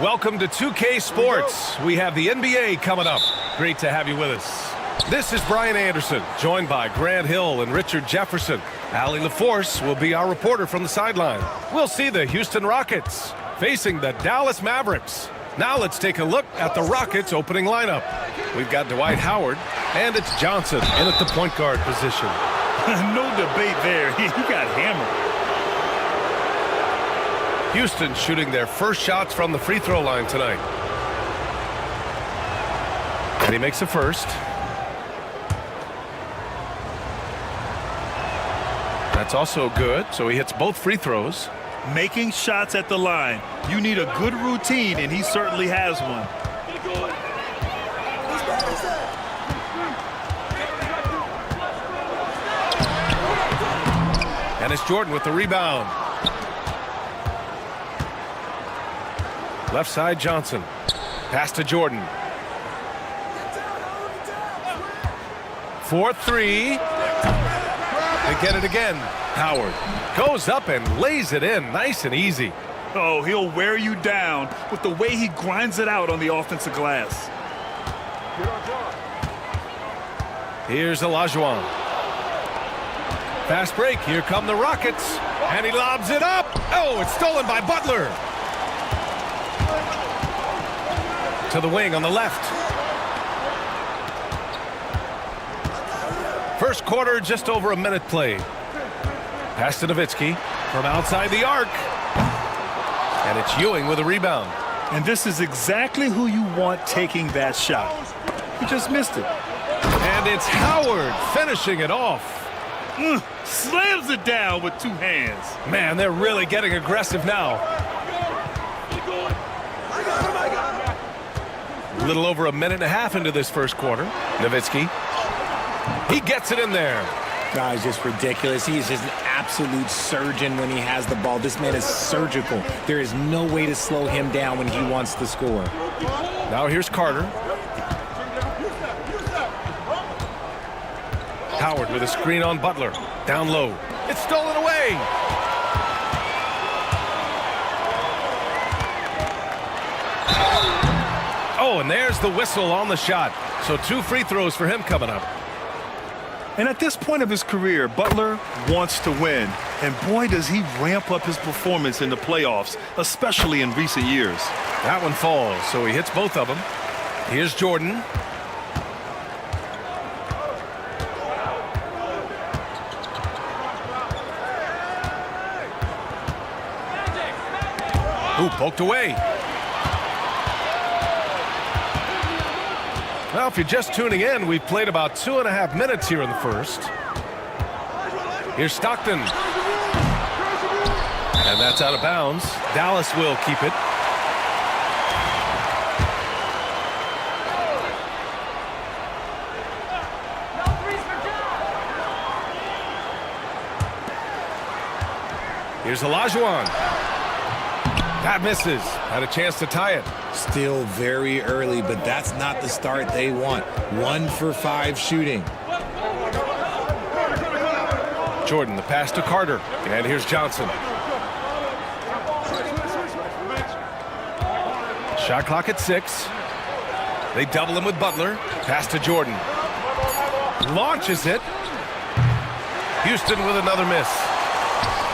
Welcome to 2K Sports. We have the NBA coming up. Great to have you with us. This is Brian Anderson, joined by Grant Hill and Richard Jefferson. Allie LaForce will be our reporter from the sideline. We'll see the Houston Rockets facing the Dallas Mavericks. Now let's take a look at the Rockets' opening lineup. We've got Dwight Howard, and it's Johnson in at the point guard position. No debate there. He got hammered. Houston shooting their first shots from the free throw line tonight. And he makes the first. That's also good, so he hits both free throws. Making shots at the line. You need a good routine, and he certainly has one. And it's Jordan with the rebound. Left side, Johnson. Pass to Jordan. 4-3. They get it again. Howard goes up and lays it in nice and easy. Oh, he'll wear you down with the way he grinds it out on the offensive glass. Here's Olajuwon. Fast break. Here come the Rockets. And he lobs it up. Oh, it's stolen by Butler. To the wing on the left. First quarter, just over a minute played. Pass to Nowitzki from outside the arc. And it's Ewing with a rebound. And this is exactly who you want taking that shot. He just missed it. And it's Howard finishing it off. Slams it down with two hands. Man, they're really getting aggressive now. A little over a minute and a half into this first quarter. Nowitzki. He gets it in there. He's just ridiculous. He is just an absolute surgeon when he has the ball. This man is surgical. There is no way to slow him down when he wants to score. Now here's Carter. Howard with a screen on Butler. Down low. It's stolen away. Oh, and there's the whistle on the shot. So 2 free throws for him coming up. And at this point of his career, Butler wants to win. And boy, does he ramp up his performance in the playoffs, especially in recent years. That one falls, so he hits both of them. Here's Jordan. Ooh, poked away. Well, if you're just tuning in, we've played about 2.5 minutes here in the first. Here's Stockton. And that's out of bounds. Dallas will keep it. Here's Olajuwon. That misses. Had a chance to tie it. Still very early, but that's not the start they want. 1 for 5 shooting. Jordan, the pass to Carter. And here's Johnson. Shot clock at 6. They double him with Butler. Pass to Jordan. Launches it. Houston with another miss.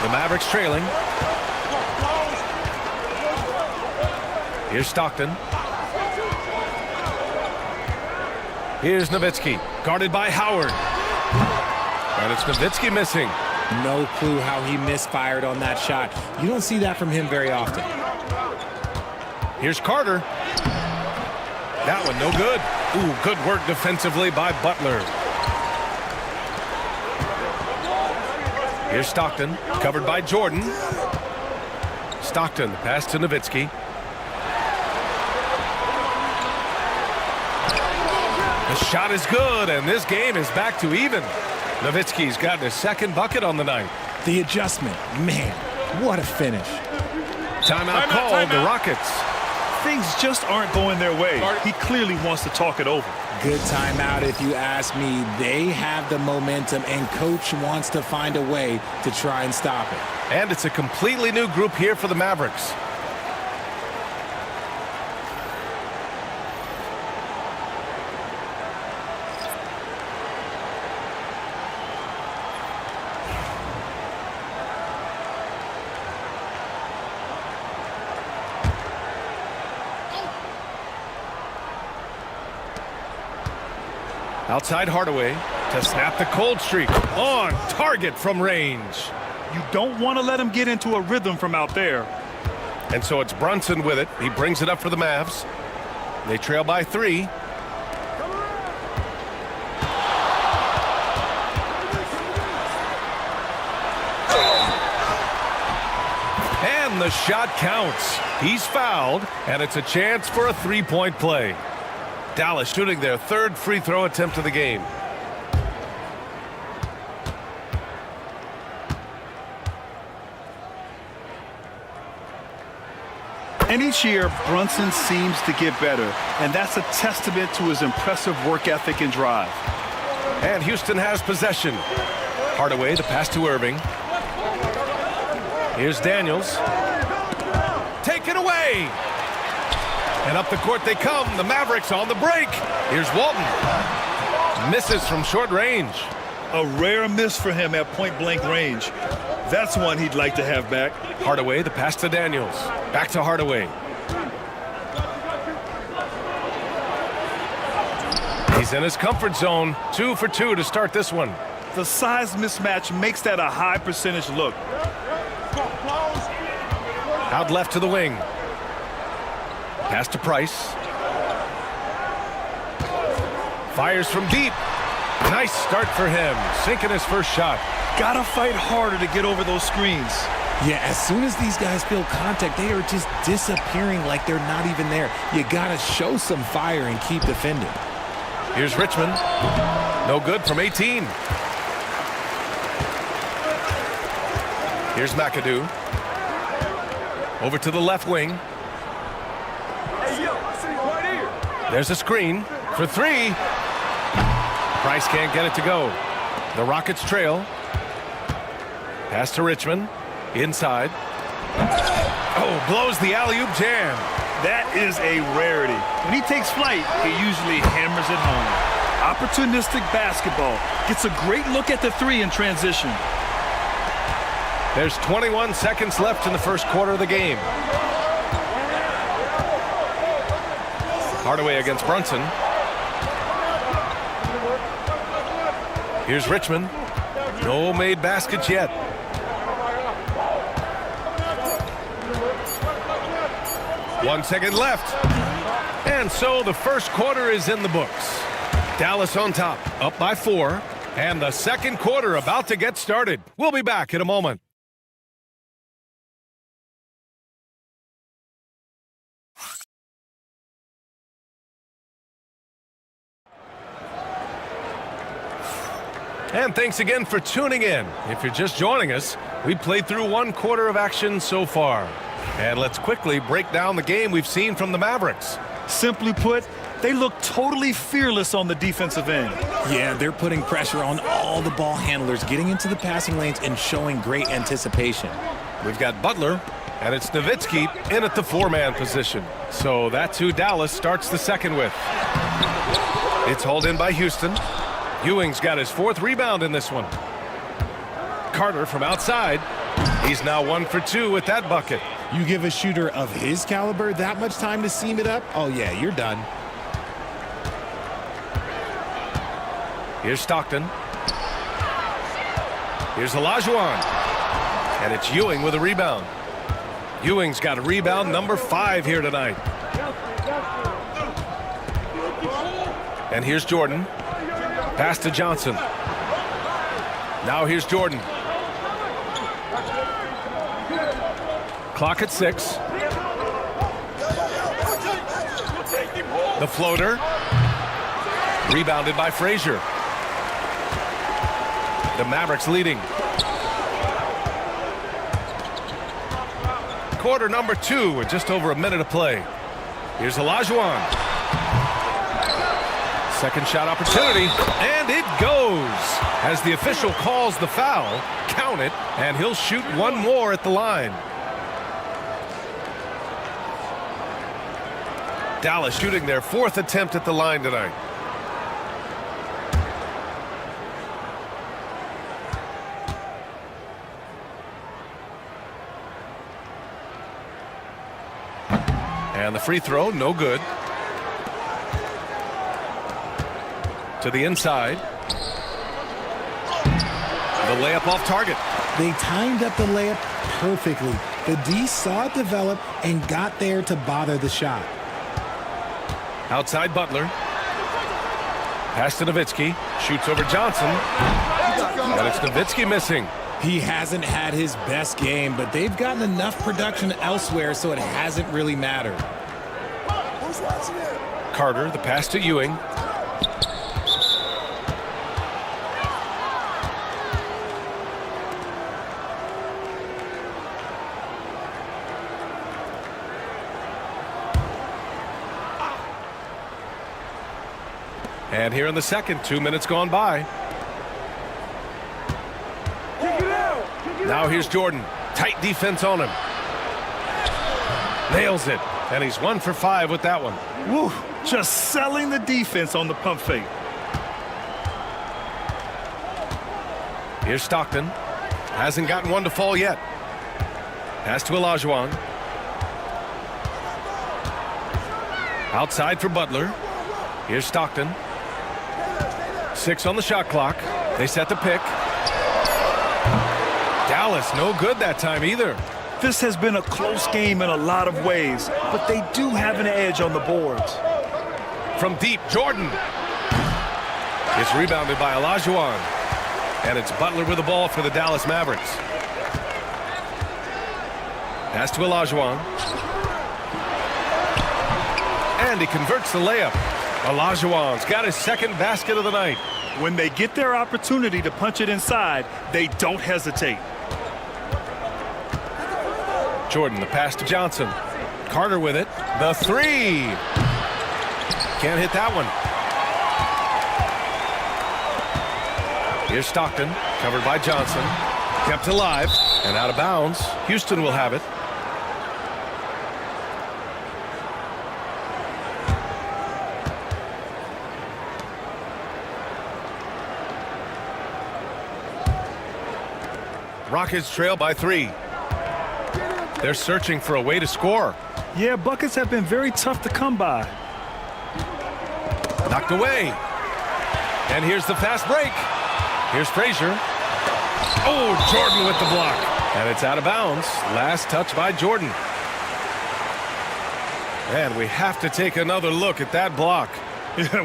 The Mavericks trailing. Here's Stockton. Here's Nowitzki, guarded by Howard. And it's Nowitzki missing. No clue how he misfired on that shot. You don't see that from him very often. Here's Carter. That one no good. Ooh, good work defensively by Butler. Here's Stockton, covered by Jordan. Stockton, pass to Nowitzki. The shot is good, and this game is back to even. Nowitzki's gotten his second bucket on the night. The adjustment, man, what a finish. Timeout called, the Rockets. Things just aren't going their way. He clearly wants to talk it over. Good timeout if you ask me. They have the momentum, and coach wants to find a way to try and stop it. And it's a completely new group here for the Mavericks. Outside Hardaway to snap the cold streak. On target from range. You don't want to let him get into a rhythm from out there. And so it's Brunson with it. He brings it up for the Mavs. They trail by 3. And the shot counts. He's fouled, and it's a chance for a three-point play. Dallas shooting their 3rd free throw attempt of the game. And each year, Brunson seems to get better, and that's a testament to his impressive work ethic and drive. And Houston has possession. Hardaway, the pass to Irving. Here's Daniels. Taken away. And up the court they come. The Mavericks on the break. Here's Walton. Misses from short range. A rare miss for him at point-blank range. That's one he'd like to have back. Hardaway, the pass to Daniels. Back to Hardaway. He's in his comfort zone. 2 for 2 to start this one. The size mismatch makes that a high percentage look. Out left to the wing. Pass to Price. Fires from deep. Nice start for him. Sinking his first shot. Gotta fight harder to get over those screens. Yeah, as soon as these guys feel contact, they are just disappearing like they're not even there. You gotta show some fire and keep defending. Here's Richmond. No good from 18. Here's McAdoo. Over to the left wing. There's a screen for 3. Price can't get it to go. The Rockets trail. Pass to Richmond. Inside. Oh, blows the alley-oop jam. That is a rarity. When he takes flight, he usually hammers it home. Opportunistic basketball. Gets a great look at the 3 in transition. There's 21 seconds left in the first quarter of the game. Hardaway against Brunson. Here's Richmond. No made baskets yet. One second left. And so the first quarter is in the books. Dallas on top, up by 4. And the second quarter about to get started. We'll be back in a moment. And thanks again for tuning in. If you're just joining us, we played through 1 quarter of action so far. And let's quickly break down the game we've seen from the Mavericks. Simply put, they look totally fearless on the defensive end. Yeah, they're putting pressure on all the ball handlers, getting into the passing lanes and showing great anticipation. We've got Butler, and it's Nowitzki in at the 4-man position. So that's who Dallas starts the second with. It's hauled in by Houston. Ewing's got his 4th rebound in this one. Carter from outside. He's now 1 for 2 with that bucket. You give a shooter of his caliber that much time to seam it up? Oh, yeah, you're done. Here's Stockton. Here's Olajuwon. And it's Ewing with a rebound. Ewing's got a rebound number 5 here tonight. And here's Jordan. Pass to Johnson. Now here's Jordan. Clock at 6. The floater. Rebounded by Frazier. The Mavericks leading. Quarter number 2 with just over a minute to play. Here's Olajuwon. Second shot opportunity, and it goes. As the official calls the foul, count it, and he'll shoot 1 more at the line. Dallas shooting their 4th attempt at the line tonight. And the free throw, no good. To the inside. The layup off target. They timed up the layup perfectly. The D saw it develop and got there to bother the shot. Outside Butler. Pass to Nowitzki. Shoots over Johnson. And it's Nowitzki missing. He hasn't had his best game, but they've gotten enough production elsewhere, so it hasn't really mattered. Carter, the pass to Ewing. And here in the second, 2 minutes gone by. Now here's Jordan. Tight defense on him. Nails it. And he's 1 for 5 with that one. Woo, just selling the defense on the pump fake. Here's Stockton. Hasn't gotten one to fall yet. Pass to Olajuwon. Outside for Butler. Here's Stockton. 6 on the shot clock. They set the pick. Dallas, no good that time either. This has been a close game in a lot of ways, but they do have an edge on the boards. From deep, Jordan. It's rebounded by Olajuwon. And it's Butler with the ball for the Dallas Mavericks. Pass to Olajuwon. And he converts the layup. Olajuwon's got his second basket of the night. When they get their opportunity to punch it inside, they don't hesitate. Jordan, the pass to Johnson. Carter with it. The three. Can't hit that one. Here's Stockton, covered by Johnson. Kept alive and out of bounds. Houston will have it. Rockets trail by 3. They're searching for a way to score. Yeah, buckets have been very tough to come by. Knocked away. And here's the fast break. Here's Frazier. Oh, Jordan with the block. And it's out of bounds. Last touch by Jordan. And we have to take another look at that block.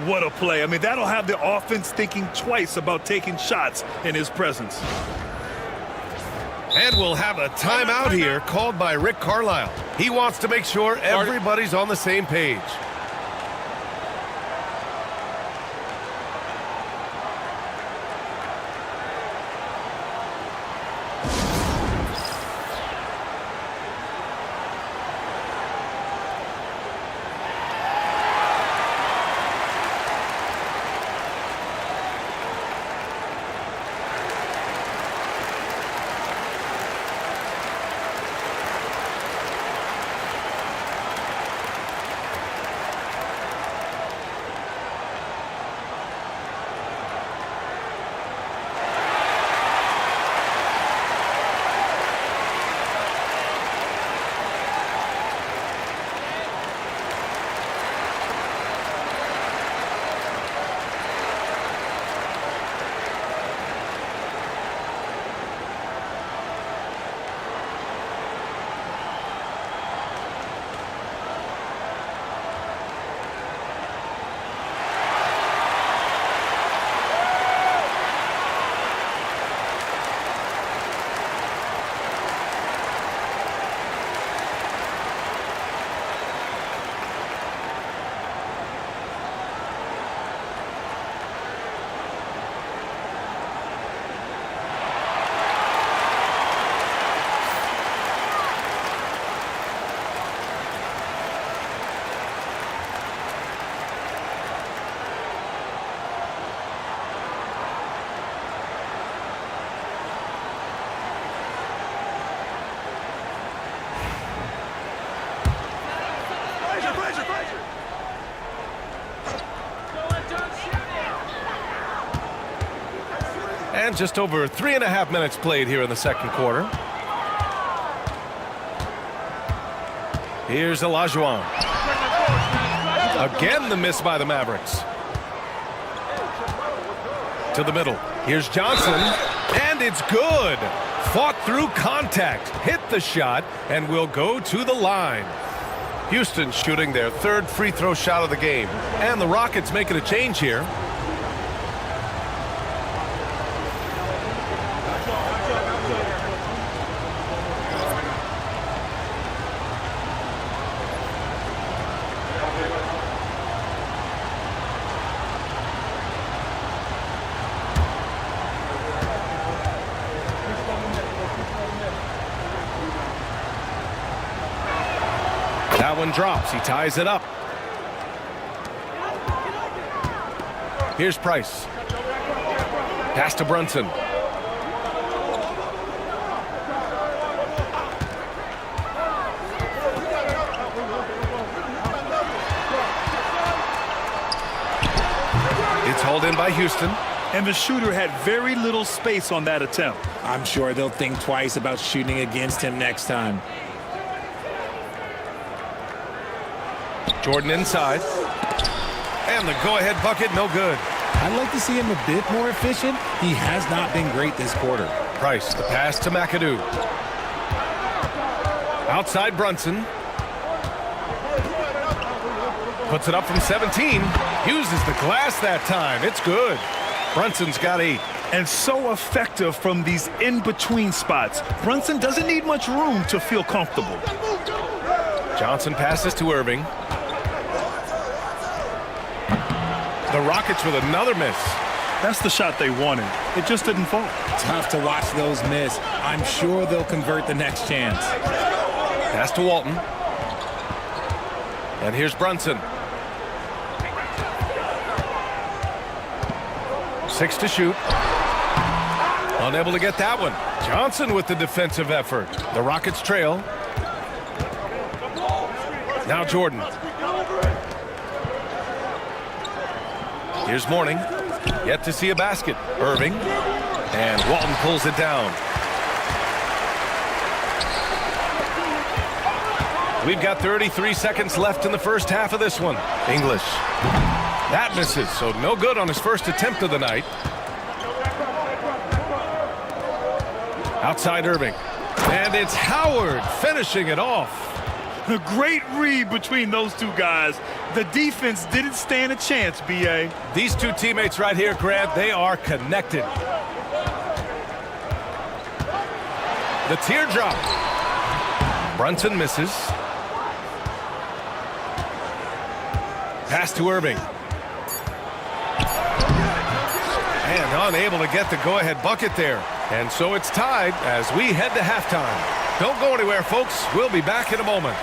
What a play. I mean, that'll have the offense thinking twice about taking shots in his presence. And we'll have a timeout here called by Rick Carlisle. He wants to make sure everybody's on the same page. And just over 3.5 minutes played here in the second quarter. Here's Olajuwon. Again, the miss by the Mavericks. to the middle. Here's Johnson, and it's good. Fought through contact, hit the shot, and will go to the line. Houston shooting their third free throw shot of the game. And the Rockets making a change here. That one drops. He ties it up. Here's Price. Pass to Brunson. It's hauled in by Houston. And the shooter had very little space on that attempt. I'm sure they'll think twice about shooting against him next time. Jordan inside. And the go-ahead bucket, no good. I'd like to see him a bit more efficient. He has not been great this quarter. Price, the pass to McAdoo. Outside Brunson. Puts it up from 17. Uses the glass that time. It's good. Brunson's got 8. And so effective from these in-between spots. Brunson doesn't need much room to feel comfortable. Johnson passes to Irving. The Rockets with another miss. That's the shot they wanted. It just didn't fall. Tough to watch those miss. I'm sure they'll convert the next chance. Pass to Walton. And here's Brunson. 6 to shoot. Unable to get that one. Johnson with the defensive effort. The Rockets trail. Now Jordan. Here's Mourning. Yet to see a basket. Irving. And Walton pulls it down. We've got 33 seconds left in the first half of this one. English. That misses, so no good on his first attempt of the night. Outside Irving. And it's Howard finishing it off. A great read between those two guys. The defense didn't stand a chance, B.A. These two teammates right here, Grant, they are connected. The teardrop. Brunson misses. Pass to Irving. And unable to get the go-ahead bucket there. And so it's tied as we head to halftime. Don't go anywhere, folks. We'll be back in a moment.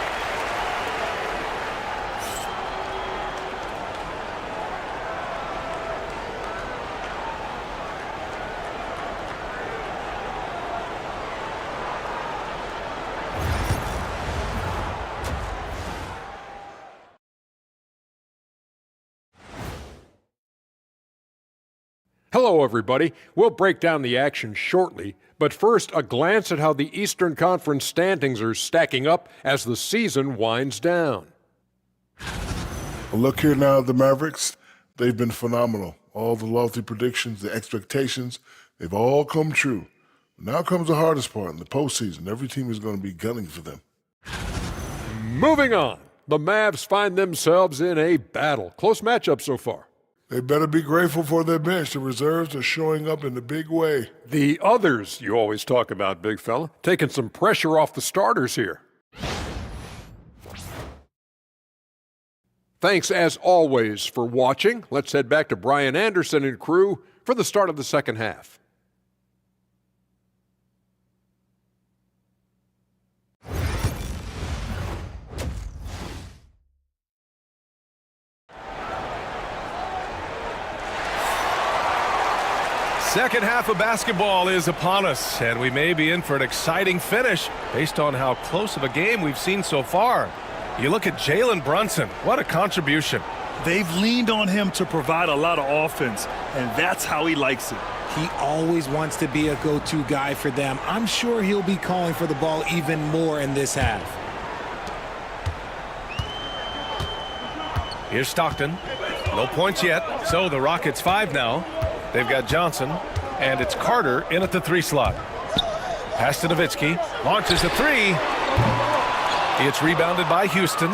Hello, everybody. We'll break down the action shortly, but first, a glance at how the Eastern Conference standings are stacking up as the season winds down. Well, look here now at the Mavericks. They've been phenomenal. All the lofty predictions, the expectations, they've all come true. Now comes the hardest part in the postseason. Every team is going to be gunning for them. Moving on, the Mavs find themselves in a battle. Close matchup so far. They better be grateful for their bench. The reserves are showing up in a big way. The others you always talk about, big fella, taking some pressure off the starters here. Thanks, as always, for watching. Let's head back to Brian Anderson and crew for the start of the second half. Second half of basketball is upon us, and we may be in for an exciting finish based on how close of a game we've seen so far. You look at Jalen Brunson, what a contribution. They've leaned on him to provide a lot of offense, and that's how he likes it. He always wants to be a go-to guy for them. I'm sure he'll be calling for the ball even more in this half. Here's Stockton. No points yet, so the Rockets 5 now. They've got Johnson, and it's Carter in at the 3 slot. Pass to Nowitzki, launches a 3. It's rebounded by Houston.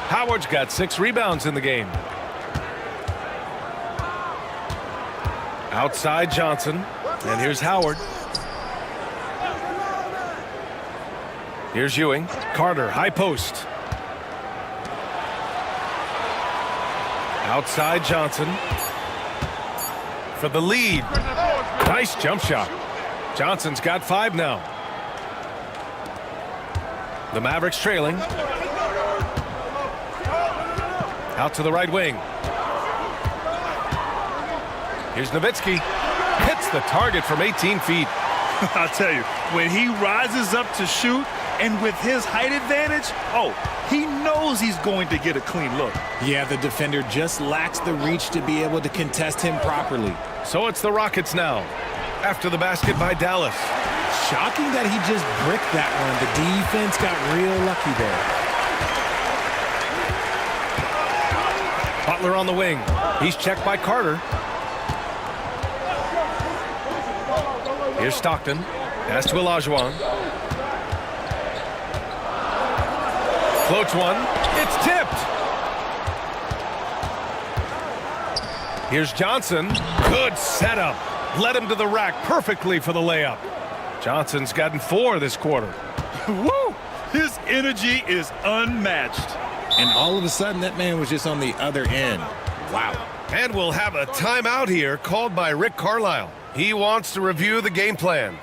Howard's got 6 rebounds in the game. Outside Johnson, and here's Howard. Here's Ewing. Carter, high post. Outside Johnson for the lead. Nice jump shot. Johnson's got 5 now. The Mavericks trailing. Out to the right wing. Here's Nowitzki. Hits the target from 18 feet. I'll tell you, when he rises up to shoot, and with his height advantage, he knows he's going to get a clean look. Yeah, the defender just lacks the reach to be able to contest him properly. So it's the Rockets now, after the basket by Dallas. Shocking that he just bricked that one. The defense got real lucky there. Butler on the wing. He's checked by Carter. Here's Stockton. Pass to Olajuwon. Floats one. It's tipped. Here's Johnson. Good setup. Led him to the rack perfectly for the layup. Johnson's gotten 4 this quarter. Woo! His energy is unmatched. And all of a sudden, that man was just on the other end. Wow. And we'll have a timeout here called by Rick Carlisle. He wants to review the game plan.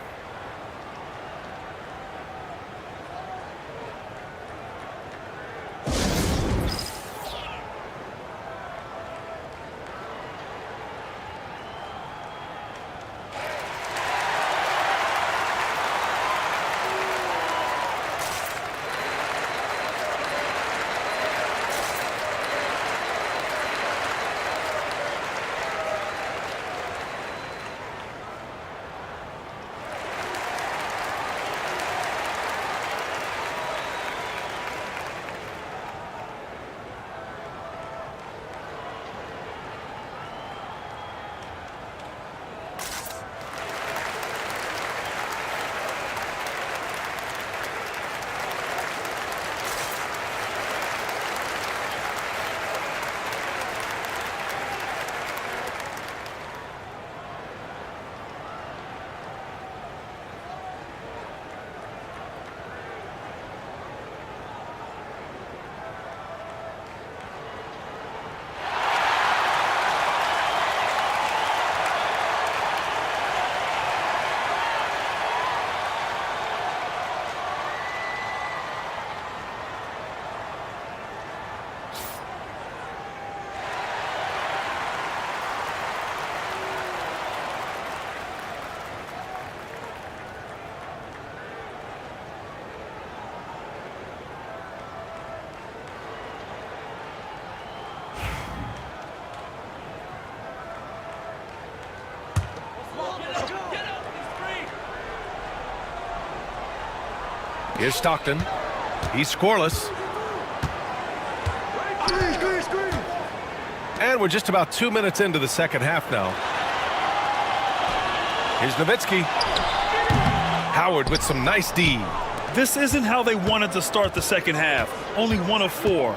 Here's Stockton. He's scoreless. And we're just about 2 minutes into the second half now. Here's Nowitzki. Howard with some nice D. This isn't how they wanted to start the second half. Only 1 of 4.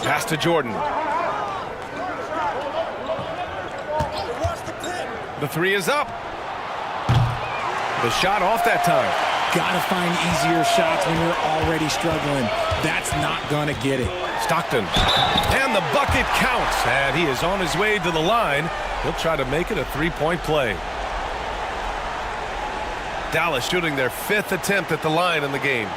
Pass to Jordan. The 3 is up. The shot off that time. Gotta find easier shots when you're already struggling. That's not gonna get it. Stockton. And the bucket counts. And he is on his way to the line. He'll try to make it a 3-point play. Dallas shooting their 5th attempt at the line in the game.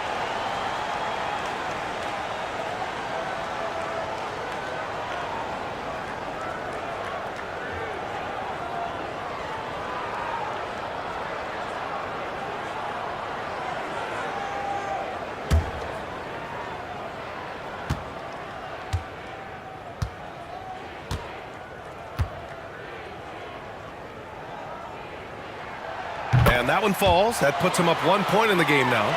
And that one falls. That puts him up 1 point in the game now.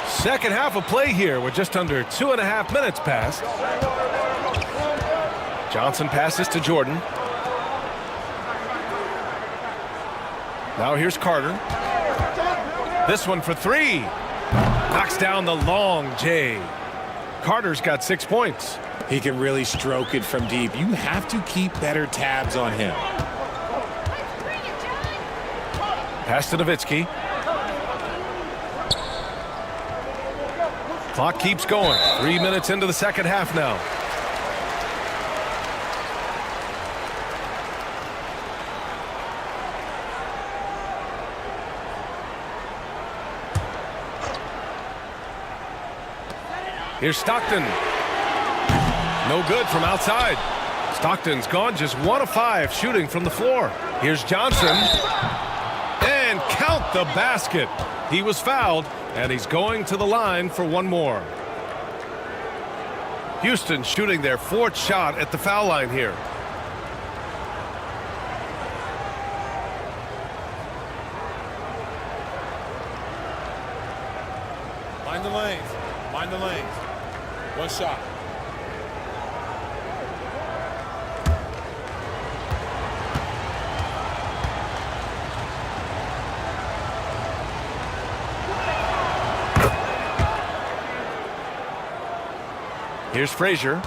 Second half of play here with just under 2.5 minutes passed. Johnson passes to Jordan. Now here's Carter. This one for three. Knocks down the long J. Carter's got 6 points. He can really stroke it from deep. You have to keep better tabs on him. Pass to Nowitzki. Clock keeps going. 3 minutes into the second half now. Here's Stockton. No good from outside. Stockton's gone just 1 of 5 shooting from the floor. Here's Johnson. And count the basket. He was fouled, and he's going to the line for one more. Houston shooting their 4th shot at the foul line here. Mind the lanes. Mind the lanes. One shot. Here's Frazier.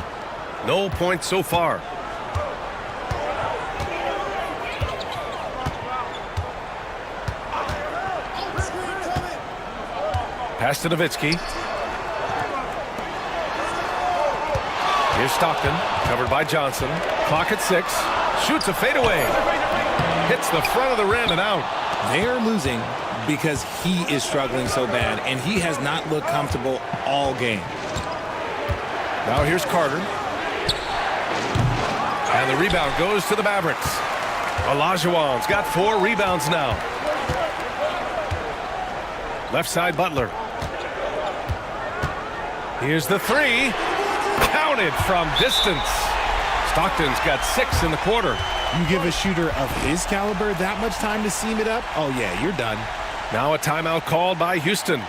No points so far. Pass to Nowitzki. Here's Stockton, covered by Johnson. Clock at 6. Shoots a fadeaway. Hits the front of the rim and out. They're losing because he is struggling so bad, and he has not looked comfortable all game. Now here's Carter. And the rebound goes to the Mavericks. Olajuwon's got 4 rebounds now. Left side Butler. Here's the 3. Counted from distance. Stockton's got 6 in the quarter. You give a shooter of his caliber that much time to seam it up? Oh, yeah, you're done. Now a timeout called by Houston.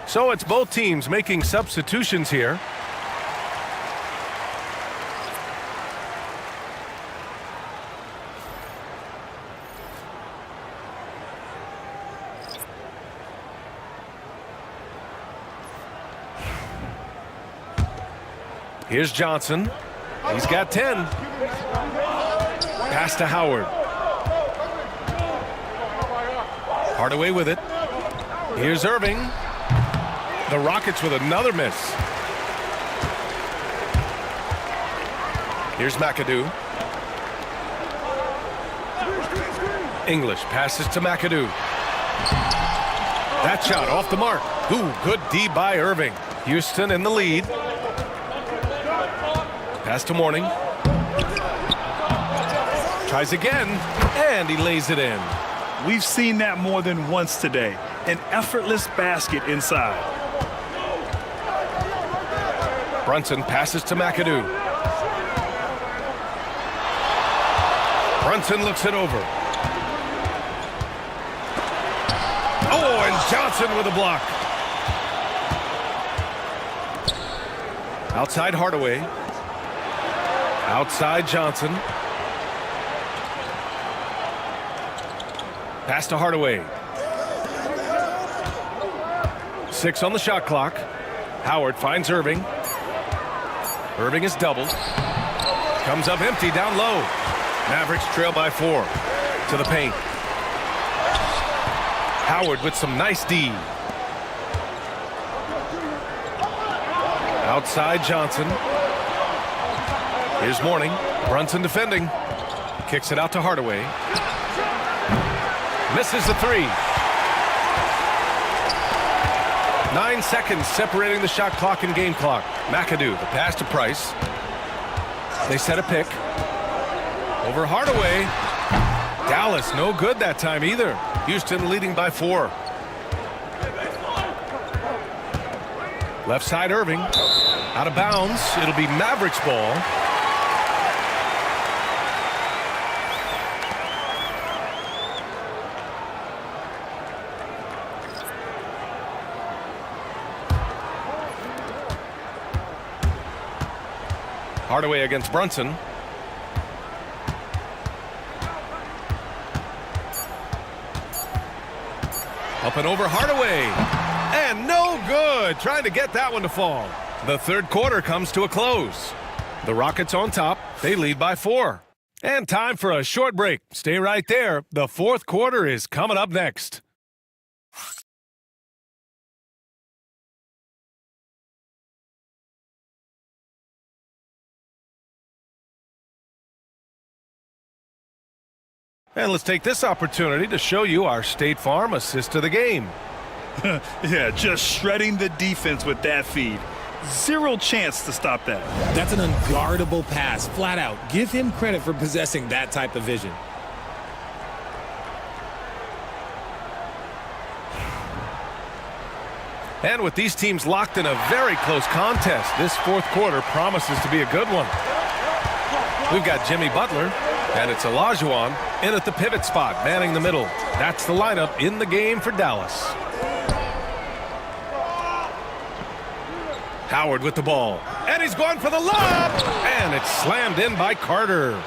So it's both teams making substitutions here. Here's Johnson. He's got 10. Pass to Howard. Hardaway with it. Here's Irving. The Rockets with another miss. Here's McAdoo. English passes to McAdoo. That shot off the mark. Ooh, good D by Irving. Houston in the lead. Pass to Mourning. Tries again, and he lays it in. We've seen that more than once today. An effortless basket inside. Brunson passes to McAdoo. Brunson looks it over. Oh, and Johnson with a block. Outside Hardaway. Outside Johnson. Pass to Hardaway. 6 on the shot clock. Howard finds Irving. Irving is doubled. Comes up empty down low. Mavericks trail by 4 to the paint. Howard with some nice D. Outside Johnson. Here's Mourning. Brunson defending. Kicks it out to Hardaway. Misses the 3. 9 seconds separating the shot clock and game clock. McAdoo, the pass to Price. They set a pick. Over Hardaway. Dallas, no good that time either. Houston leading by 4. Left side Irving. Out of bounds. It'll be Mavericks ball. Hardaway against Brunson. Up and over Hardaway. And no good. Trying to get that one to fall. The third quarter comes to a close. The Rockets on top. They lead by 4. And time for a short break. Stay right there. The fourth quarter is coming up next. And let's take this opportunity to show you our State Farm assist of the game. Yeah, just shredding the defense with that feed. Zero chance to stop that. That's an unguardable pass, flat out. Give him credit for possessing that type of vision. And with these teams locked in a very close contest, this fourth quarter promises to be a good one. We've got Jimmy Butler, and it's Olajuwon in at the pivot spot, manning the middle. That's the lineup in the game for Dallas. Howard with the ball, and he's going for the lob, and it's slammed in by Carter.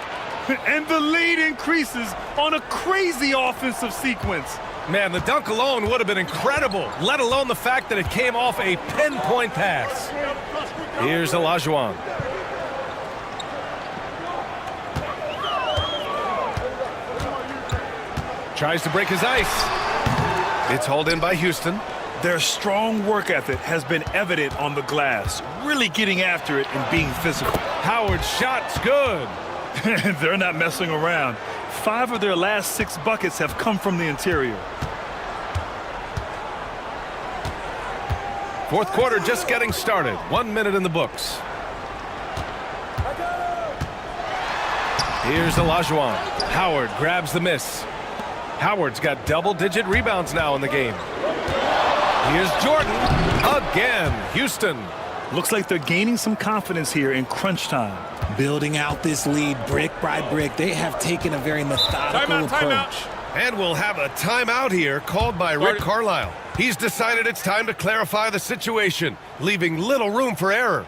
And the lead increases on a crazy offensive sequence. Man, the dunk alone would have been incredible, let alone the fact that it came off a pinpoint pass. Here's Olajuwon. Tries to break his ice. It's hauled in by Houston. Their strong work ethic has been evident on the glass, really getting after it and being physical. Howard's shot's good. They're not messing around. 5 of their last 6 buckets have come from the interior. Fourth quarter just getting started. 1 minute in the books. Here's Olajuwon. Howard grabs the miss. Howard's got double-digit rebounds now in the game. Here's Jordan again. Houston. Looks like they're gaining some confidence here in crunch time. Building out this lead brick by brick. They have taken a very methodical approach. And we'll have a timeout here called by Rick Carlisle. He's decided it's time to clarify the situation, leaving little room for error.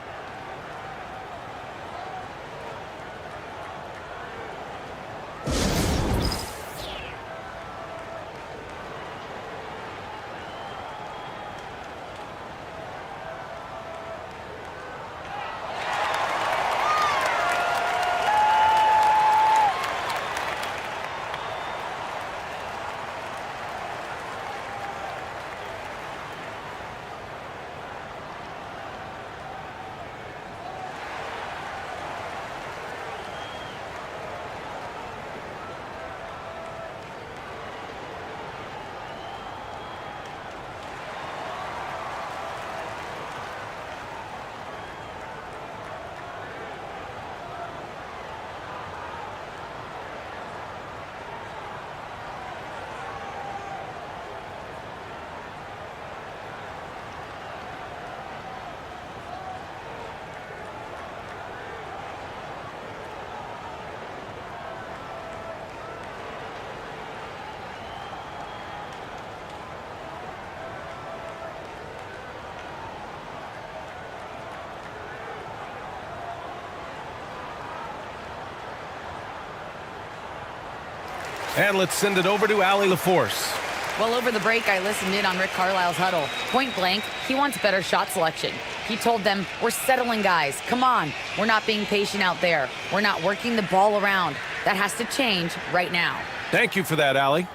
And let's send it over to Allie LaForce. Well, over the break, I listened in on Rick Carlisle's huddle. Point blank, he wants better shot selection. He told them, we're settling, guys. Come on. We're not being patient out there. We're not working the ball around. That has to change right now. Thank you for that, Allie.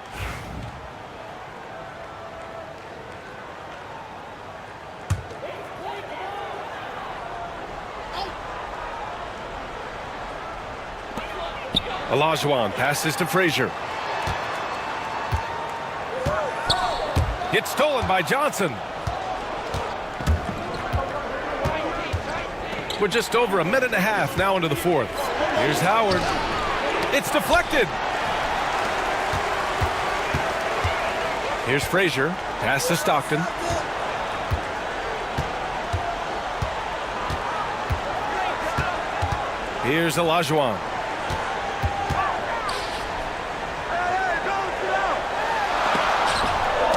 Olajuwon passes to Frazier. It's stolen by Johnson. We're just over a minute and a half now into the fourth. Here's Howard. It's deflected. Here's Frazier. Pass to Stockton. Here's Olajuwon.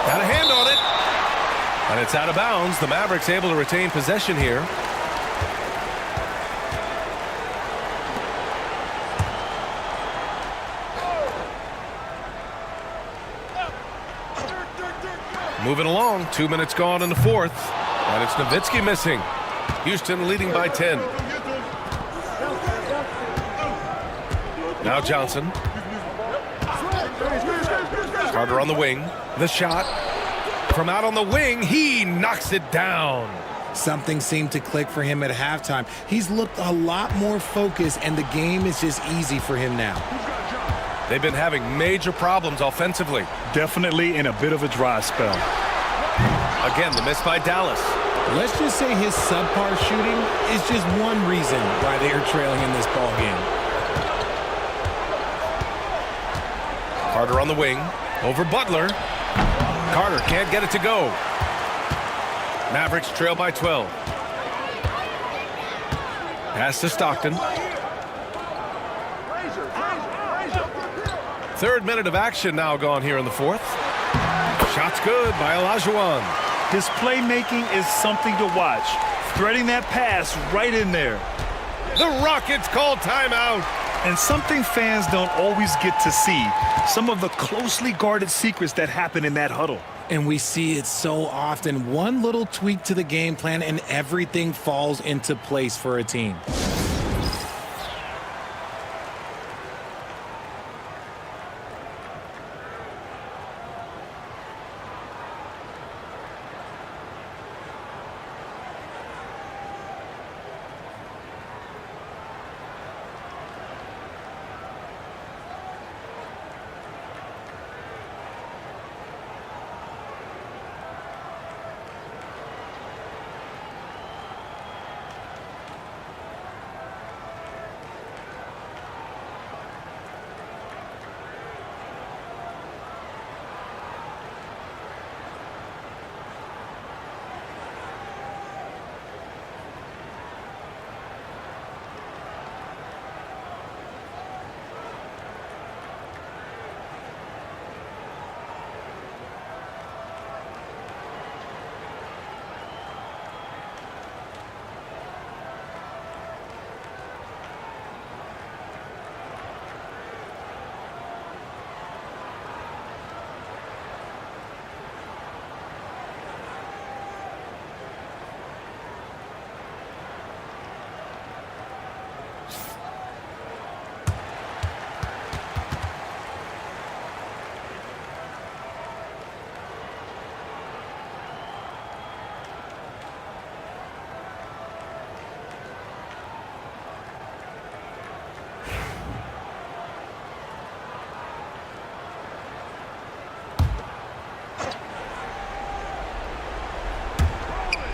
Got a hand on it. And it's out of bounds. The Mavericks able to retain possession here. Moving along, 2 minutes gone in the fourth. And it's Nowitzki missing. Houston leading by 10. Now Johnson. Carter on the wing. The shot. From out on the wing, he knocks it down. Something seemed to click for him at halftime. He's looked a lot more focused, and the game is just easy for him now. They've been having major problems offensively. Definitely in a bit of a dry spell. Again, the miss by Dallas. Let's just say his subpar shooting is just one reason why they are trailing in this ball game. Carter on the wing. Over Butler. Carter can't get it to go. Mavericks trail by 12. Pass to Stockton. Third minute of action now gone here in the fourth. Shot's good by Olajuwon. His playmaking is something to watch. Threading that pass right in there. The Rockets call timeout. And something fans don't always get to see. Some of the closely guarded secrets that happen in that huddle. And we see it so often. One little tweak to the game plan and everything falls into place for a team.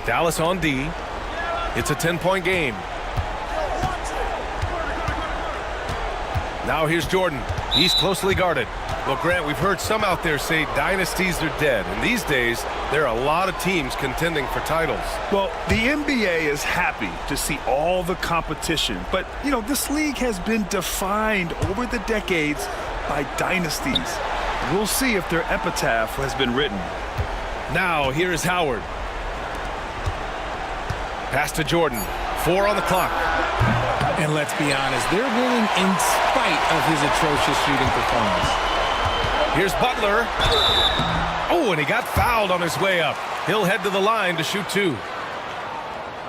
Dallas on D. It's a 10-point game. Now here's Jordan. He's closely guarded. Well, Grant, we've heard some out there say dynasties are dead. And these days, there are a lot of teams contending for titles. Well, the NBA is happy to see all the competition. But, you know, this league has been defined over the decades by dynasties. We'll see if their epitaph has been written. Now, here is Howard. Pass to Jordan. 4 on the clock. And let's be honest, they're winning in spite of his atrocious shooting performance. Here's Butler. Oh, and he got fouled on his way up. He'll head to the line to shoot 2.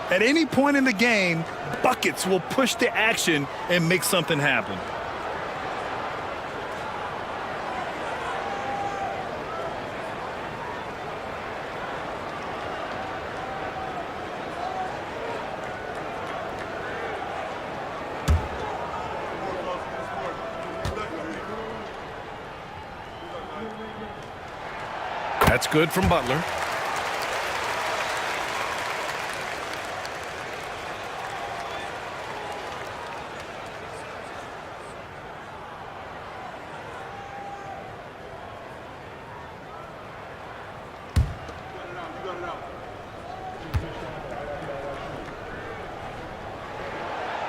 At any point in the game, buckets will push the action and make something happen. That's good from Butler.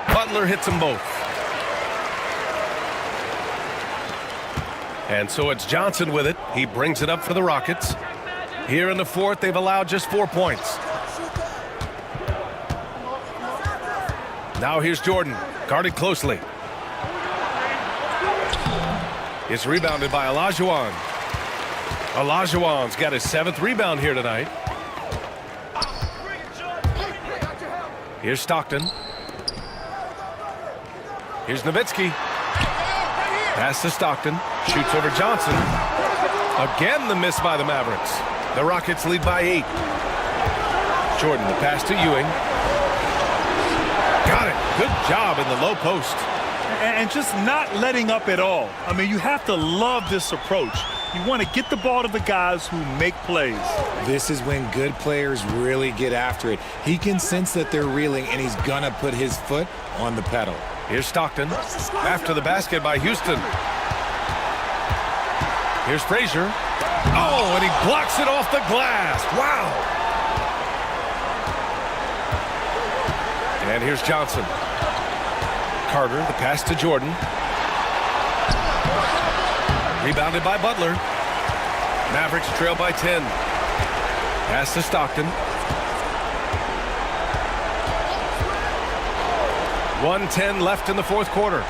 Butler hits them both. And so it's Johnson with it. He brings it up for the Rockets. Here in the fourth, they've allowed just 4 points. Now here's Jordan, guarded closely. It's rebounded by Olajuwon. Olajuwon's got his 7th rebound here tonight. Here's Stockton. Here's Nowitzki. Pass to Stockton. Shoots over Johnson. Again, the miss by the Mavericks. The Rockets lead by 8. Jordan, the pass to Ewing. Got it. Good job in the low post. And just not letting up at all. I mean, you have to love this approach. You want to get the ball to the guys who make plays. This is when good players really get after it. He can sense that they're reeling, and he's going to put his foot on the pedal. Here's Stockton. After the basket by Houston. Here's Frazier. Oh, and he blocks it off the glass. Wow. And here's Johnson. Carter, the pass to Jordan. Rebounded by Butler. Mavericks trail by 10. Pass to Stockton. 1:10 left in the fourth quarter.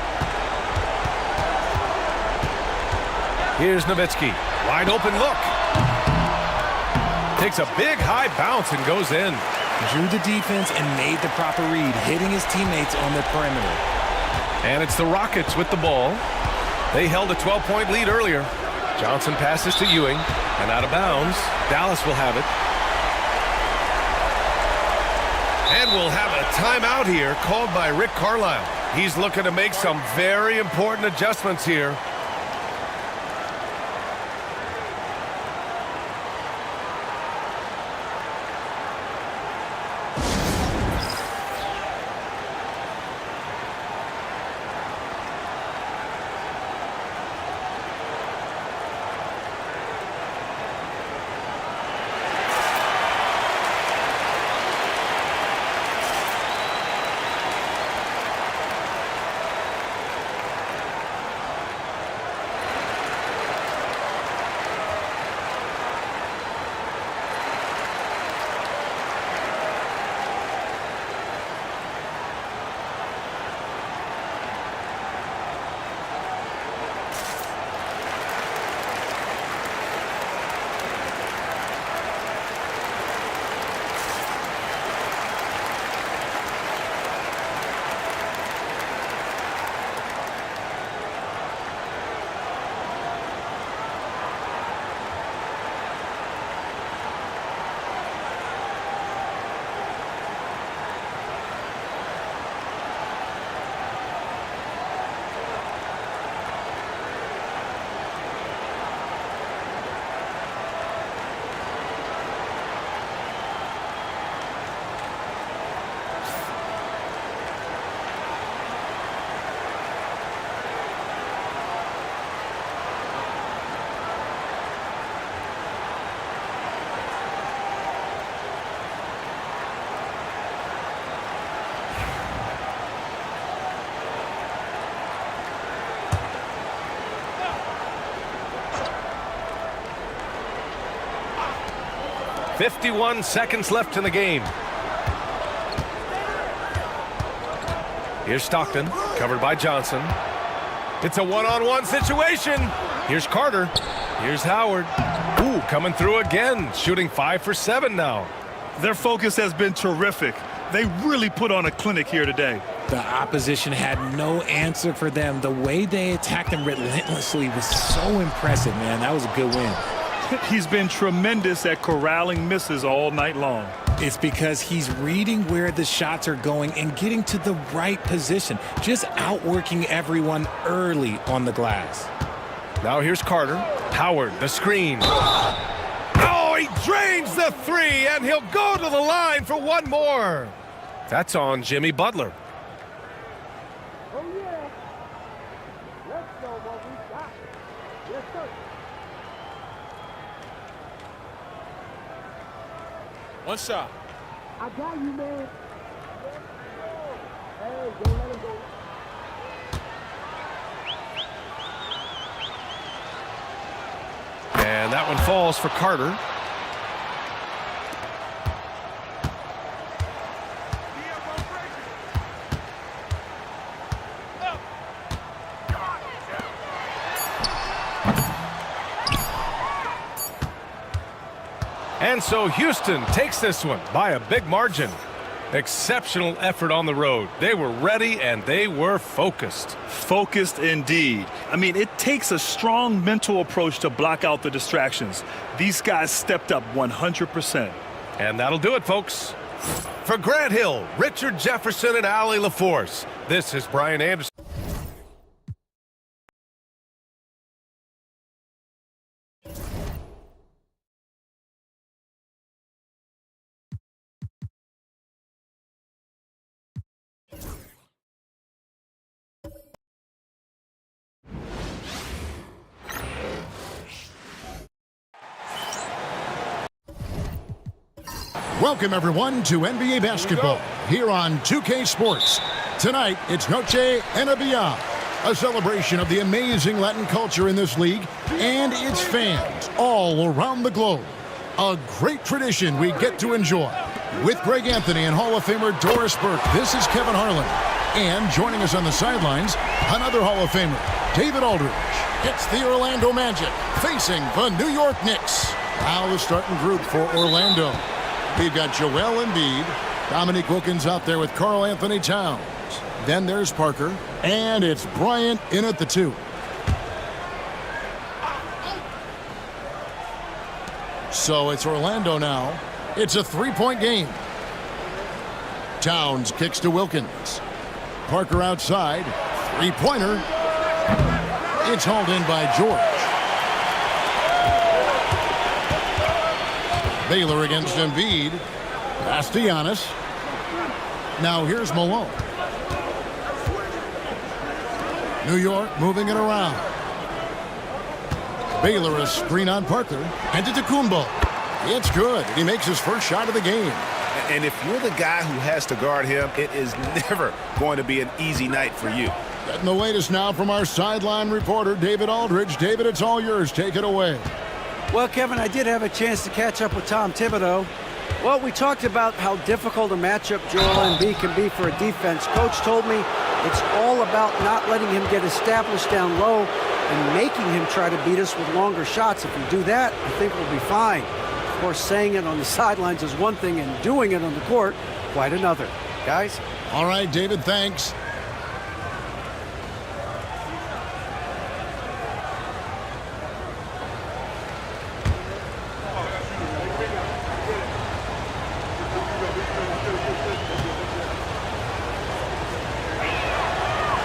Here's Nowitzki. Wide open look. Takes a big high bounce and goes in. Drew the defense and made the proper read, hitting his teammates on the perimeter. And it's the Rockets with the ball. They held a 12-point lead earlier. Johnson passes to Ewing and out of bounds. Dallas will have it. And we'll have a timeout here called by Rick Carlisle. He's looking to make some very important adjustments here. .51 seconds left in the game. Here's Stockton, covered by Johnson. It's a one-on-one situation. Here's Carter. Here's Howard. Ooh, coming through again, shooting 5 for 7 now. Their focus has been terrific. They really put on a clinic here today. The opposition had no answer for them. The way they attacked them relentlessly was so impressive, man. That was a good win. He's been tremendous at corralling misses all night long. It's because he's reading where the shots are going and getting to the right position, just outworking everyone early on the glass. Now here's Carter. Howard, the screen. Oh, he drains the three, and he'll go to the line for one more. That's on Jimmy Butler. One shot. I got you, man. Hey, don't let him go. And that one falls for Carter. And so Houston takes this one by a big margin. Exceptional effort on the road. They were ready and they were focused. Focused indeed. I mean, it takes a strong mental approach to block out the distractions. These guys stepped up 100%. And that'll do it, folks. For Grant Hill, Richard Jefferson, and Allie LaForce, this is Brian Anderson. Welcome, everyone, to NBA Basketball here on 2K Sports. Tonight, it's Noche NBA, a celebration of the amazing Latin culture in this league and its fans all around the globe. A great tradition we get to enjoy. With Greg Anthony and Hall of Famer Doris Burke, this is Kevin Harlan. And joining us on the sidelines, another Hall of Famer, David Aldridge. It's the Orlando Magic facing the New York Knicks. Now the starting group for Orlando. We've got Joel Embiid, Dominique Wilkins out there with Karl Anthony Towns. Then there's Parker, and it's Bryant in at the 2. So it's Orlando now. It's a 3-point game. Towns kicks to Wilkins. Parker outside. 3-pointer. It's hauled in by George. Baylor against Embiid. Pass to Giannis. Now here's Malone. New York moving it around. Baylor a screen on Parker. And to Tacumbo. It's good. He makes his first shot of the game. And if you're the guy who has to guard him, it is never going to be an easy night for you. Getting the latest now from our sideline reporter, David Aldridge. David, it's all yours. Take it away. Well, Kevin, I did have a chance to catch up with Tom Thibodeau. Well, we talked about how difficult a matchup Joel Embiid can be for a defense. Coach told me it's all about not letting him get established down low and making him try to beat us with longer shots. If we do that, I think we'll be fine. Of course, saying it on the sidelines is one thing and doing it on the court, quite another. Guys? All right, David, thanks.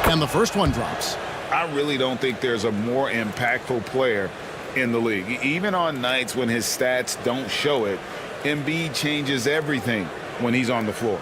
And the first one drops. I really don't think there's a more impactful player in the league. Even on nights when his stats don't show it, Embiid changes everything when he's on the floor.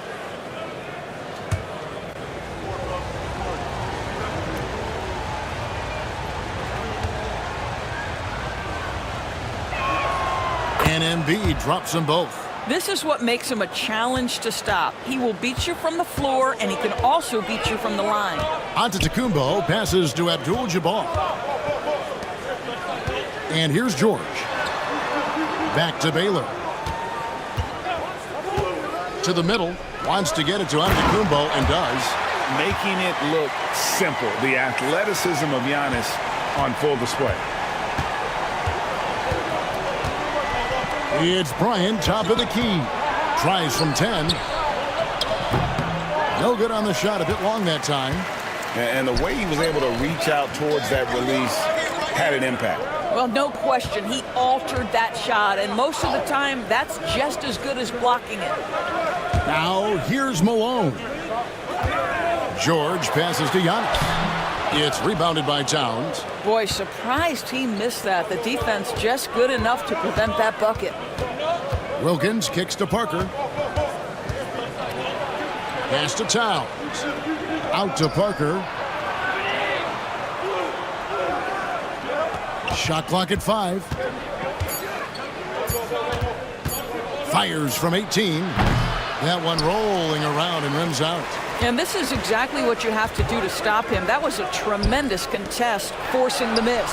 And Embiid drops them both. This is what makes him a challenge to stop. He will beat you from the floor, and he can also beat you from the line. Antetokounmpo passes to Abdul-Jabbar. And here's George. Back to Baylor. To the middle. Wants to get it to Antetokounmpo and does. making it look simple. The athleticism of Giannis on full display. It's Bryant, top of the key. Tries from 10. No good on the shot, a bit long that time. And the way he was able to reach out towards that release had an impact. Well, no question. He altered that shot, and most of the time, that's just as good as blocking it. Now, here's Malone. George passes to Giannis. It's rebounded by Towns. Boy, surprised he missed that. The defense just good enough to prevent that bucket. Wilkins kicks to Parker. Pass to Towns. Out to Parker. Shot clock at 5. Fires from 18. That one rolling around and rims out. And this is exactly what you have to do to stop him. That was a tremendous contest, forcing the miss.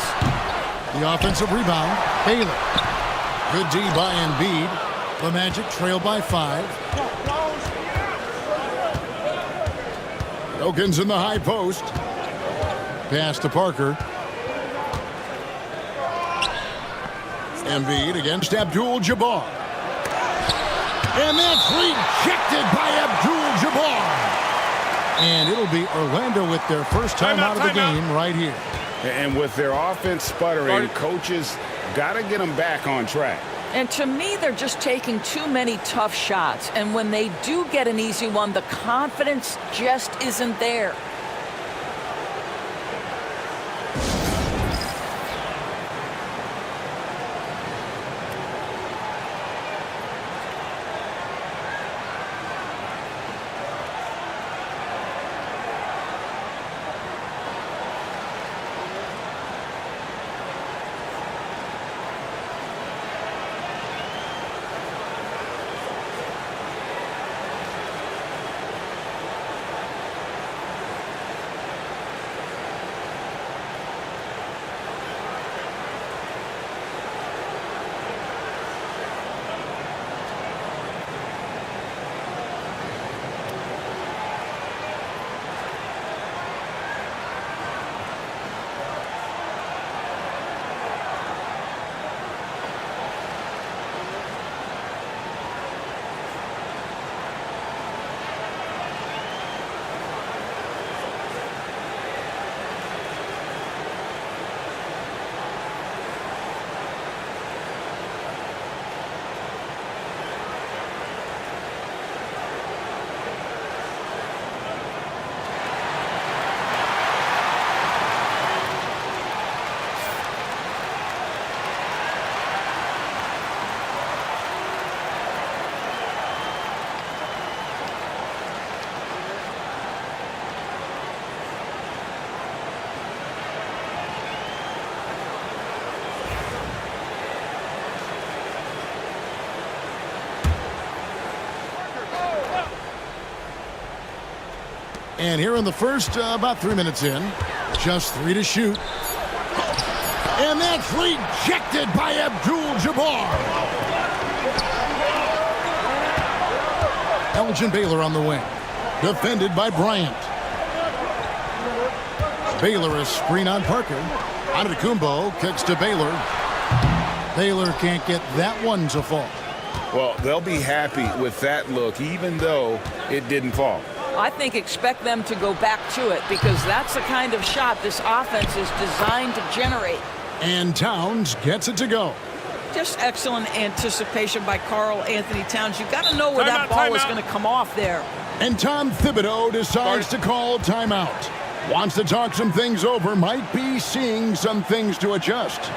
The offensive rebound, Baylor. Good D by Embiid. The Magic trail by 5. Wilkins in the high post. Pass to Parker. Embiid against Abdul-Jabbar. And that's rejected by Abdul-Jabbar. And it'll be Orlando with their first time out of the game right here. And with their offense sputtering, coaches got to get them back on track. And to me, they're just taking too many tough shots. And when they do get an easy one, the confidence just isn't there. And here in the first, about 3 minutes in, just 3 to shoot. And that's rejected by Abdul-Jabbar. Elgin Baylor on the wing. Defended by Bryant. Baylor a screen on Parker. Antetokounmpo kicks to Baylor. Baylor can't get that one to fall. Well, they'll be happy with that look, even though it didn't fall. I think expect them to go back to it because that's the kind of shot this offense is designed to generate. And Towns gets it to go. Just excellent anticipation by Karl Anthony Towns. You've got to know where that ball is going to come off there. And Tom Thibodeau decides to call timeout. Wants to talk some things over, might be seeing some things to adjust.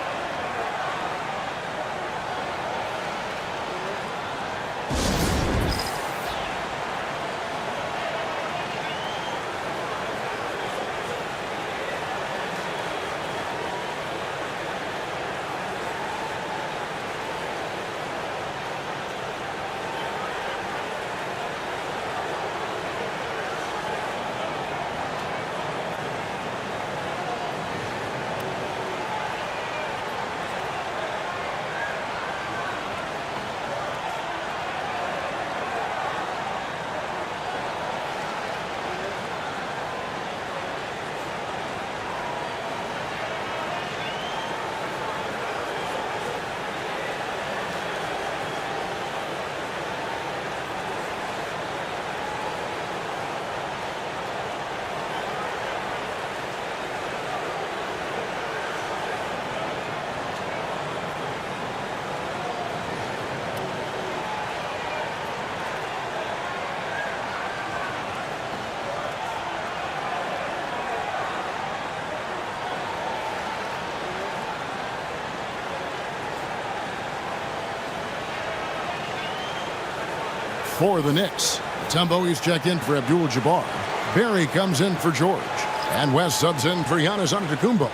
for the Knicks. Mutombo is checked in for Abdul-Jabbar. Barry comes in for George. And West subs in for Giannis Antetokounmpo.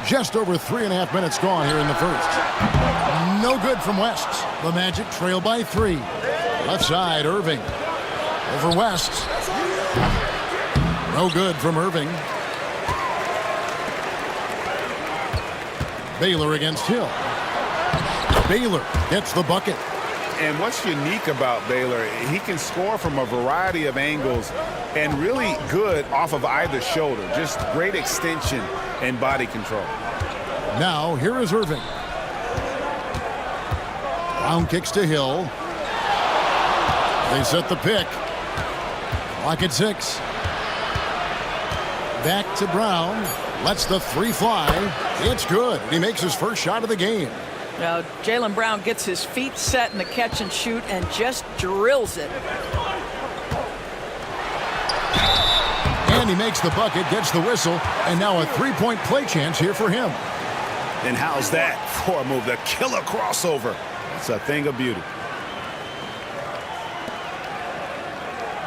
Just over 3.5 minutes gone here in the first. No good from West. The Magic trail by 3. Left side, Irving. Over West. No good from Irving. Baylor against Hill. Baylor gets the bucket. And what's unique about Baylor, he can score from a variety of angles and really good off of either shoulder. Just great extension and body control. Now, here is Irving. Brown kicks to Hill. They set the pick. Clock at 6. Back to Brown. Lets the 3 fly. It's good. He makes his first shot of the game. Now, Jaylen Brown gets his feet set in the catch and shoot and just drills it. And he makes the bucket, gets the whistle, and now a 3-point play chance here for him. And how's that for a move? The killer crossover. It's a thing of beauty.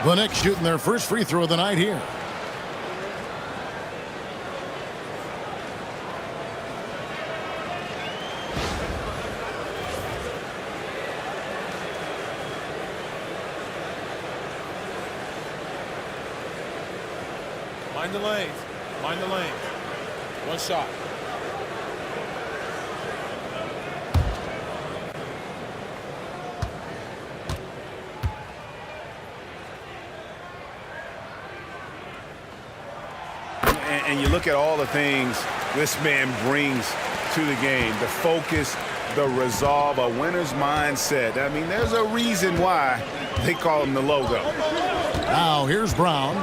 The Knicks shooting their first free throw of the night here. Mind the lanes. Mind the lanes. One shot. And you look at all the things this man brings to the game. The focus, the resolve, a winner's mindset. I mean, there's a reason why they call him the logo. Now here's Brown.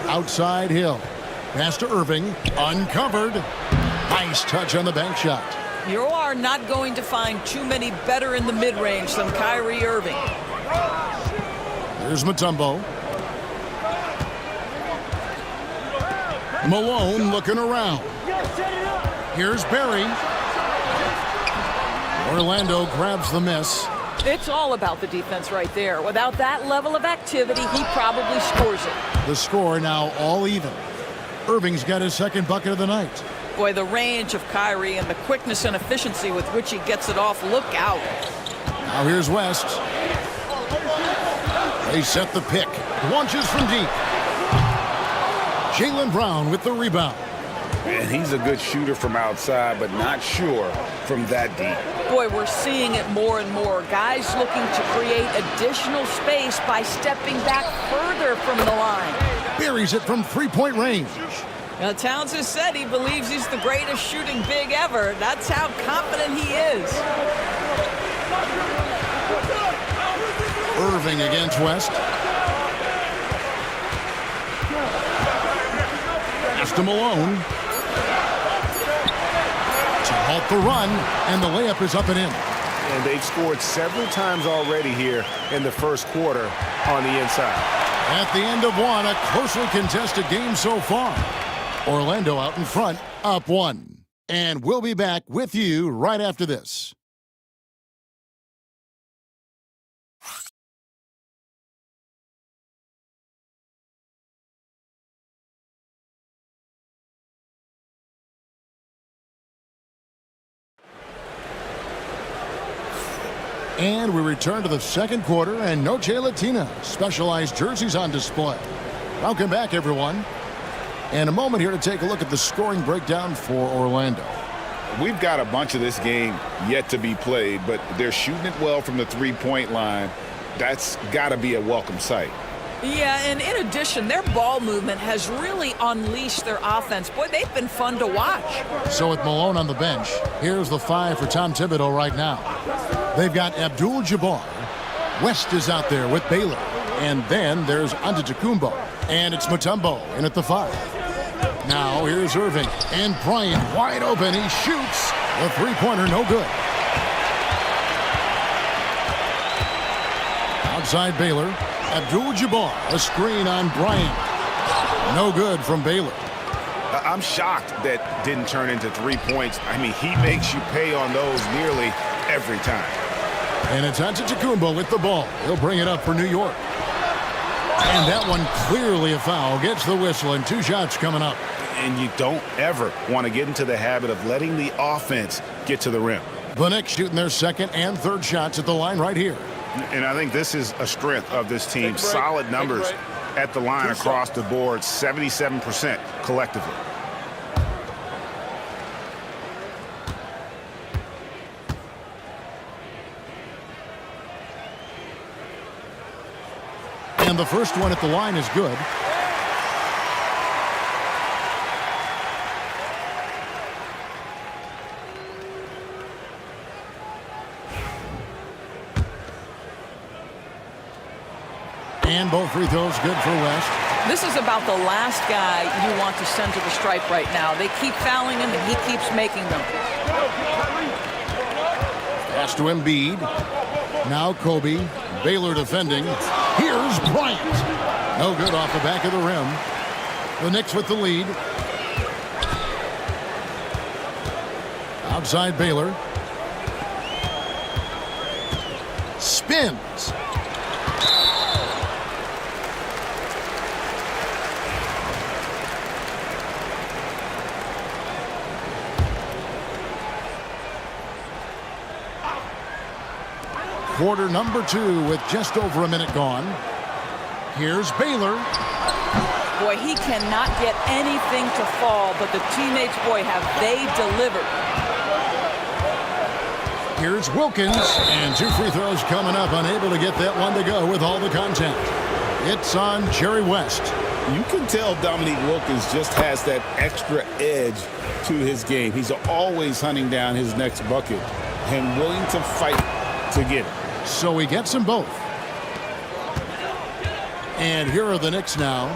Outside Hill. Pass to Irving. Uncovered. Nice touch on the bank shot. You are not going to find too many better in the mid-range than Kyrie Irving. Here's Mutombo. Malone looking around. Here's Barry. Orlando grabs the miss. It's all about the defense right there. Without that level of activity, he probably scores it. The score now all even. Irving's got his second bucket of the night. Boy, the range of Kyrie and the quickness and efficiency with which he gets it off. Look out. Now here's West. They set the pick. Launches from deep. Jaylen Brown with the rebound. And he's a good shooter from outside, but not sure from that deep. Boy, we're seeing it more and more. Guys looking to create additional space by stepping back further from the line. Buries it from 3-point range. Now, Towns has said he believes he's the greatest shooting big ever. That's how confident he is. Irving against West. Pass to Malone. To halt the run, and the layup is up and in. And they've scored several times already here in the first quarter on the inside. At the end of one, a closely contested game so far. Orlando out in front, up 1. And we'll be back with you right after this. And we return to the second quarter, and Noche Latina specialized jerseys on display. Welcome back, everyone. And a moment here to take a look at the scoring breakdown for Orlando. We've got a bunch of this game yet to be played, but they're shooting it well from the three-point line. That's got to be a welcome sight. Yeah, and in addition, their ball movement has really unleashed their offense. Boy, they've been fun to watch. So with Malone on the bench, here's the 5 for Tom Thibodeau right now. They've got Abdul-Jabbar. West is out there with Baylor. And then there's Antetokounmpo. And it's Mutombo in at the 5. Now here's Irving. And Bryant wide open. He shoots. The three-pointer no good. Outside Baylor. Abdul-Jabbar. A screen on Bryant. No good from Baylor. I'm shocked that didn't turn into 3 points. I mean, he makes you pay on those nearly every time. And it's Antetokounmpo with the ball. He'll bring it up for New York. And that one clearly a foul. Gets the whistle and 2 shots coming up. And you don't ever want to get into the habit of letting the offense get to the rim. The Knicks shooting their second and third shots at the line right here. And I think this is a strength of this team. Solid numbers at the line across the board, 77% collectively. And the first one at the line is good. And both free throws good for West. This is about the last guy you want to send to the stripe right now. They keep fouling him, and he keeps making them. Pass to Embiid. Now Kobe. Baylor defending. Here's Bryant. No good off the back of the rim. The Knicks with the lead. Outside Baylor. Spins. Quarter number 2 with just over a minute gone. Here's Baylor. Boy, he cannot get anything to fall, but the teammates, boy, have they delivered. Here's Wilkins, and 2 free throws coming up, unable to get that one to go with all the contact. It's on Jerry West. You can tell Dominique Wilkins just has that extra edge to his game. He's always hunting down his next bucket and willing to fight to get it. So he gets them both. And here are the Knicks now.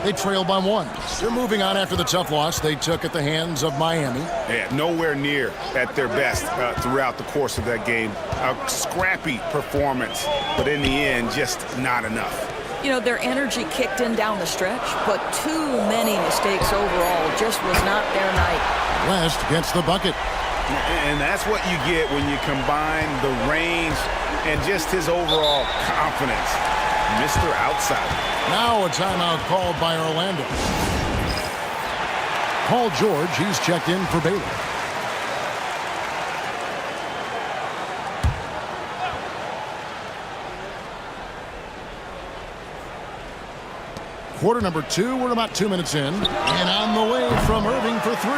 They trail by 1. They're moving on after the tough loss they took at the hands of Miami. Yeah, nowhere near at their best throughout the course of that game. A scrappy performance, but in the end, just not enough. You know, their energy kicked in down the stretch, but too many mistakes overall. Just was not their night. West gets the bucket. And that's what you get when you combine the range and just his overall confidence. Mr. Outsider. Now a timeout called by Orlando. Paul George, he's checked in for Baylor. Quarter number 2, we're about 2 minutes in. And on the way from Irving for 3.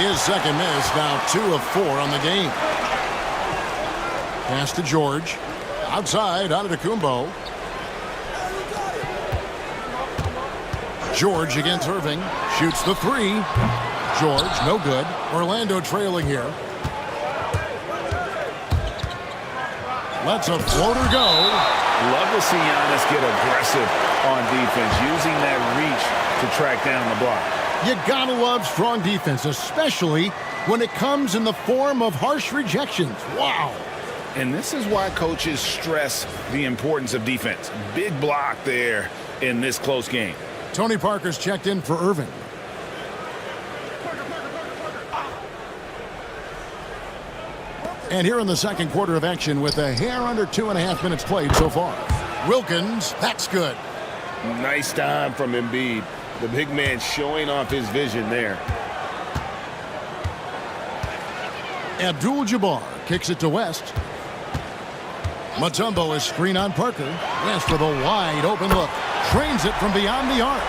His second miss, now 2 of 4 on the game. Pass to George. Outside, Antetokounmpo. George against Irving. Shoots the 3. George, no good. Orlando trailing here. Lets a floater go. Love to see Giannis get aggressive on defense, using that reach to track down the block. You gotta love strong defense, especially when it comes in the form of harsh rejections. Wow. And this is why coaches stress the importance of defense. Big block there in this close game. Tony Parker's checked in for Irving. And here in the second quarter of action with a hair under 2.5 minutes played so far. Wilkins, that's good. Nice time from Embiid. The big man showing off his vision there. Abdul-Jabbar kicks it to West. Mutombo is screen on Parker. West with a wide open look. Trains it from beyond the arc.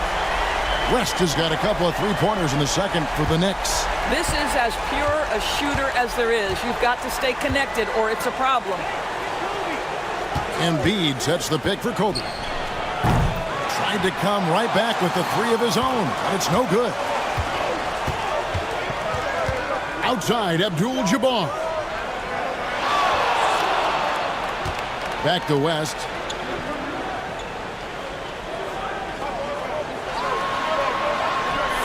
West has got a couple of three-pointers in the second for the Knicks. This is as pure a shooter as there is. You've got to stay connected or it's a problem. Embiid sets the pick for Kobe. Tried to come right back with the 3 of his own, but it's no good. Outside, Abdul-Jabbar. Back to West.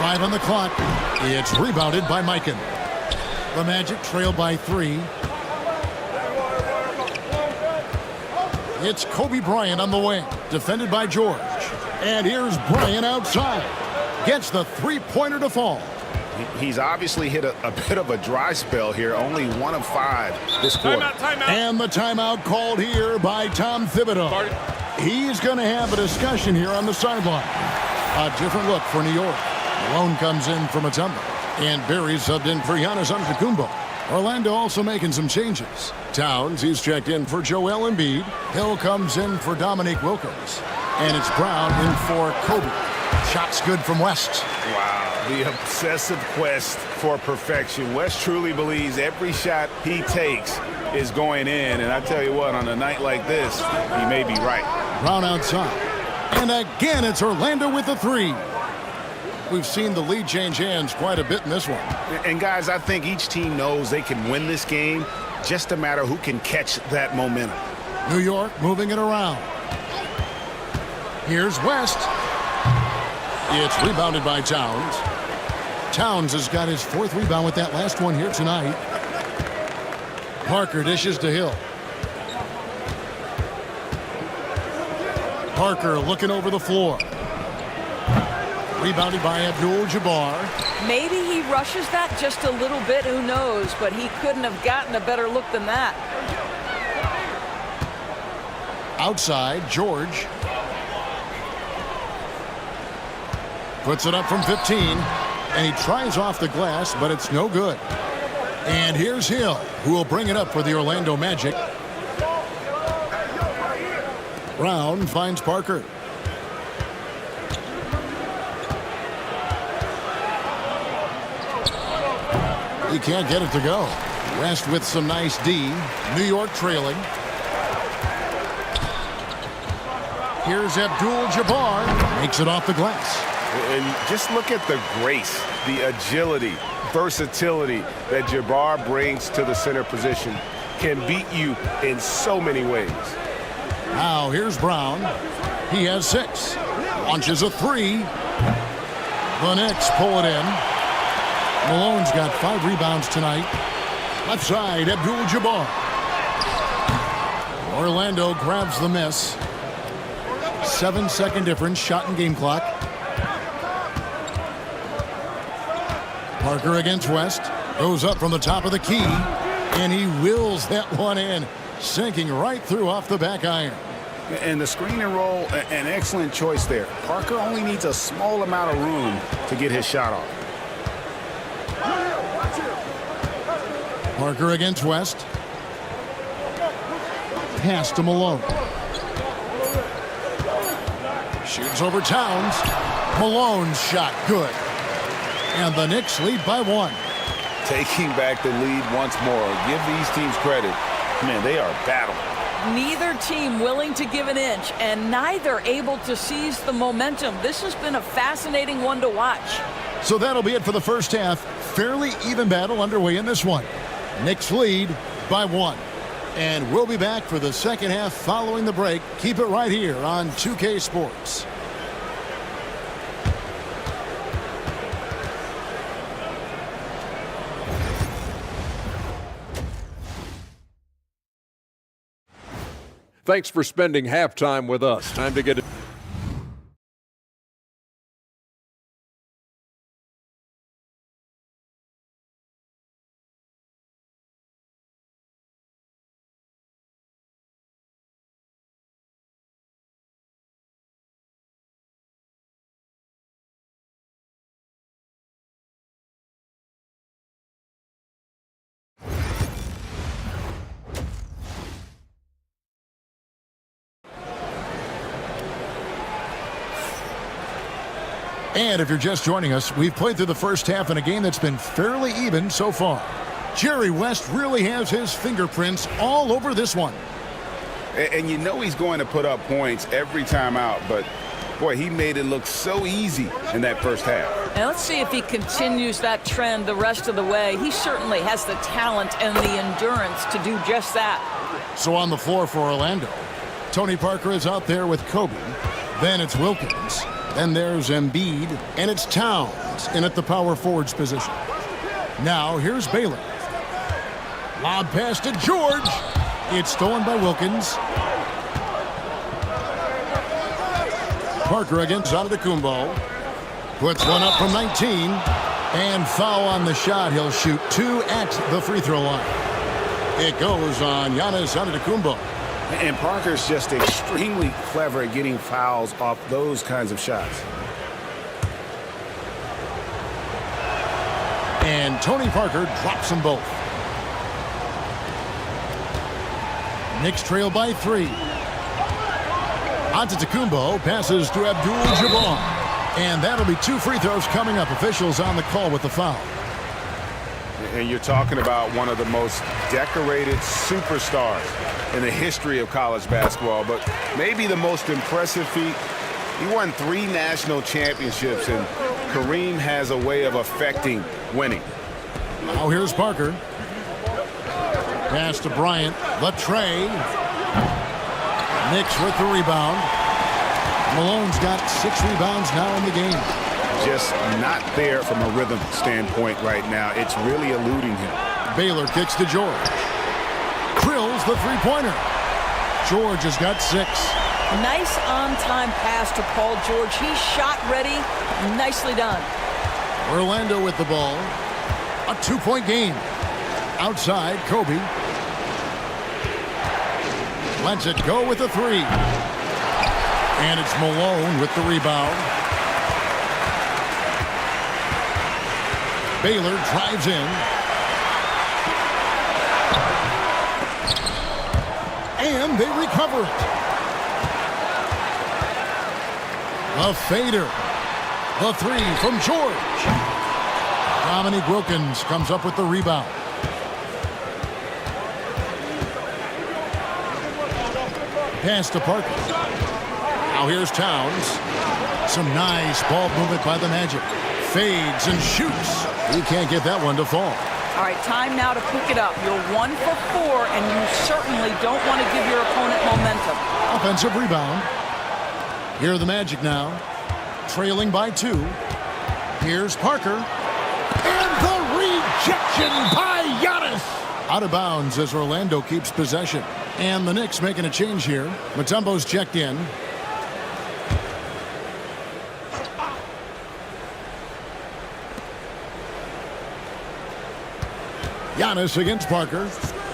5 on the clock. It's rebounded by Mikan. The Magic trail by 3. It's Kobe Bryant on the wing, defended by George. And here's Bryant outside. Gets the three-pointer to fall. He's obviously hit a bit of a dry spell here. Only 1 of 5 this quarter. Timeout. And the timeout called here by Tom Thibodeau. He's going to have a discussion here on the sideline. A different look for New York. Malone comes in from Mutombo. And Barry subbed in for Giannis Antetokounmpo. Orlando also making some changes. Towns, he's checked in for Joel Embiid. Hill comes in for Dominique Wilkins. And it's Brown in for Kobe. Shots good from West. Wow, the obsessive quest for perfection. West truly believes every shot he takes is going in. And I tell you what, on a night like this, he may be right. Brown outside. And again, it's Orlando with the 3. We've seen the lead change hands quite a bit in this one. And guys, I think each team knows they can win this game. Just a matter who can catch that momentum. New York moving it around. Here's West. It's rebounded by Towns. Towns has got his 4th rebound with that last one here tonight. Parker dishes to Hill. Parker looking over the floor. Rebounded by Abdul-Jabbar. Maybe he rushes that just a little bit, who knows, but he couldn't have gotten a better look than that. Outside, George. Puts it up from 15, and he tries off the glass, but it's no good. And here's Hill, who will bring it up for the Orlando Magic. Brown finds Parker. He can't get it to go. West with some nice D. New York trailing. Here's Abdul-Jabbar. Makes it off the glass. And just look at the grace, the agility, versatility that Jabbar brings to the center position. Can beat you in so many ways. Now here's Brown. He has 6. Launches a 3. The Knicks pull it in. Malone's got 5 rebounds tonight. Left side, Abdul-Jabbar. Orlando grabs the miss. 7-second difference, shot and game clock. Parker against West. Goes up from the top of the key. And he wills that one in. Sinking right through off the back iron. And the screen and roll, an excellent choice there. Parker only needs a small amount of room to get his shot off. Parker against West. Pass to Malone. Shoots over Towns. Malone's shot good. And the Knicks lead by 1. Taking back the lead once more. Give these teams credit. Man, they are battling. Neither team willing to give an inch, and neither able to seize the momentum. This has been a fascinating one to watch. So that'll be it for the first half. Fairly even battle underway in this one. Knicks lead by 1. And we'll be back for the second half following the break. Keep it right here on 2K Sports. Thanks for spending halftime with us. Time to get it. And if you're just joining us, we've played through the first half in a game that's been fairly even so far. Jerry West really has his fingerprints all over this one. And you know he's going to put up points every time out, but boy, he made it look so easy in that first half. And let's see if he continues that trend the rest of the way. He certainly has the talent and the endurance to do just that. So on the floor for Orlando, Tony Parker is out there with Kobe. Then it's Wilkins. Then there's Embiid, and it's Towns in at the power forwards position. Now here's Baylor. Lob pass to George. It's stolen by Wilkins. Parker against Antetokounmpo. Puts one up from 19. And foul on the shot. He'll shoot 2 at the free throw line. It goes on Giannis Antetokounmpo. And Parker's just extremely clever at getting fouls off those kinds of shots. And Tony Parker drops them both. Knicks trail by 3. Antetokounmpo passes to Abdul-Jabbar. And that'll be 2 free throws coming up. Officials on the call with the foul. And you're talking about one of the most decorated superstars in the history of college basketball, but maybe the most impressive feat. He won 3 national championships, and Kareem has a way of affecting winning. Now here's Parker. Pass to Bryant. Latrey. Knicks with the rebound. Malone's got 6 rebounds now in the game. Just not there from a rhythm standpoint right now. It's really eluding him. Baylor kicks to George. Drills the three-pointer. George has got 6. Nice on-time pass to Paul George. He's shot ready. Nicely done. Orlando with the ball. A 2-point game. Outside, Kobe. Lets it go with a 3. And it's Malone with the rebound. Baylor drives in. And they recover it. A fader. The 3 from George. Dominique Wilkins comes up with the rebound. Pass to Parker. Now here's Towns. Some nice ball movement by the Magic. Fades and shoots. He can't get that one to fall. All right, time now to pick it up. You're 1 for 4, and you certainly don't want to give your opponent momentum. Offensive rebound. Here are the Magic now. Trailing by 2. Here's Parker. And the rejection by Giannis. Out of bounds as Orlando keeps possession. And the Knicks making a change here. Mutombo's checked in. Giannis against Parker.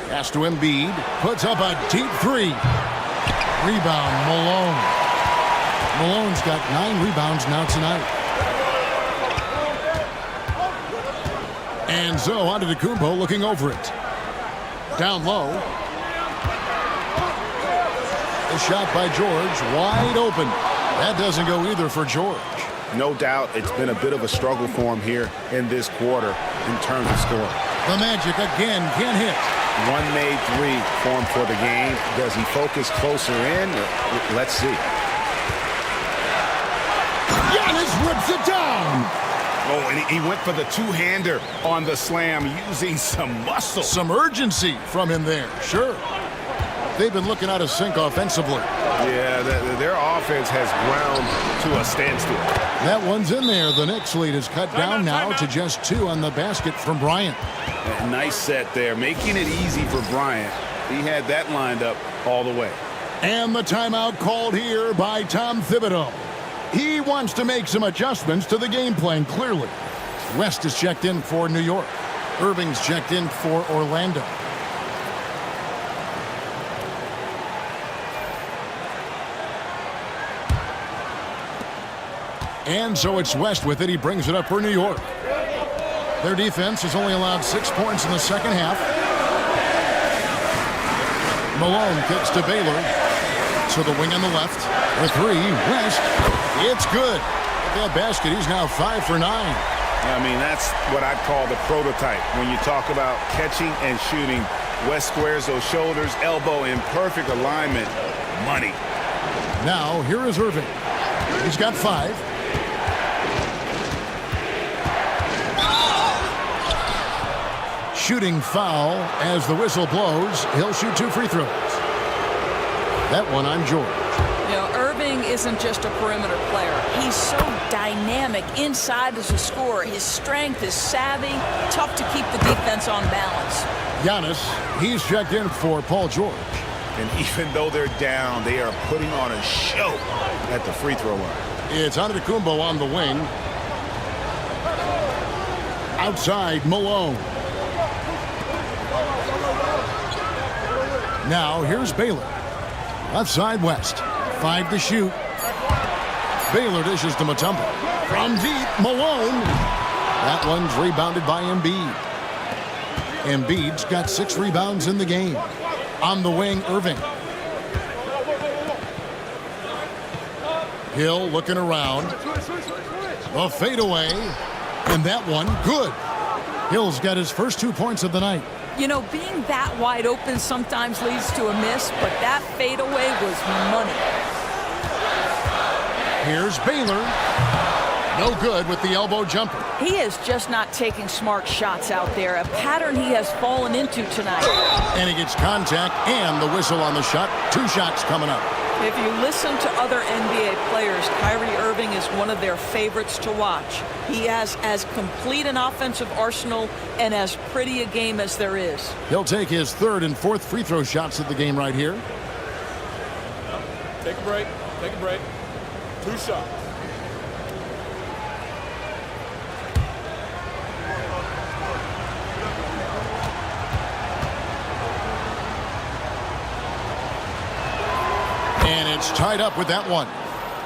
Pass to Embiid. Puts up a deep 3. Rebound, Malone. Malone's got 9 rebounds now tonight. And so Antetokounmpo looking over it. Down low. The shot by George, wide open. That doesn't go either for George. No doubt it's been a bit of a struggle for him here in this quarter in terms of scoring. The Magic again can't hit. 1 made 3 for him for the game. Does he focus closer in? Let's see. Giannis rips it down. Oh, and he went for the 2-hander on the slam, using some muscle. Some urgency from him there, sure. They've been looking out of sync offensively. Yeah, their offense has ground to a standstill. That one's in there. The Knicks lead is cut down now to just 2 on the basket from Bryant. Nice set there, making it easy for Bryant. He had that lined up all the way. And the timeout called here by Tom Thibodeau. He wants to make some adjustments to the game plan, clearly. West is checked in for New York. Irving's checked in for Orlando. And so it's West with it. He brings it up for New York. Their defense has only allowed 6 points in the second half. Malone kicks to Baylor. To the wing on the left. For 3, West. It's good. At that basket, he's now 5 for 9. I mean, that's what I call the prototype. When you talk about catching and shooting, West squares those shoulders, elbow in perfect alignment. Money. Now, here is Irving. He's got 5. Shooting foul as the whistle blows. He'll shoot 2 free throws. That one on George. You know, Irving isn't just a perimeter player. He's so dynamic inside as a scorer. His strength, his savvy, tough to keep the defense on balance. Giannis, he's checked in for Paul George. And even though they're down, they are putting on a show at the free throw line. It's Antetokounmpo on the wing. Outside, Malone. Now, here's Baylor. Left side, West. 5 to shoot. Baylor dishes to Mutombo. From deep, Malone. That one's rebounded by Embiid. Embiid's got 6 rebounds in the game. On the wing, Irving. Hill looking around. The fadeaway. And that one, good. Hill's got his first 2 points of the night. You know, being that wide open sometimes leads to a miss, but that fadeaway was money. Here's Baylor. No good with the elbow jumper. He is just not taking smart shots out there, a pattern he has fallen into tonight. And he gets contact and the whistle on the shot. 2 shots coming up. If you listen to other NBA players, Kyrie Irving is one of their favorites to watch. He has as complete an offensive arsenal and as pretty a game as there is. He'll take his 3rd and 4th free throw shots of the game right here. Take a break. Take a break. 2 shots. And it's tied up with that one.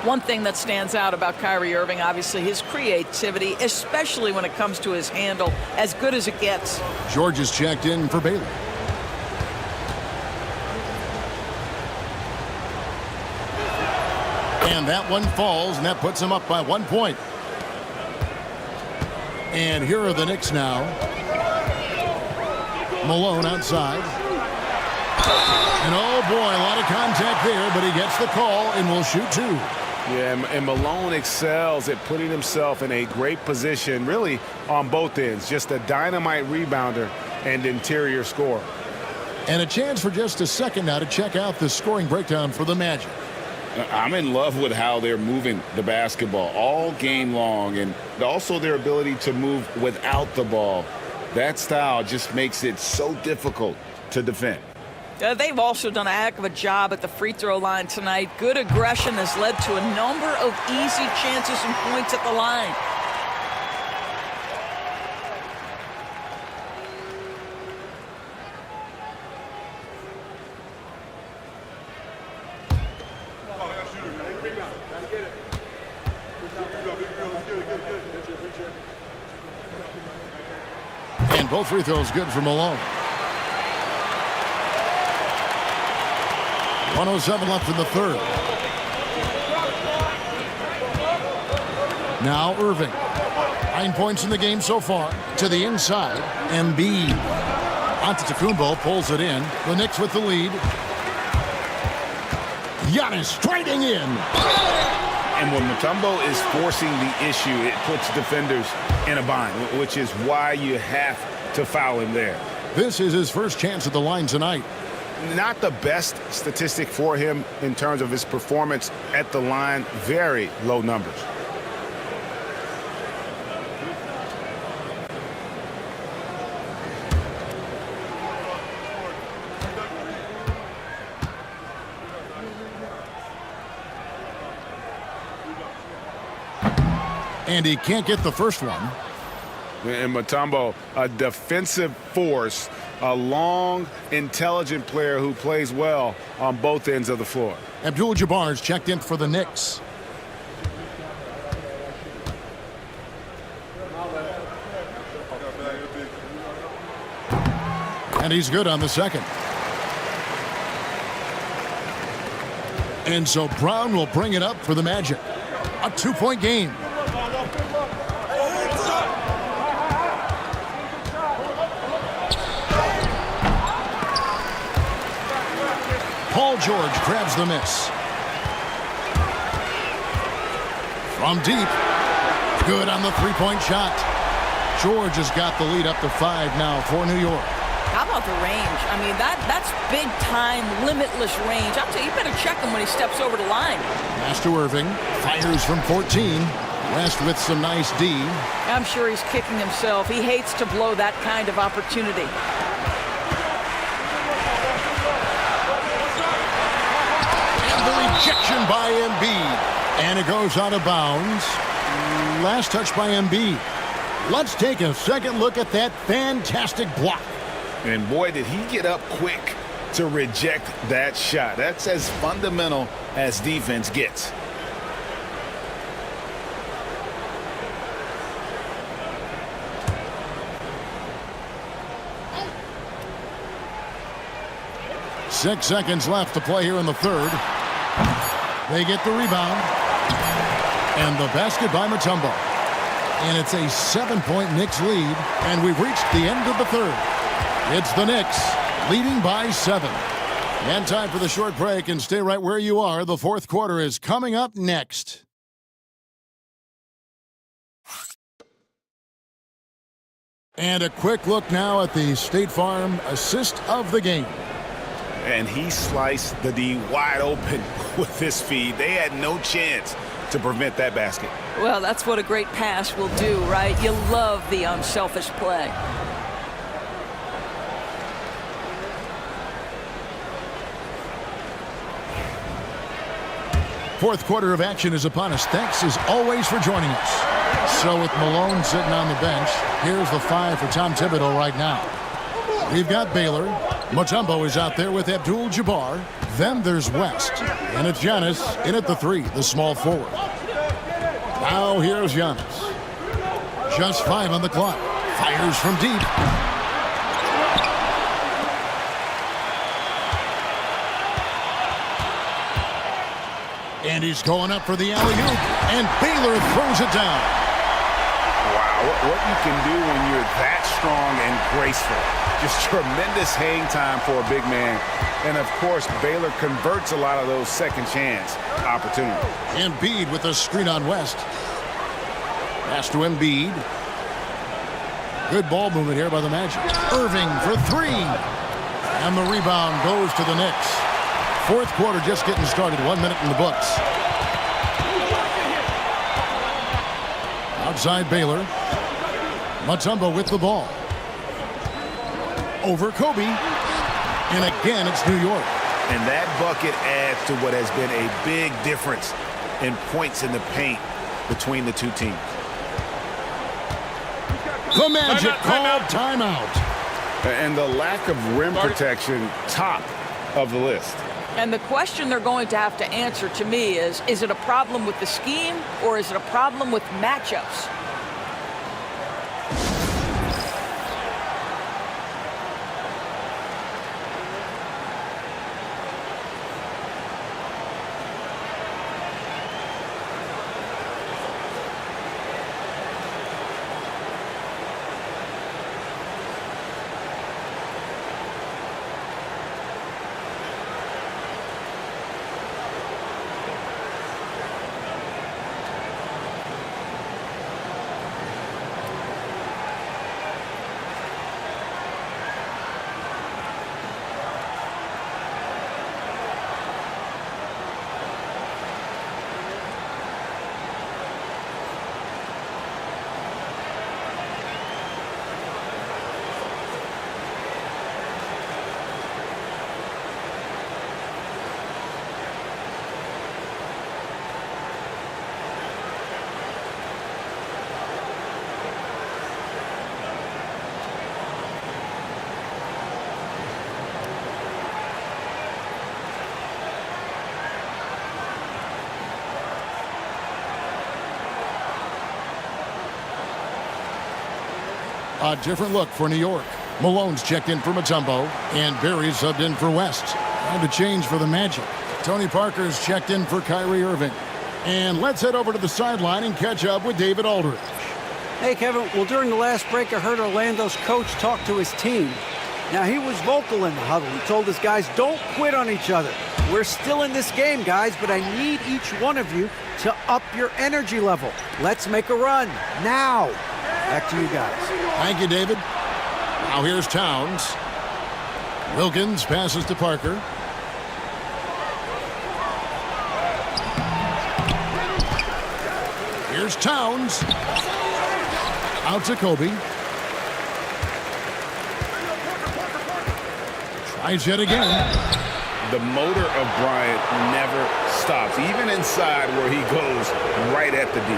One thing that stands out about Kyrie Irving, obviously, his creativity, especially when it comes to his handle, as good as it gets. George is checked in for Baylor. And that one falls, and that puts him up by 1 point. And here are the Knicks now. Malone outside. And oh boy, a lot of contact there, but he gets the call and will shoot 2. Yeah, and Malone excels at putting himself in a great position, really on both ends. Just a dynamite rebounder and interior scorer. And a chance for just a second now to check out the scoring breakdown for the Magic. I'm in love with how they're moving the basketball all game long, and also their ability to move without the ball. That style just makes it so difficult to defend. They've also done a heck of a job at the free throw line tonight. Good aggression has led to a number of easy chances and points at the line. And both free throws good for Malone. 1:07 left in the 3rd. Now Irving. 9 points in the game so far. To the inside. Embiid. Antetokounmpo pulls it in. The Knicks with the lead. Giannis striding in. And when Mutombo is forcing the issue, it puts defenders in a bind, which is why you have to foul him there. This is his first chance at the line tonight. Not the best statistic for him in terms of his performance at the line. Very low numbers. And he can't get the first one. And Mutombo, a defensive force, a long, intelligent player who plays well on both ends of the floor. Abdul-Jabbar's checked in for the Knicks. And he's good on the second. And so Brown will bring it up for the Magic. A 2-point game. Paul George grabs the miss. From deep. Good on the 3-point shot. George has got the lead up to 5 now for New York. How about the range? I mean, that's big time, limitless range. I'll tell you, you better check him when he steps over the line. Pass to Irving. Fires from 14. West with some nice D. I'm sure he's kicking himself. He hates to blow that kind of opportunity. And the rejection by Embiid. And it goes out of bounds. Last touch by Embiid. Let's take a second look at that fantastic block. And boy, did he get up quick to reject that shot. That's as fundamental as defense gets. Six seconds left to play here in the third. They get the rebound. And the basket by Mutombo. And it's a 7-point Knicks lead. And we've reached the end of the third. It's the Knicks leading by 7. And time for the short break, and stay right where you are. The fourth quarter is coming up next. And a quick look now at the State Farm assist of the game. And he sliced the D wide open with his feed. They had no chance to prevent that basket. Well, that's what a great pass will do, right? You love the unselfish play. Fourth quarter of action is upon us. Thanks as always for joining us. So with Malone sitting on the bench, here's the 5 for Tom Thibodeau right now. We've got Baylor. Mutombo is out there with Abdul-Jabbar. Then there's West. And it's Giannis in at the 3, the small forward. Now here's Giannis. Just 5 on the clock. Fires from deep. And he's going up for the alley-oop. And Baylor throws it down. Wow, what you can do when you're that strong and graceful. Just tremendous hang time for a big man. And, of course, Baylor converts a lot of those second chance opportunities. Embiid with a screen on West. Pass to Embiid. Good ball movement here by the Magic. Irving for 3. And the rebound goes to the Knicks. Fourth quarter just getting started. 1 minute in the books. Outside Baylor. Mutombo with the ball. Over Kobe. And again, it's New York. And that bucket adds to what has been a big difference in points in the paint between the two teams. The Magic called timeout. And the lack of rim protection, top of the list. And the question they're going to have to answer to me is it a problem with the scheme or is it a problem with matchups? A different look for New York. Malone's checked in for Mutombo, and Barry's subbed in for West. Time to change for the Magic. Tony Parker's checked in for Kyrie Irving. And let's head over to the sideline and catch up with David Aldridge. Hey, Kevin. Well, during the last break, I heard Orlando's coach talk to his team. Now, he was vocal in the huddle. He told his guys, don't quit on each other. We're still in this game, guys, but I need each one of you to up your energy level. Let's make a run now. Back to you guys. Thank you, David. Now here's Towns. Wilkins passes to Parker. Here's Towns. Out to Kobe. Tries yet again. The motor of Bryant never stops, even inside where he goes right at the D.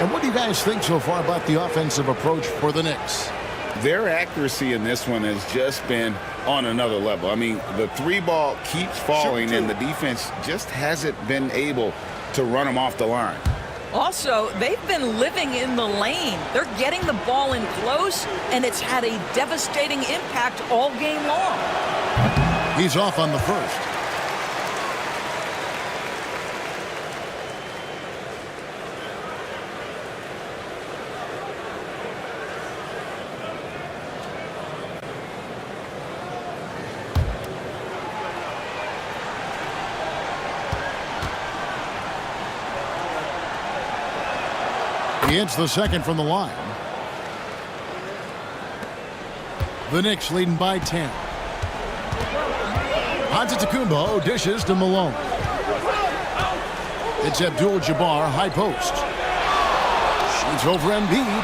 And what do you guys think so far about the offensive approach for the Knicks? Their accuracy in this one has just been on another level. I mean, the three ball keeps falling, and the defense just hasn't been able to run them off the line. Also, they've been living in the lane. They're getting the ball in close, and it's had a devastating impact all game long. He's off on the first. He hits the second from the line. The Knicks leading by 10. Antetokounmpo dishes to Malone. It's Abdul-Jabbar, high post. Shoots over Embiid.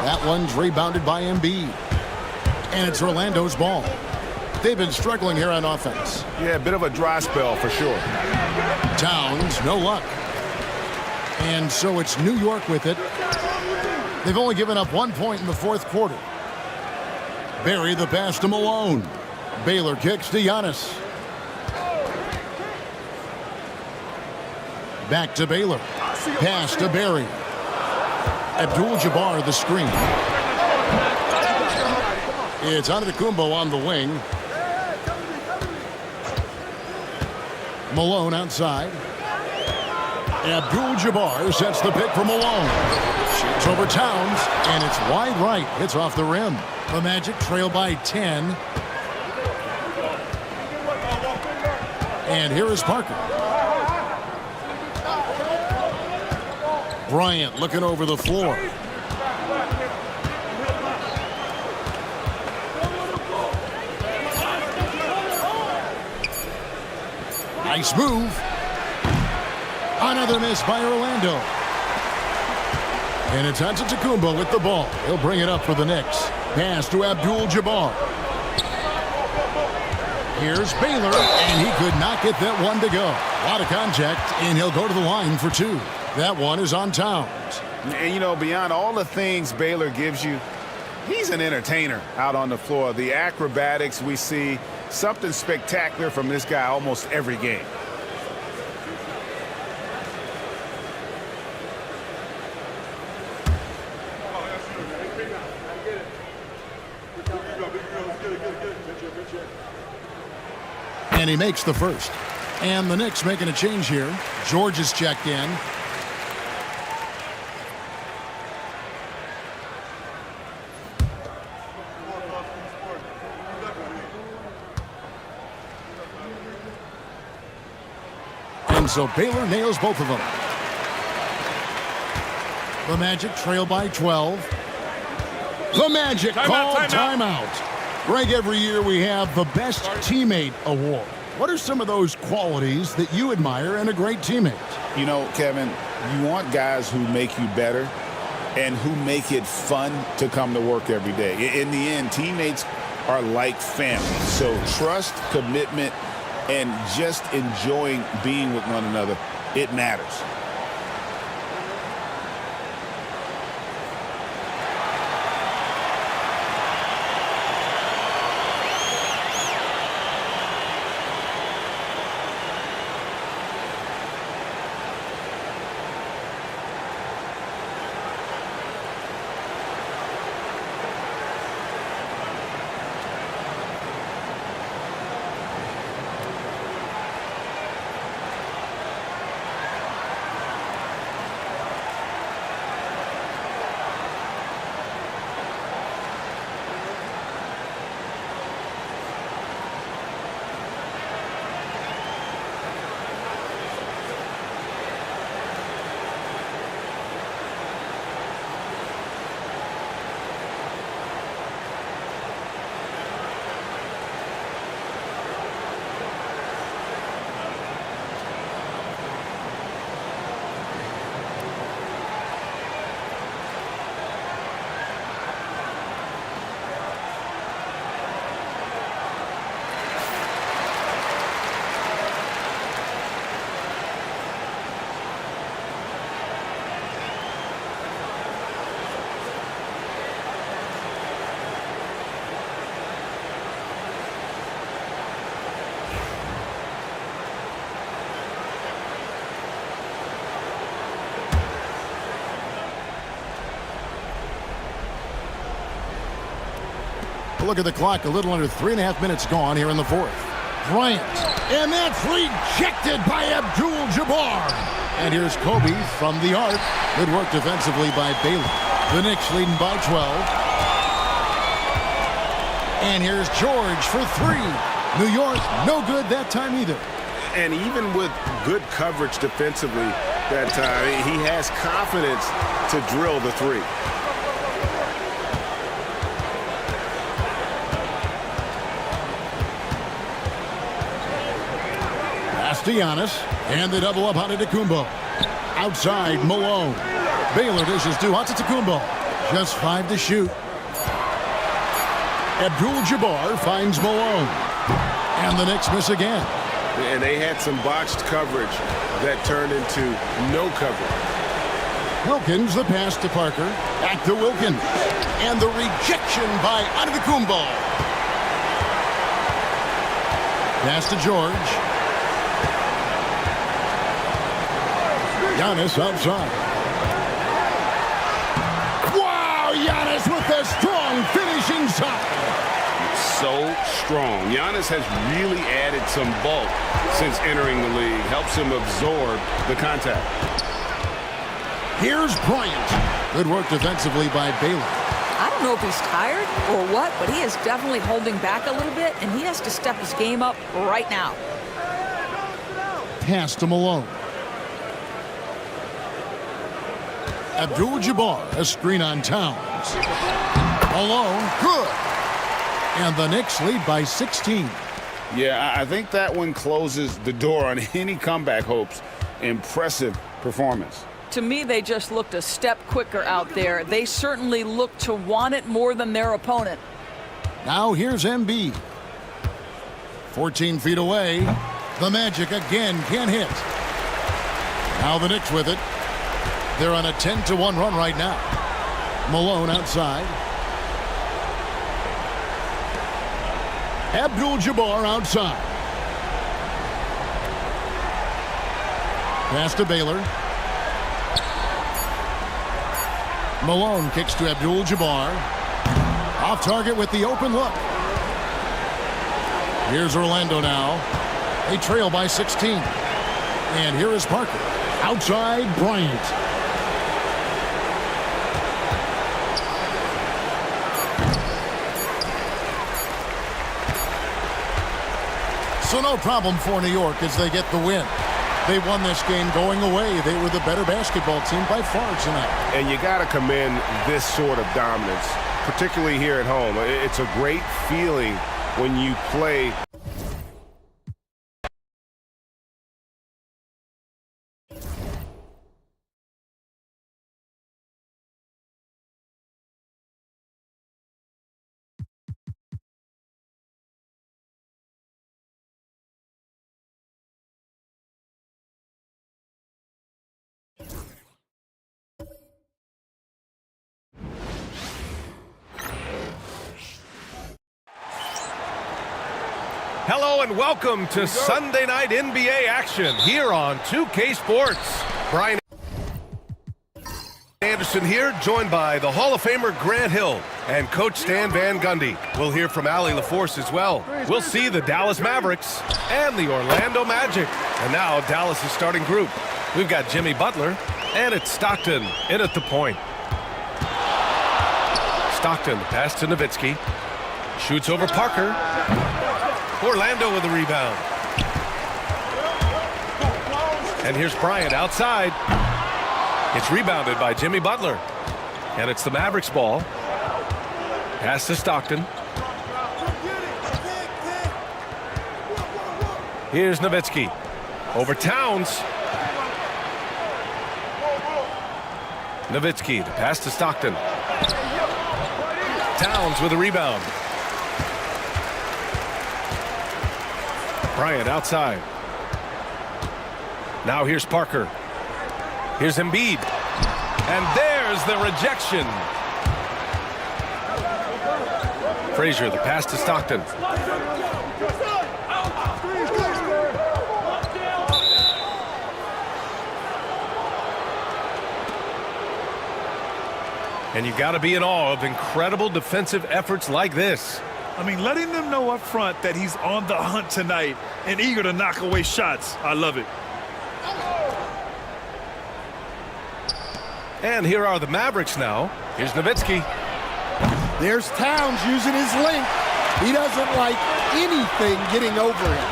That one's rebounded by Embiid. And it's Orlando's ball. They've been struggling here on offense. Yeah, a bit of a dry spell for sure. Towns, no luck. And so it's New York with it. They've only given up 1 point in the fourth quarter. Barry the pass to Malone. Baylor kicks to Giannis. Back to Baylor. Pass to Barry. Abdul-Jabbar the screen. It's Antetokounmpo on the wing. Malone outside. Abdul-Jabbar sets the pick for Malone. Shoots over Towns, and it's wide right. It's off the rim. The Magic trail by 10. And here is Parker. Bryant looking over the floor. Nice move. Another miss by Orlando. And it's Antetokounmpo with the ball. He'll bring it up for the Knicks. Pass to Abdul-Jabbar. Here's Baylor, and he could not get that one to go. A lot of contact, and he'll go to the line for two. That one is on Towns. And, you know, beyond all the things Baylor gives you, he's an entertainer out on the floor. The acrobatics we see, something spectacular from this guy almost every game. And he makes the first. And the Knicks making a change here. George is checked in. And so Baylor nails both of them. The Magic trail by 12. The Magic call timeout. Greg, every year we have the Best Teammate Award. What are some of those qualities that you admire in a great teammate? You know, Kevin, you want guys who make you better and who make it fun to come to work every day. In the end, teammates are like family. So trust, commitment, and just enjoying being with one another, it matters. look at the clock. A little under 3.5 minutes gone here in the fourth. Bryant. And that's rejected by Abdul-Jabbar. And here's Kobe from the arc. Good work defensively by Baylor. The Knicks leading by 12. And here's George for three. New York, no good that time either. And even with good coverage defensively that time, he has confidence to drill the three. Giannis, and the double up on Antetokounmpo. Outside, Malone. Baylor dishes to Antetokounmpo. Just 5 to shoot. Abdul-Jabbar finds Malone. And the Knicks miss again. And they had some botched coverage that turned into no coverage. Wilkins, the pass to Parker. Back to Wilkins. And the rejection by Antetokounmpo. Pass to George. Giannis outside. Wow, Giannis with the strong finishing shot. So strong. Giannis has really added some bulk since entering the league. Helps him absorb the contact. Here's Bryant. Good work defensively by Baylor. I don't know if he's tired or what, but he is definitely holding back a little bit, and he has to step his game up right now. Pass to Malone. Abdul-Jabbar, a screen on Towns. Malone, good. And the Knicks lead by 16. Yeah, I think that one closes the door on any comeback hopes. Impressive performance. To me, they just looked a step quicker out there. They certainly looked to want it more than their opponent. Now here's Embiid. 14 feet away. The Magic again can't hit. Now the Knicks with it. They're on a 10-1 run right now. Malone outside. Abdul-Jabbar outside. Pass to Baylor. Malone kicks to Abdul-Jabbar. Off target with the open look. Here's Orlando now. They trail by 16. And here is Parker. Outside, Bryant. So no problem for New York as they get the win. They won this game going away. They were the better basketball team by far tonight. And you got to commend this sort of dominance, particularly here at home. It's a great feeling when you play. Hello and welcome to Sunday night NBA action here on 2K Sports. Brian Anderson here, joined by the Hall of Famer Grant Hill and Coach Stan Van Gundy. We'll hear from Allie LaForce as well. We'll see the Dallas Mavericks and the Orlando Magic. And now Dallas' starting group. We've got Jimmy Butler, and it's Stockton in at the point. Stockton, pass to Nowitzki. Shoots over Parker. Orlando with the rebound. And here's Bryant outside. It's rebounded by Jimmy Butler. And it's the Mavericks ball. Pass to Stockton. Here's Nowitzki. Over Towns. Nowitzki, the pass to Stockton. Towns with a rebound. Bryant outside. Now here's Parker. Here's Embiid. And there's the rejection. Frazier, the pass to Stockton. And you got to be in awe of incredible defensive efforts like this. I mean, letting them know up front that he's on the hunt tonight and eager to knock away shots. I love it. And here are the Mavericks now. Here's Nowitzki. There's Towns using his length. He doesn't like anything getting over him.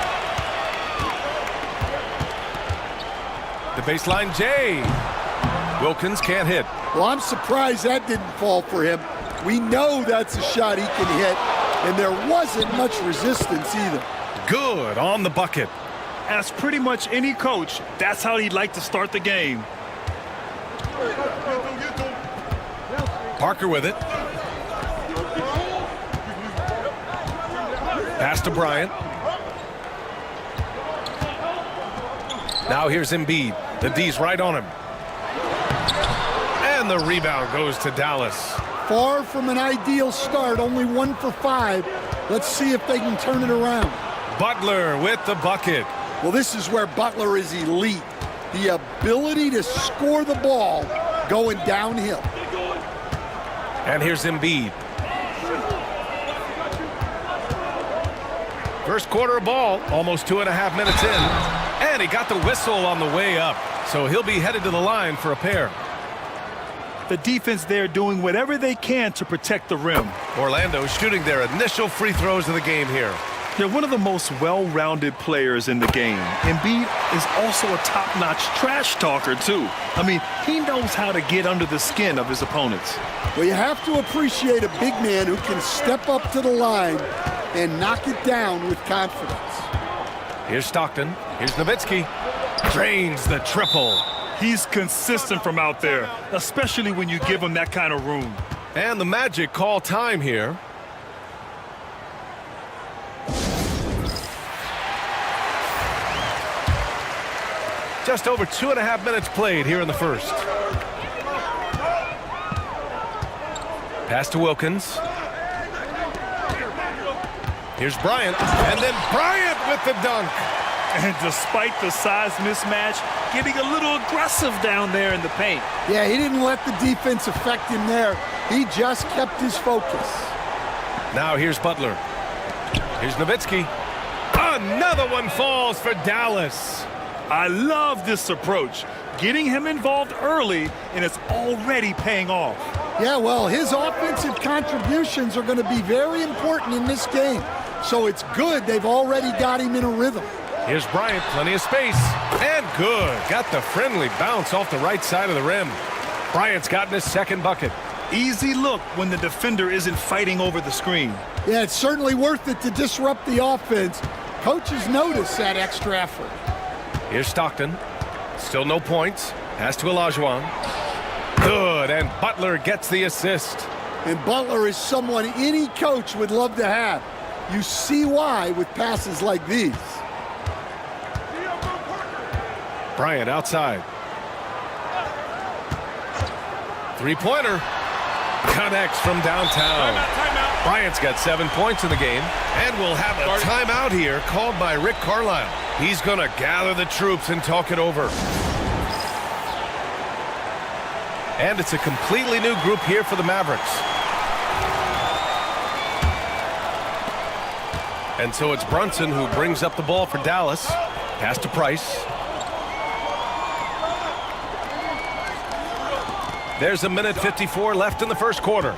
The baseline J. Wilkins can't hit. Well, I'm surprised that didn't fall for him. We know that's a shot he can hit, and there wasn't much resistance either. Good on the bucket. As pretty much any coach, that's how he'd like to start the game. Parker with it. Pass to Bryant. Now here's Embiid. The D's right on him. And the rebound goes to Dallas. Far from an ideal start, only 1 for 5. Let's see if they can turn it around. Butler with the bucket. Well, this is where Butler is elite. The ability to score the ball going downhill. And here's Embiid. First quarter of ball, almost 2.5 minutes in. And he got the whistle on the way up. So he'll be headed to the line for a pair. The defense there doing whatever they can to protect the rim. Orlando shooting their initial free throws of the game here. They're one of the most well-rounded players in the game. Embiid is also a top-notch trash talker, too. I mean, he knows how to get under the skin of his opponents. Well, you have to appreciate a big man who can step up to the line and knock it down with confidence. Here's Stockton. Here's Nowitzki. Drains the triple. He's consistent from out there, especially when you give him that kind of room. And the Magic call time here. Just over 2.5 minutes played here in the first. Pass to Wilkins. Here's Bryant. And then Bryant with the dunk. And despite the size mismatch, getting a little aggressive down there in the paint. Yeah, he didn't let the defense affect him there. He just kept his focus. Now here's Butler. Here's Nowitzki. Another one falls for Dallas. I love this approach. Getting him involved early, and it's already paying off. Yeah, well, his offensive contributions are going to be very important in this game. So it's good they've already got him in a rhythm. Here's Bryant, plenty of space, and good. Got the friendly bounce off the right side of the rim. Bryant's gotten his second bucket. Easy look when the defender isn't fighting over the screen. Yeah, it's certainly worth it to disrupt the offense. Coaches notice that extra effort. Here's Stockton. Still no points. Pass to Olajuwon. Good, and Butler gets the assist. And Butler is someone any coach would love to have. You see why with passes like these. Bryant outside. Three-pointer. Connects from downtown. Timeout. Bryant's got 7 points in the game. And we'll have a timeout here called by Rick Carlisle. He's going to gather the troops and talk it over. And it's a completely new group here for the Mavericks. And so it's Brunson who brings up the ball for Dallas. Pass to Price. There's 1:54 left in the first quarter.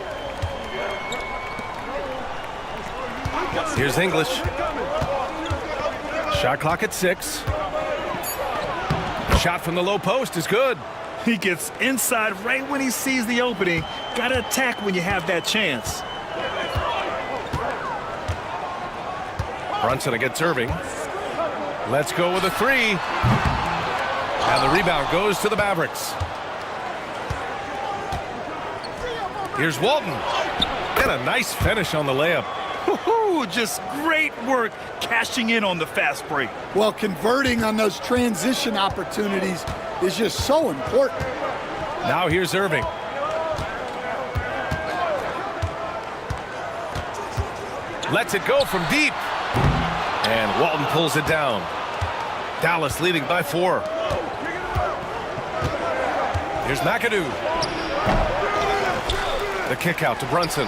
Here's English. Shot clock at 6. Shot from the low post is good. He gets inside right when he sees the opening. Got to attack when you have that chance. Brunson against Irving. Let's go with a 3. And the rebound goes to the Mavericks. Here's Walton. And a nice finish on the layup. Just great work cashing in on the fast break. Well, converting on those transition opportunities is just so important. Now here's Irving. Lets it go from deep. And Walton pulls it down. Dallas leading by 4. Here's McAdoo. The kick out to Brunson.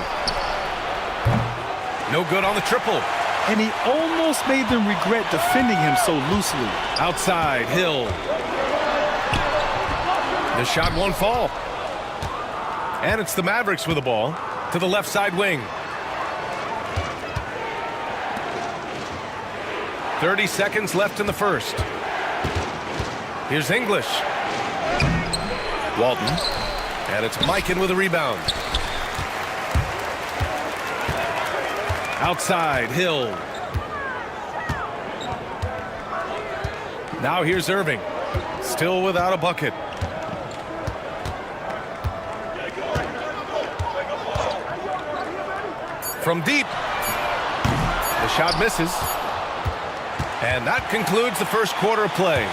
No good on the triple. And he almost made them regret defending him so loosely. Outside, Hill. The shot won't fall. And it's the Mavericks with the ball to the left side wing. 30 seconds left in the first. Here's English. Walton. And it's Mikan with a rebound. Outside, Hill. Now here's Irving. Still without a bucket. From deep. The shot misses. And that concludes the first quarter of play.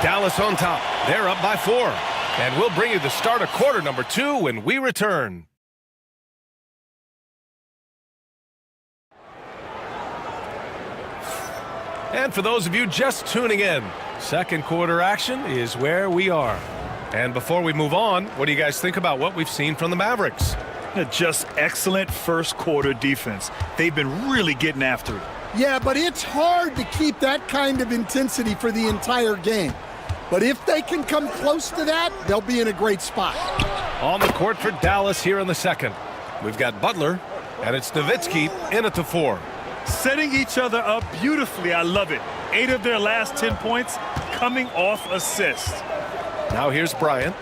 Dallas on top. They're up by 4. And we'll bring you the start of quarter number 2 when we return. And for those of you just tuning in, second quarter action is where we are. And before we move on, what do you guys think about what we've seen from the Mavericks? Just excellent first quarter defense. They've been really getting after it. Yeah, but it's hard to keep that kind of intensity for the entire game. But if they can come close to that, they'll be in a great spot. On the court for Dallas here in the second. We've got Butler, and it's Nowitzki in at the 4. Setting each other up beautifully. I love it. 8 of their last 10 points coming off assists. Now here's Bryant.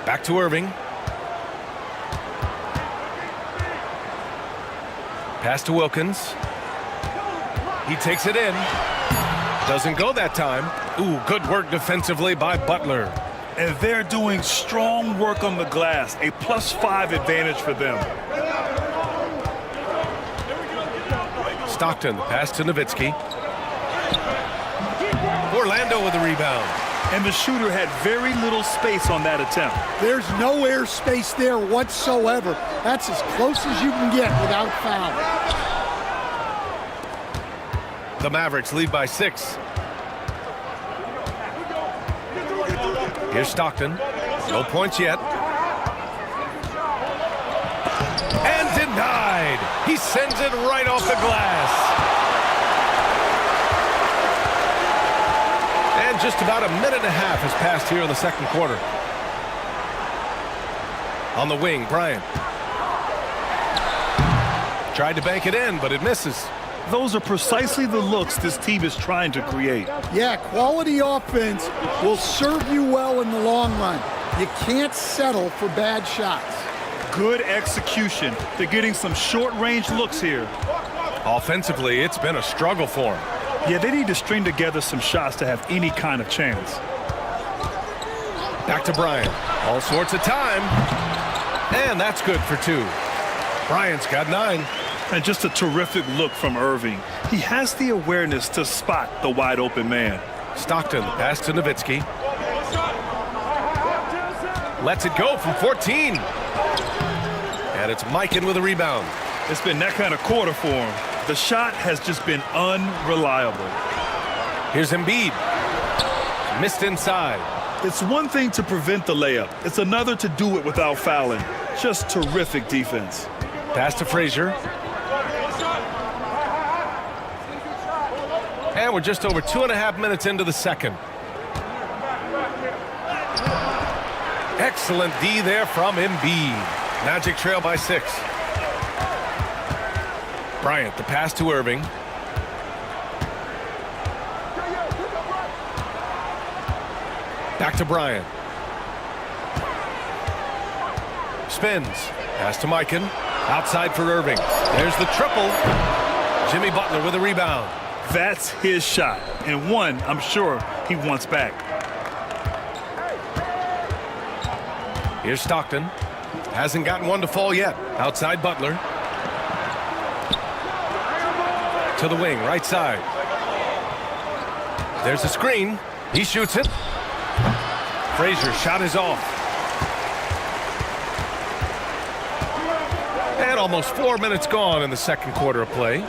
Back to Irving. Pass to Wilkins. He takes it in. Doesn't go that time. Ooh, good work defensively by Butler. And they're doing strong work on the glass. A +5 advantage for them. Stockton, pass to Nowitzki. Orlando with the rebound. And the shooter had very little space on that attempt. There's no air space there whatsoever. That's as close as you can get without foul. The Mavericks lead by 6. Here's Stockton. No points yet. And denied. He sends it right off the glass. And just about a minute and a half has passed here in the second quarter. On the wing, Bryant. Tried to bank it in, but it misses. Those are precisely the looks this team is trying to create. Yeah, quality offense will serve you well in the long run. You can't settle for bad shots. Good execution. They're getting some short-range looks here. Offensively, it's been a struggle for them. Yeah, they need to string together some shots to have any kind of chance. Back to Bryant. All sorts of time. And that's good for 2. Bryant's got 9. And just a terrific look from Irving. He has the awareness to spot the wide open man. Stockton, pass to Nowitzki. Lets it go from 14. And it's Mikan with a rebound. It's been that kind of quarter for him. The shot has just been unreliable. Here's Embiid. Missed inside. It's one thing to prevent the layup. It's another to do it without fouling. Just terrific defense. Pass to Frazier. And we're just over 2.5 minutes into the second. Excellent D there from Embiid. Magic trail by 6. Bryant, the pass to Irving. Back to Bryant. Spins. Pass to Mikan. Outside for Irving. There's the triple. Jimmy Butler with a rebound. That's his shot, and one I'm sure he wants back. Here's Stockton. Hasn't gotten one to fall yet. Outside Butler. To the wing, right side. There's a screen. He shoots it. Frazier shot is off. And almost 4 minutes gone in the second quarter of play.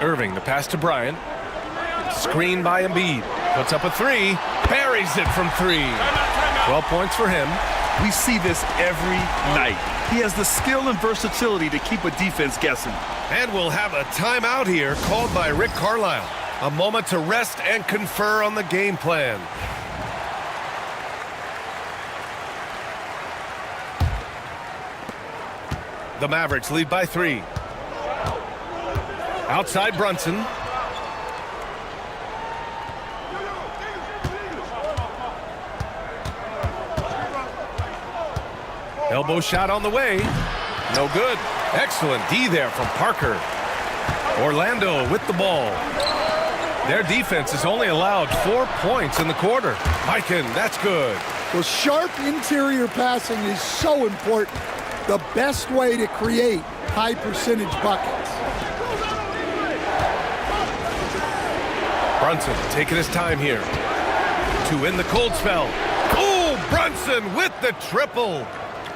Irving, the pass to Bryant. Screen by Embiid. Puts up a 3. Buries it from 3. 12 points for him. We see this every night. He has the skill and versatility to keep a defense guessing. And we'll have a timeout here called by Rick Carlisle. A moment to rest and confer on the game plan. The Mavericks lead by 3. Outside Brunson. Elbow shot on the way. No good. Excellent D there from Parker. Orlando with the ball. Their defense has only allowed 4 points in the quarter. Mikan, that's good. Well, sharp interior passing is so important. The best way to create high percentage buckets. Brunson taking his time here to win the cold spell. Oh, Brunson with the triple.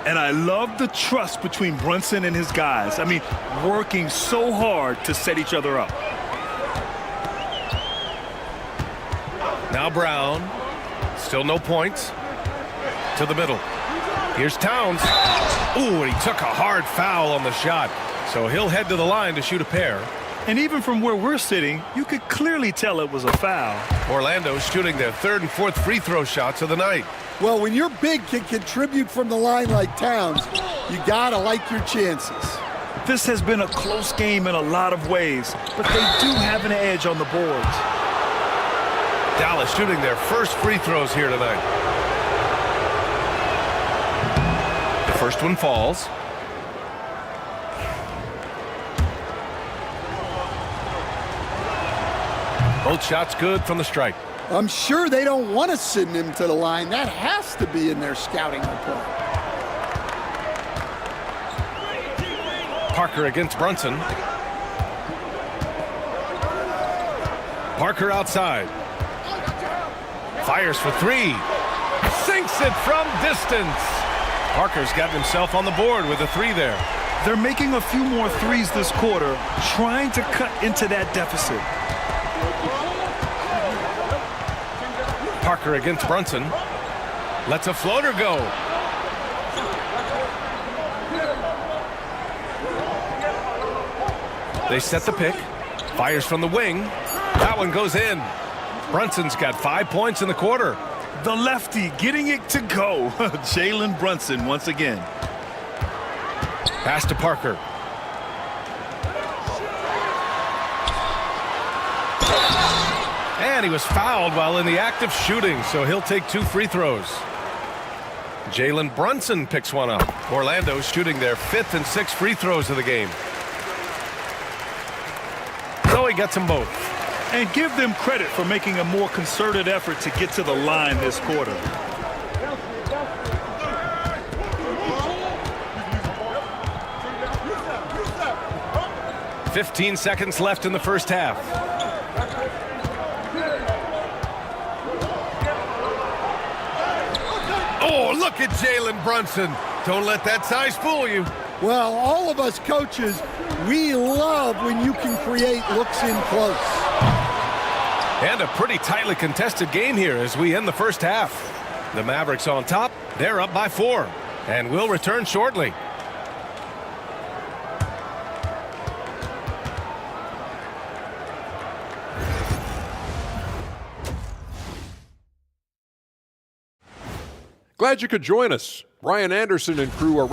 And I love the trust between Brunson and his guys. I mean, working so hard to set each other up. Now Brown. Still no points. To the middle. Here's Towns. Ooh, and he took a hard foul on the shot. So he'll head to the line to shoot a pair. And even from where we're sitting, you could clearly tell it was a foul. Orlando shooting their 3rd and 4th free throw shots of the night. Well, when your big can contribute from the line like Towns, you gotta like your chances. This has been a close game in a lot of ways, but they do have an edge on the boards. Dallas shooting their first free throws here tonight. The first one falls. Both shots good from the stripe. I'm sure they don't want to send him to the line. That has to be in their scouting report. Parker against Brunson. Parker outside. Fires for 3. Sinks it from distance. Parker's got himself on the board with a 3 there. They're making a few more threes this quarter, trying to cut into that deficit. Parker against Brunson. Lets a floater go. They set the pick. Fires from the wing. That one goes in. Brunson's got 5 points in the quarter. The lefty getting it to go. Jalen Brunson once again. Pass to Parker. And he was fouled while in the act of shooting, so he'll take 2 free throws. Jalen Brunson picks one up. Orlando shooting their 5th and 6th free throws of the game. So he gets them both. And give them credit for making a more concerted effort to get to the line this quarter. "15 seconds left in the first half. Oh, look at Jalen Brunson. Don't let that size fool you. Well, all of us coaches, we love when you can create looks in close. And a pretty tightly contested game here as we end the first half. The Mavericks on top. They're up by 4. And we'll return shortly. Glad you could join us. Brian Anderson and crew are...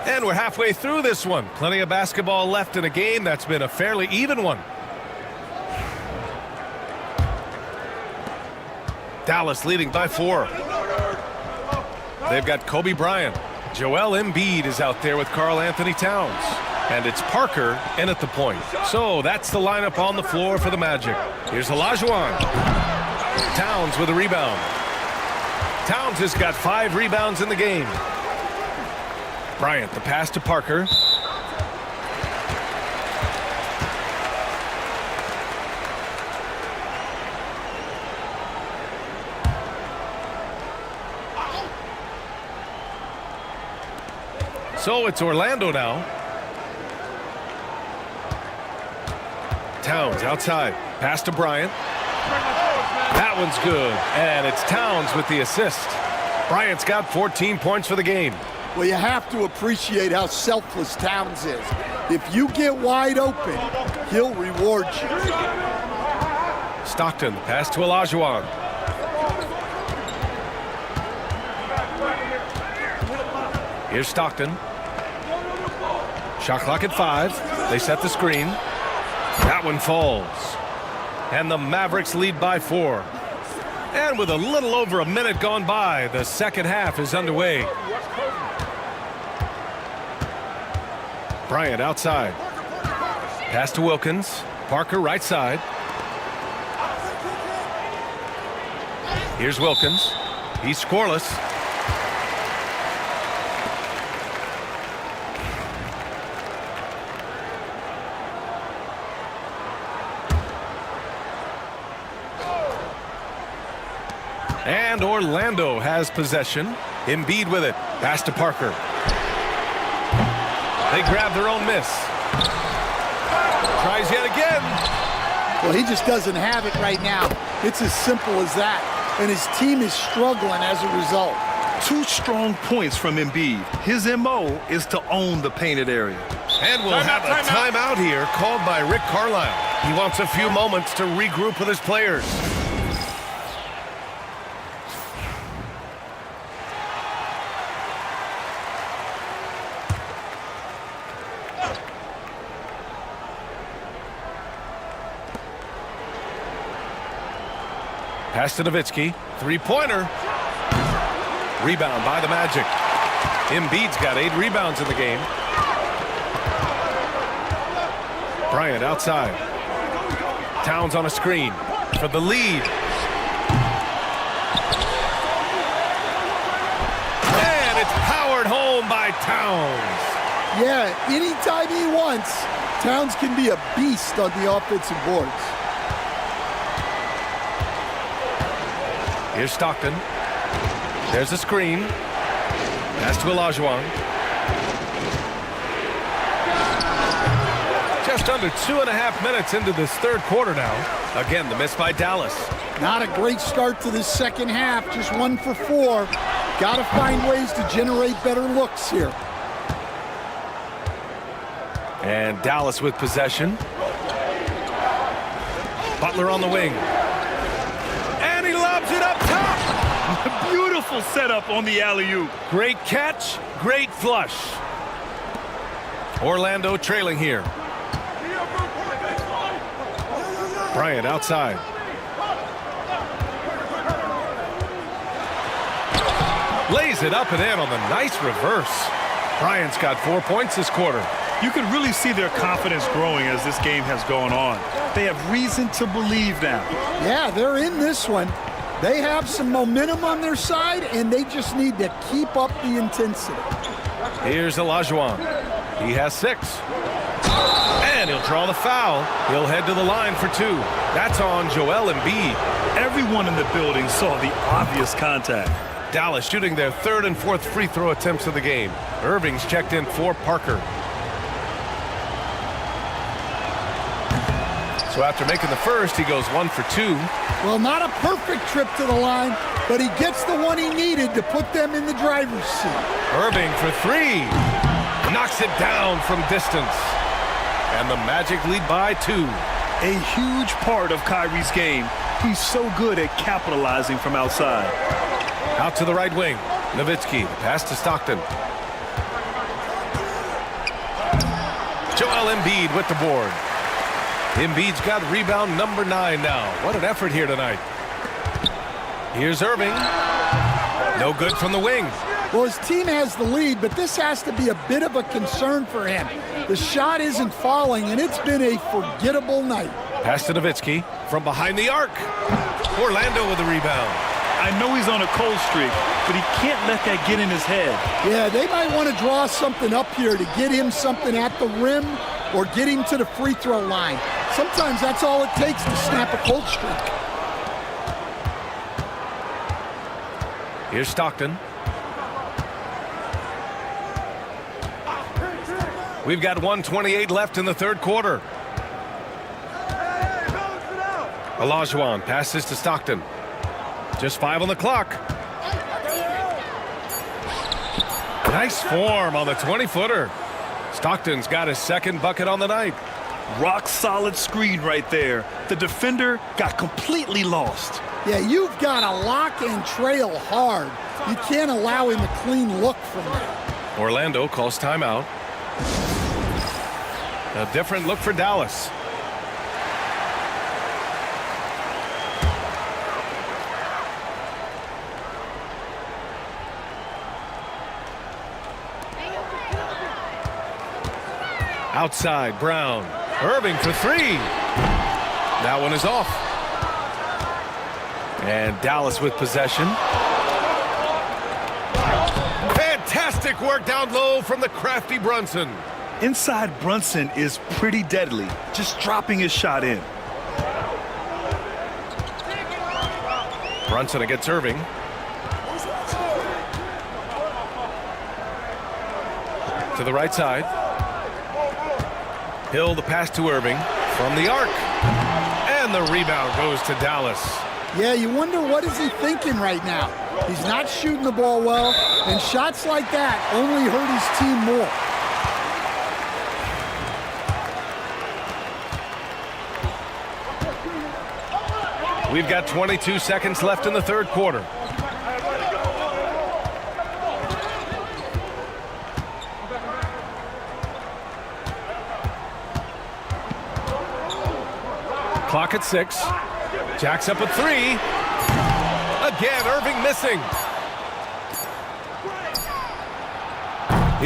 And we're halfway through this one. Plenty of basketball left in a game that's been a fairly even one. Dallas leading by 4. They've got Kobe Bryant. Joel Embiid is out there with Karl Anthony Towns. And it's Parker in at the point. So that's the lineup on the floor for the Magic. Here's Olajuwon. Towns with a rebound. Towns has got 5 rebounds in the game. Bryant, the pass to Parker. So it's Orlando now. Towns outside. Pass to Bryant. That one's good. And it's Towns with the assist. Bryant's got 14 points for the game. Well, you have to appreciate how selfless Towns is. If you get wide open, he'll reward you. Stockton, pass to Olajuwon. Here's Stockton. Shot clock at 5. They set the screen. That one falls. And the Mavericks lead by 4. And with a little over a minute gone by, the second half is underway. Bryant outside. Pass to Wilkins. Parker right side. Here's Wilkins. He's scoreless. And Orlando has possession. Embiid with it. Pass to Parker. They grab their own miss. Tries yet again. Well, he just doesn't have it right now. It's as simple as that. And his team is struggling as a result. 2 strong points from Embiid. His MO is to own the painted area. And we'll have a timeout here called by Rick Carlisle. He wants a few moments to regroup with his players. Pass to Nowitzki. Three-pointer. Rebound by the Magic. Embiid's got 8 rebounds in the game. Bryant outside. Towns on a screen for the lead. And it's powered home by Towns. Yeah, anytime he wants, Towns can be a beast on the offensive boards. Here's Stockton. There's a screen. Pass to Olajuwon. Just under 2.5 minutes into this third quarter now. Again, the miss by Dallas. Not a great start to this second half. Just 1 for 4. Got to find ways to generate better looks here. And Dallas with possession. Butler on the wing. And he lobs it up top. Beautiful setup on the alley-oop. Great catch, great flush. Orlando trailing here. Bryant outside. Lays it up and in on the nice reverse. Bryant's got 4 points this quarter. You can really see their confidence growing as this game has gone on. They have reason to believe now. Yeah, they're in this one. They have some momentum on their side, and they just need to keep up the intensity. Here's Olajuwon. He has 6. And he'll draw the foul. He'll head to the line for 2. That's on Joel Embiid. Everyone in the building saw the obvious contact. Dallas shooting their 3rd and 4th free throw attempts of the game. Irving's checked in for Parker. So after making the first, he goes 1 for 2. Well, not a perfect trip to the line, but he gets the one he needed to put them in the driver's seat. Irving for 3. Knocks it down from distance. And the Magic lead by 2. A huge part of Kyrie's game. He's so good at capitalizing from outside. Out to the right wing. Nowitzki, the pass to Stockton. Joel Embiid with the board. Embiid's got rebound number 9 now. What an effort here tonight. Here's Irving. No good from the wing. Well, his team has the lead, but this has to be a bit of a concern for him. The shot isn't falling, and it's been a forgettable night. Pass to Nowitzki from behind the arc. Orlando with the rebound. I I know he's on a cold streak, but he can't let that get in his head. Yeah, they might want to draw something up here to get him something at the rim or get him to the free throw line. Sometimes that's all it takes to snap a cold streak. Here's Stockton. We've got 1:28 left in the third quarter. Olajuwon passes to Stockton. Just 5 on the clock. Nice form on the 20-footer. Stockton's got his second bucket on the night. Rock solid screen right there. The defender got completely lost. Yeah, you've got to lock and trail hard. You can't allow him a clean look from there. Orlando calls timeout. A different look for Dallas. Outside, Brown. Irving for 3. That one is off. And Dallas with possession. Fantastic work down low from the crafty Brunson. Inside Brunson is pretty deadly, just dropping his shot in. Brunson against Irving. To the right side. Hill the pass to Irving from the arc. And the rebound goes to Dallas. Yeah, you wonder what is he thinking right now. He's not shooting the ball well, and shots like that only hurt his team more. We've got 22 seconds left in the third quarter. Clock at 6. Jacks up a 3. Again, Irving missing.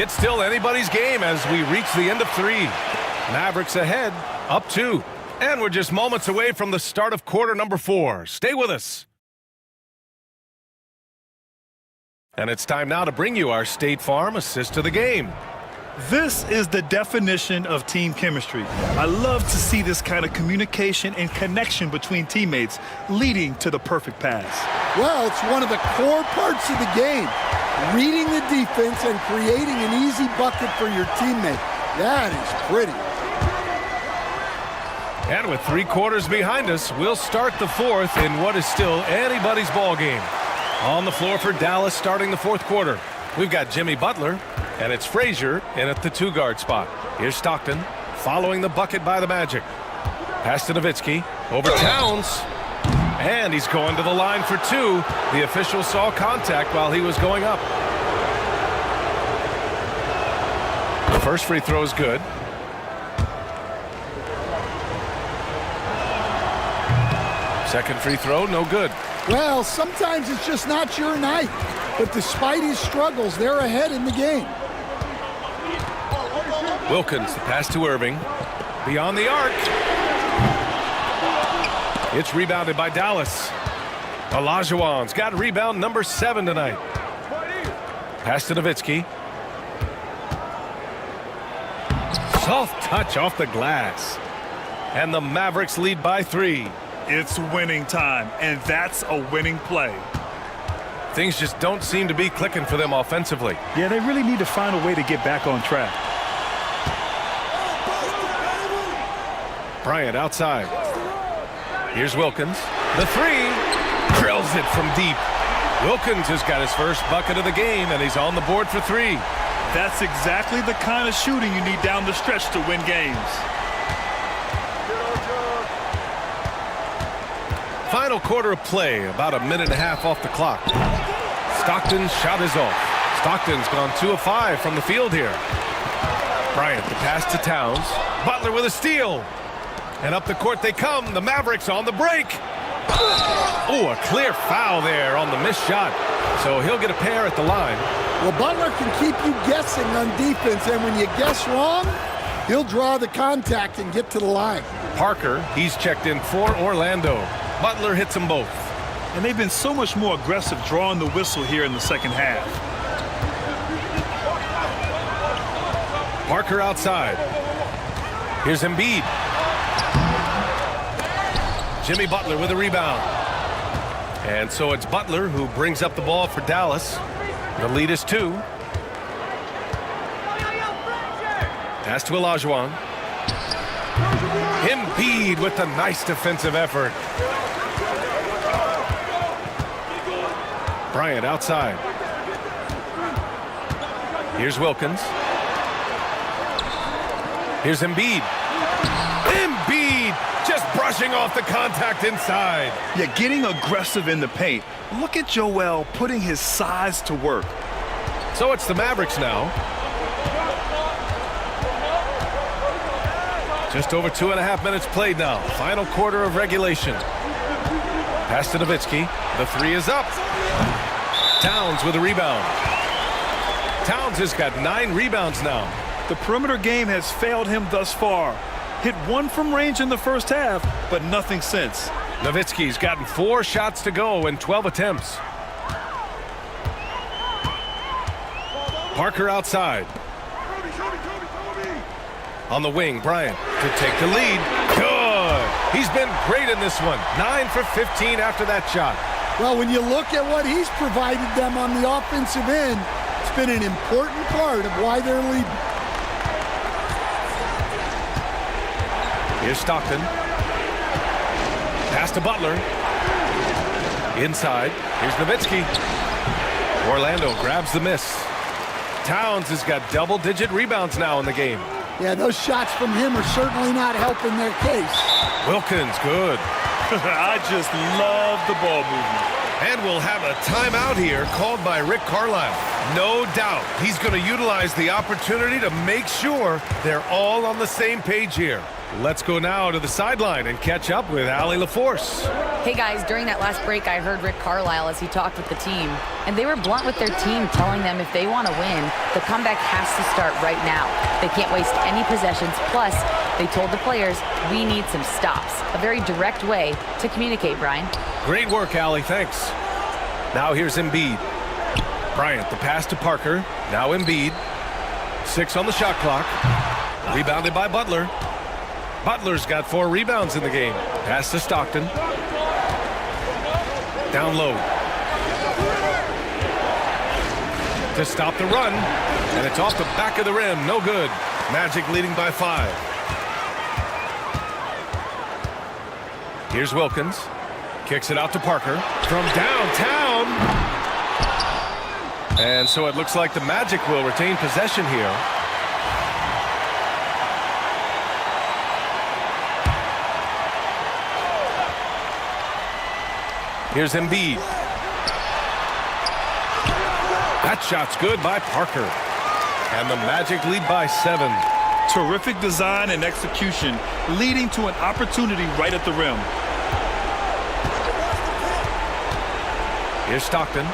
It's still anybody's game as we reach the end of 3. Mavericks ahead, up 2. And we're just moments away from the start of quarter number 4. Stay with us. And it's time now to bring you our State Farm assist of the game. This is the definition of team chemistry. I love to see this kind of communication and connection between teammates leading to the perfect pass. Well, it's one of the core parts of the game. Reading the defense and creating an easy bucket for your teammate. That is pretty. And with 3 quarters behind us, we'll start the 4th in what is still anybody's ball game. On the floor for Dallas starting the 4th quarter. We've got Jimmy Butler, and it's Frazier in at the 2-guard spot. Here's Stockton following the bucket by the Magic. Pass to Nowitzki, over Towns, and he's going to the line for 2. The official saw contact while he was going up. The first free throw is good. Second free throw, no good. Well, sometimes it's just not your night. But despite his struggles, they're ahead in the game. Wilkins, the pass to Irving. Beyond the arc. It's rebounded by Dallas. Olajuwon's got rebound number 7 tonight. Pass to Nowitzki. Soft touch off the glass. And the Mavericks lead by 3. It's winning time, and that's a winning play. Things just don't seem to be clicking for them offensively. Yeah, they really need to find a way to get back on track. Bryant outside. Here's Wilkins. The 3. Drills it from deep. Wilkins has got his first bucket of the game, and he's on the board for 3. That's exactly the kind of shooting you need down the stretch to win games. Final quarter of play, about a minute and a half off the clock. Stockton's shot is off. Stockton's gone 2 of 5 from the field here. Bryant, the pass to Towns. Butler with a steal. And up the court they come. The Mavericks on the break. Oh, a clear foul there on the missed shot. So he'll get a pair at the line. Well, Butler can keep you guessing on defense, and when you guess wrong, he'll draw the contact and get to the line. Parker, he's checked in for Orlando. Butler hits them both. and they've been so much more aggressive drawing the whistle here in the second half. Parker outside. Here's Embiid. Jimmy Butler with a rebound. And so it's Butler who brings up the ball for Dallas. The lead is 2. Pass to Olajuwon. Embiid with the nice defensive effort. Bryant outside. Here's Wilkins. Here's Embiid. Embiid just brushing off the contact inside. Yeah, getting aggressive in the paint. Look at Joel putting his size to work. So it's the Mavericks now. Just over 2.5 minutes played now. Final quarter of regulation. Pass to Nowitzki. The 3 is up. Towns with a rebound. Towns has got 9 rebounds now. The perimeter game has failed him thus far. Hit 1 from range in the first half, but nothing since. Nowitzki's gotten 4 shots to go in 12 attempts. Parker outside. On the wing, Bryant to take the lead. Good. He's been great in this one. 9 for 15 after that shot. Well, when you look at what he's provided them on the offensive end, it's been an important part of why they're leading. Here's Stockton. Pass to Butler. Inside. Here's Nowitzki. Orlando grabs the miss. Towns has got double-digit rebounds now in the game. Yeah, those shots from him are certainly not helping their case. Wilkins, good. I just love the ball movement. And we'll have a timeout here called by Rick Carlisle. No doubt he's going to utilize the opportunity to make sure they're all on the same page here. Let's go now to the sideline and catch up with Allie LaForce. Hey guys, during that last break, I heard Rick Carlisle as he talked with the team, and they were blunt with their team, telling them if they want to win, the comeback has to start right now. They can't waste any possessions. Plus, they told the players, we need some stops. A very direct way to communicate, Brian. Great work, Allie. Thanks. Now here's Embiid. Bryant, the pass to Parker. Now Embiid. 6 on the shot clock. Rebounded by Butler. Butler's got 4 rebounds in the game. Pass to Stockton. Down low. To stop the run. And it's off the back of the rim. No good. Magic leading by 5. Here's Wilkins. Kicks it out to Parker. From downtown. And so it looks like the Magic will retain possession here. Here's Embiid. That shot's good by Parker. And the Magic lead by 7. Terrific design and execution, leading to an opportunity right at the rim. Here's Stockton.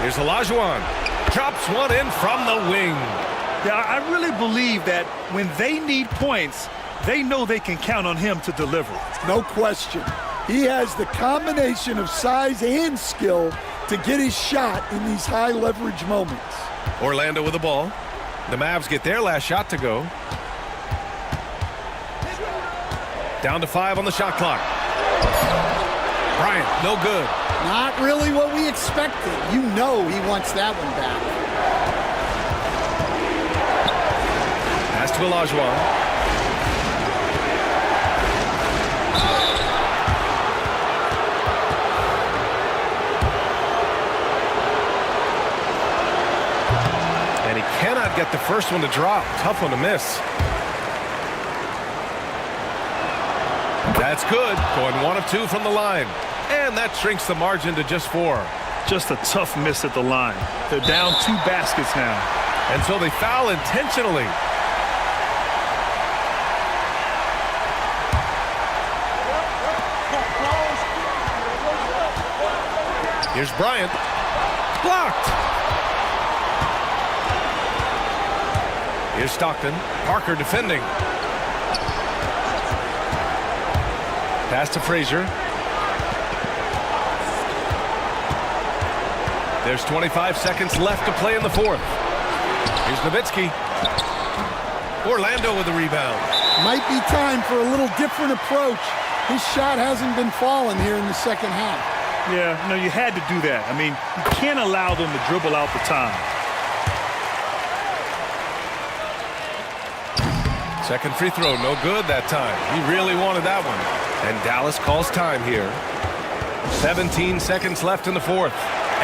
Here's Olajuwon. Drops one in from the wing. Yeah, I really believe that when they need points, they know they can count on him to deliver. No question. He has the combination of size and skill to get his shot in these high leverage moments. Orlando with the ball. The Mavs get their last shot to go. Down to 5 on the shot clock. Bryant, no good. Not really what we expected. You know he wants that one back. Pass to Olajuwon. And he cannot get the first one to drop. Tough one to miss. That's good. Going 1 of 2 from the line. And that shrinks the margin to just 4. Just a tough miss at the line. They're down 2 baskets now. And so they foul intentionally. Here's Bryant. Blocked. Here's Stockton. Parker defending. Pass to Frazier. There's 25 seconds left to play in the fourth. Here's Nowitzki. Orlando with the rebound. Might be time for a little different approach. His shot hasn't been falling here in the second half. Yeah, you had to do that. I mean, you can't allow them to dribble out the time. Second free throw, no good that time. He really wanted that one. And Dallas calls time here. 17 seconds left in the fourth.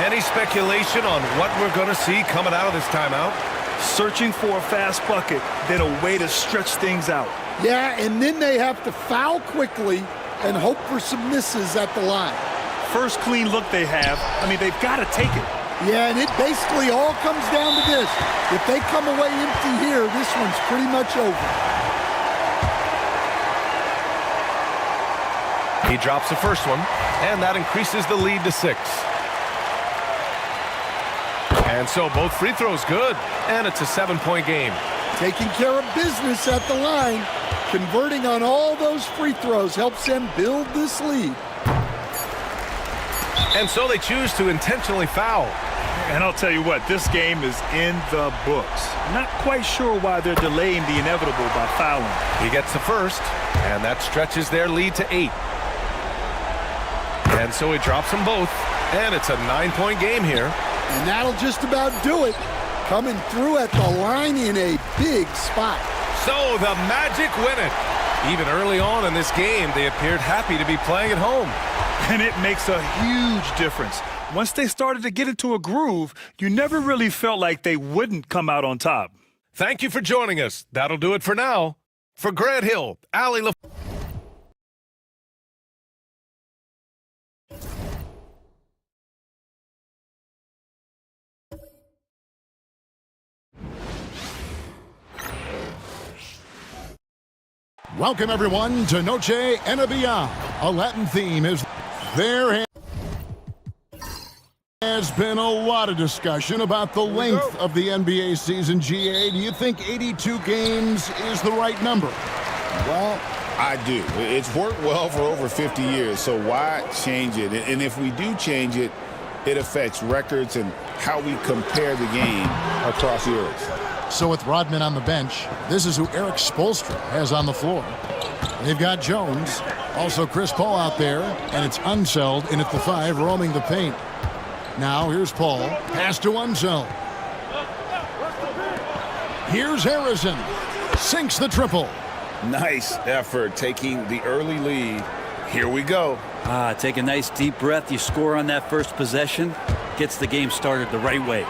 Any speculation on what we're going to see coming out of this timeout? Searching for a fast bucket, then a way to stretch things out. Yeah, and then they have to foul quickly and hope for some misses at the line. First clean look they have, they've got to take it. Yeah, and it basically all comes down to this. If they come away empty here, this one's pretty much over. He drops the first one, and that increases the lead to 6. And so both free throws good, and it's a 7-point game. Taking care of business at the line, converting on all those free throws helps them build this lead. And so they choose to intentionally foul. And I'll tell you what, this game is in the books. Not quite sure why they're delaying the inevitable by fouling. He gets the first, and that stretches their lead to 8. And so he drops them both, and it's a 9-point game here. And that'll just about do it. Coming through at the line in a big spot. So the Magic win it. Even early on in this game, they appeared happy to be playing at home. And it makes a huge difference. Once they started to get into a groove, you never really felt like they wouldn't come out on top. Thank you for joining us. That'll do it for now. For Grant Hill, Allie LaForce. Welcome, everyone, to Noche NBA. A Latin theme is there. Has been a lot of discussion about the length of the NBA season. GA, do you think 82 games is the right number? Well, I do. It's worked well for over 50 years, so why change it? And if we do change it, it affects records and how we compare the game across years. So with Rodman on the bench, this is who Eric Spoelstra has on the floor. They've got Jones, also Chris Paul out there, and it's Unseld in at the 5, roaming the paint. Now here's Paul, pass to Unseld. Here's Harrison, sinks the triple. Nice effort taking the early lead. Here we go. Take a nice deep breath. You score on that first possession. Gets the game started the right way.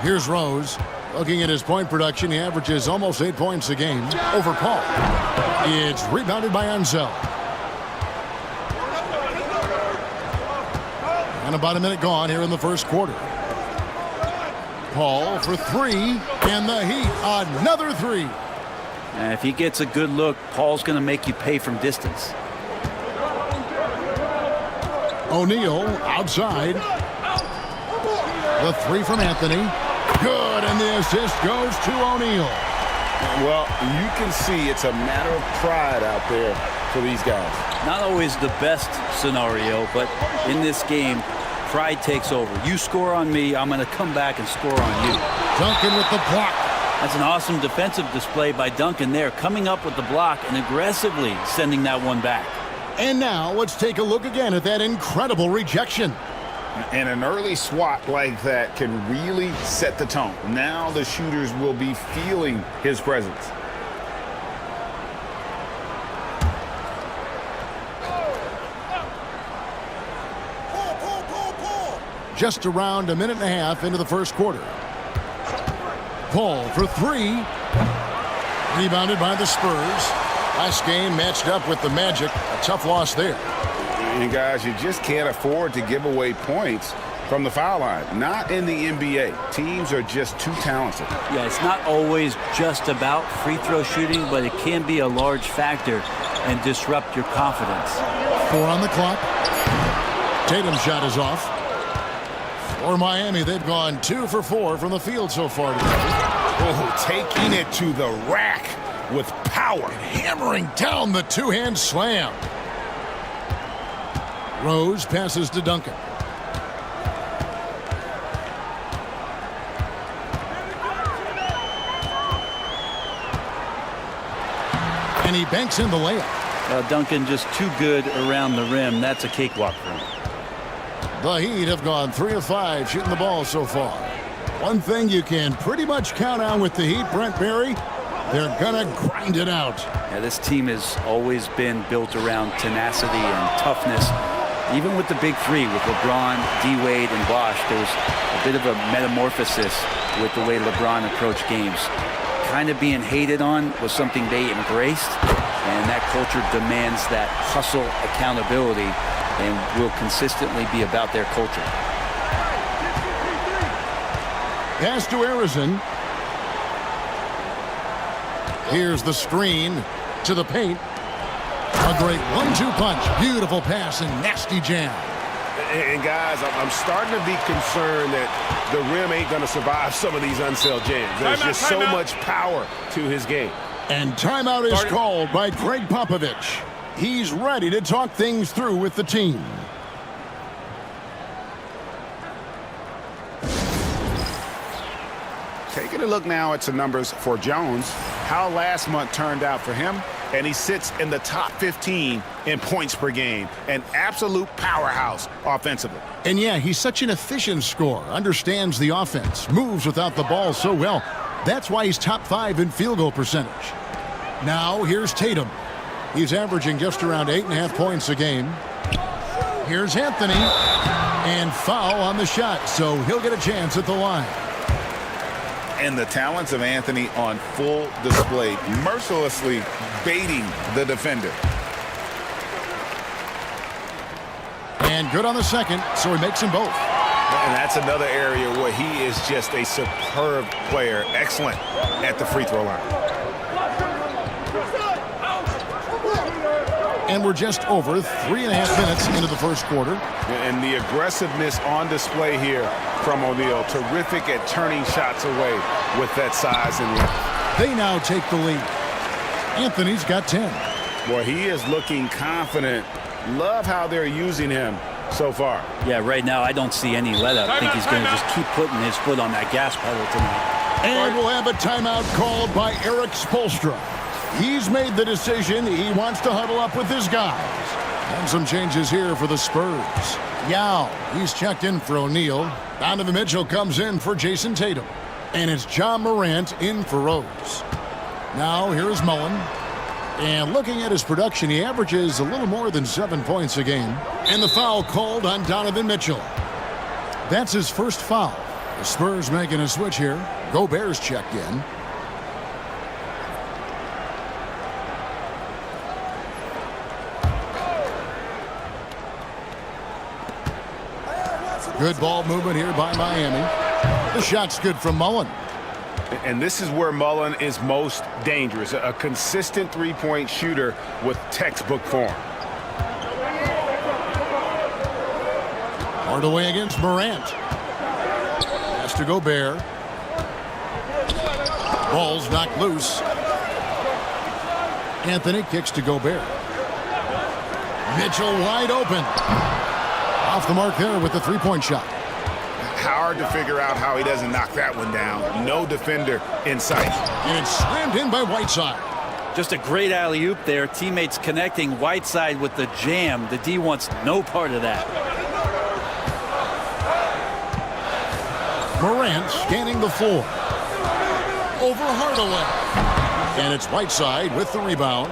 Here's Rose. Looking at his point production, he averages almost 8 points a game over Paul. It's rebounded by Unseld. And about a minute gone here in the first quarter. Paul for 3, and the Heat another 3. If he gets a good look, Paul's going to make you pay from distance. O'Neal outside. The 3 from Anthony. Good, and the assist goes to O'Neal. Well, you can see it's a matter of pride out there for these guys. Not always the best scenario, but in this game, pride takes over. You score on me, I'm going to come back and score on you. Duncan with the block. That's an awesome defensive display by Duncan there, coming up with the block and aggressively sending that one back. And now let's take a look again at that incredible rejection. And an early swat like that can really set the tone. Now the shooters will be feeling his presence. Just around a minute and a half into the first quarter. Paul for 3. Rebounded by the Spurs. Last game matched up with the Magic. A tough loss there. And guys, you just can't afford to give away points from the foul line. Not in the NBA. Teams are just too talented. Yeah, it's not always just about free throw shooting, but it can be a large factor and disrupt your confidence. 4 on the clock. Tatum's shot is off. For Miami, they've gone 2 for 4 from the field so far today. Oh, taking it to the rack with power. Hammering down the two-hand slam. Rose passes to Duncan. And he banks in the layup. Duncan just too good around the rim. That's a cakewalk for him. The Heat have gone 3 of 5 shooting the ball so far. One thing you can pretty much count on with the Heat, Brent Barry, they're gonna grind it out. Yeah, this team has always been built around tenacity and toughness. Even with the big three, with LeBron, D-Wade, and Bosh, there was a bit of a metamorphosis with the way LeBron approached games. Kind of being hated on was something they embraced, and that culture demands that hustle accountability and will consistently be about their culture. Pass to Harrison. Here's the screen to the paint. A great 1-2 punch. Beautiful pass and nasty jam. And guys, I'm starting to be concerned that the rim ain't going to survive some of these unsailed jams. There's just so much power to his game. And timeout is called by Greg Popovich. He's ready to talk things through with the team. Taking a look now at some numbers for Jones, how last month turned out for him, and he sits in the top 15 in points per game. An absolute powerhouse offensively. And yeah, he's such an efficient scorer, understands the offense, moves without the ball so well. That's why he's top 5 in field goal percentage. Now here's Tatum. He's averaging just around 8.5 points a game. Here's Anthony, and foul on the shot, so he'll get a chance at the line. And the talents of Anthony on full display, mercilessly baiting the defender. And good on the second, so he makes them both. And that's another area where he is just a superb player. Excellent at the free throw line. And we're just over 3.5 minutes into the first quarter. And the aggressiveness on display here from O'Neal. Terrific at turning shots away with that size and length. They now take the lead. Anthony's got 10. Boy, he is looking confident. Love how they're using him so far. Yeah, right now I don't see any let-up. I think he's going to just keep putting his foot on that gas pedal tonight. And we'll have a timeout called by Eric Spoelstra. He's made the decision. He wants to huddle up with his guys. And some changes here for the Spurs. Yao, he's checked in for O'Neal. Donovan Mitchell comes in for Jason Tatum. And it's John Morant in for Rose. Now here's Mullen. And looking at his production, he averages a little more than 7 points a game. And the foul called on Donovan Mitchell. That's his first foul. The Spurs making a switch here. Gobert's checked in. Good ball movement here by Miami. The shot's good from Mullen. And this is where Mullen is most dangerous. A consistent three-point shooter with textbook form. Hardaway against Morant. Has to Gobert. Ball's knocked loose. Anthony kicks to Gobert. Mitchell wide open. Off the mark there with the three-point shot. Hard to figure out how he doesn't knock that one down. No defender in sight. And it's slammed in by Whiteside. Just a great alley-oop there. Teammates connecting. Whiteside with the jam. The D wants no part of that. Morant scanning the floor. Over Hardaway. And it's Whiteside with the rebound.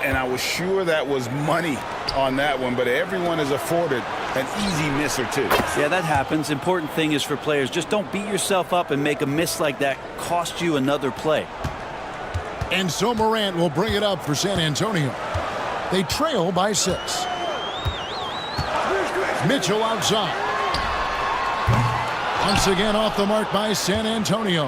And I was sure that was money on that one, but everyone is afforded an easy miss or two. Yeah, that happens. Important thing is for players, just don't beat yourself up and make a miss like that cost you another play. And so Morant will bring it up for San Antonio. They trail by 6. Mitchell outside. Once again off the mark by San Antonio.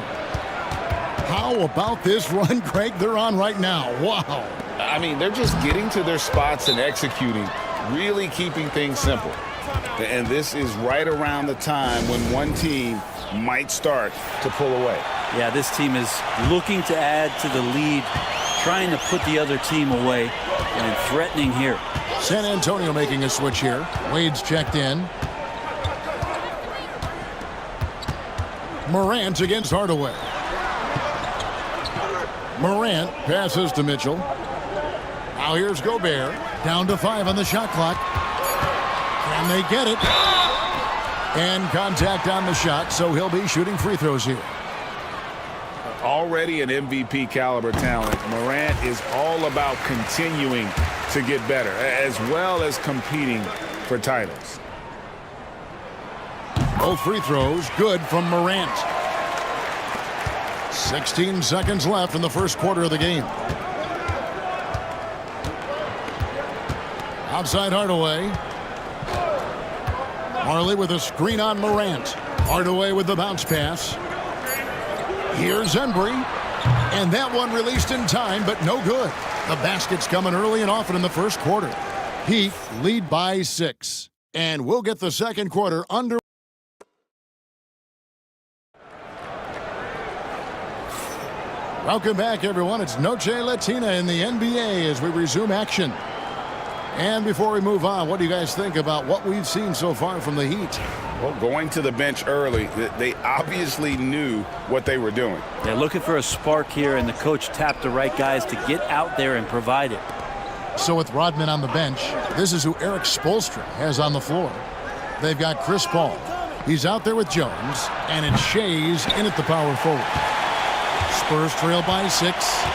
How about this run, Craig, they're on right now? Wow. I mean, they're just getting to their spots and executing, really keeping things simple. And this is right around the time when one team might start to pull away. Yeah, this team is looking to add to the lead, trying to put the other team away. And threatening here. San Antonio making a switch here. Wade's checked in. Morant against Hardaway. Morant passes to Mitchell. Now here's Gobert. Down to 5 on the shot clock. Can they get it? And contact on the shot, so he'll be shooting free throws here. Already an MVP caliber talent, Morant is all about continuing to get better, as well as competing for titles. Both free throws good from Morant. 16 seconds left in the first quarter of the game. Outside Hardaway. Marley with a screen on Morant. Hardaway with the bounce pass. Here's Embry. And that one released in time, but no good. The basket's coming early and often in the first quarter. Heat lead by 6. And we'll get the second quarter under. Welcome back, everyone. It's Noche Latina in the NBA as we resume action. And before we move on, what do you guys think about what we've seen so far from the Heat? Well, going to the bench early, they obviously knew what they were doing. They're looking for a spark here, and the coach tapped the right guys to get out there and provide it. So with Rodman on the bench, this is who Eric Spoelstra has on the floor. They've got Chris Paul. He's out there with Jones, and it's Shays in at the power forward. Spurs trail by 6.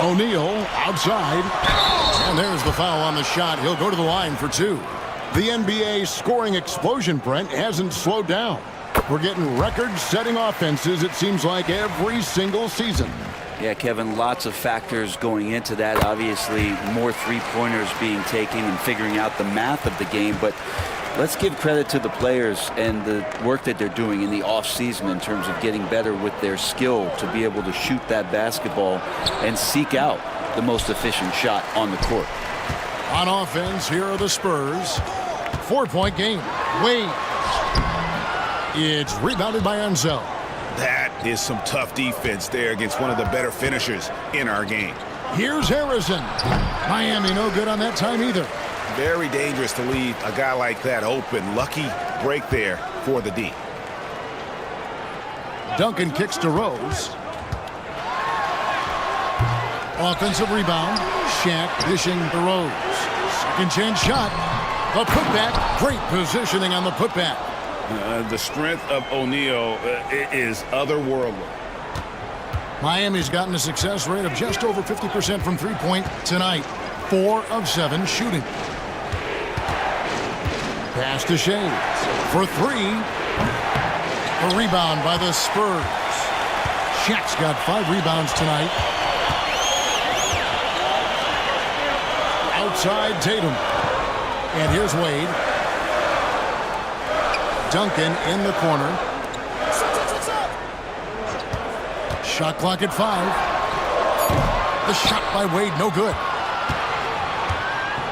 O'Neal outside. And there's the foul on the shot. He'll go to the line for 2. The NBA scoring explosion, Brent, hasn't slowed down. We're getting record-setting offenses, it seems like, every single season. Yeah, Kevin, lots of factors going into that. Obviously, more three-pointers being taken and figuring out the math of the game. But let's give credit to the players and the work that they're doing in the offseason in terms of getting better with their skill to be able to shoot that basketball and seek out the most efficient shot on the court. On offense, here are the Spurs. 4-point game. Wade. It's rebounded by Ansel. That is some tough defense there against one of the better finishers in our game. Here's Harrison. Miami no good on that time either. Very dangerous to leave a guy like that open. Lucky break there for the D. Duncan kicks to Rose. Offensive rebound. Shaq dishing to Rose. Second chance shot. The putback. Great positioning on the putback. The strength of O'Neal is otherworldly. Miami's gotten a success rate of just over 50% from three-point tonight. 4 of 7 shooting. Pass to Shades for 3. A rebound by the Spurs. Shaq's got 5 rebounds tonight. Outside Tatum. And here's Wade. Duncan in the corner. Shot clock at 5. The shot by Wade, no good.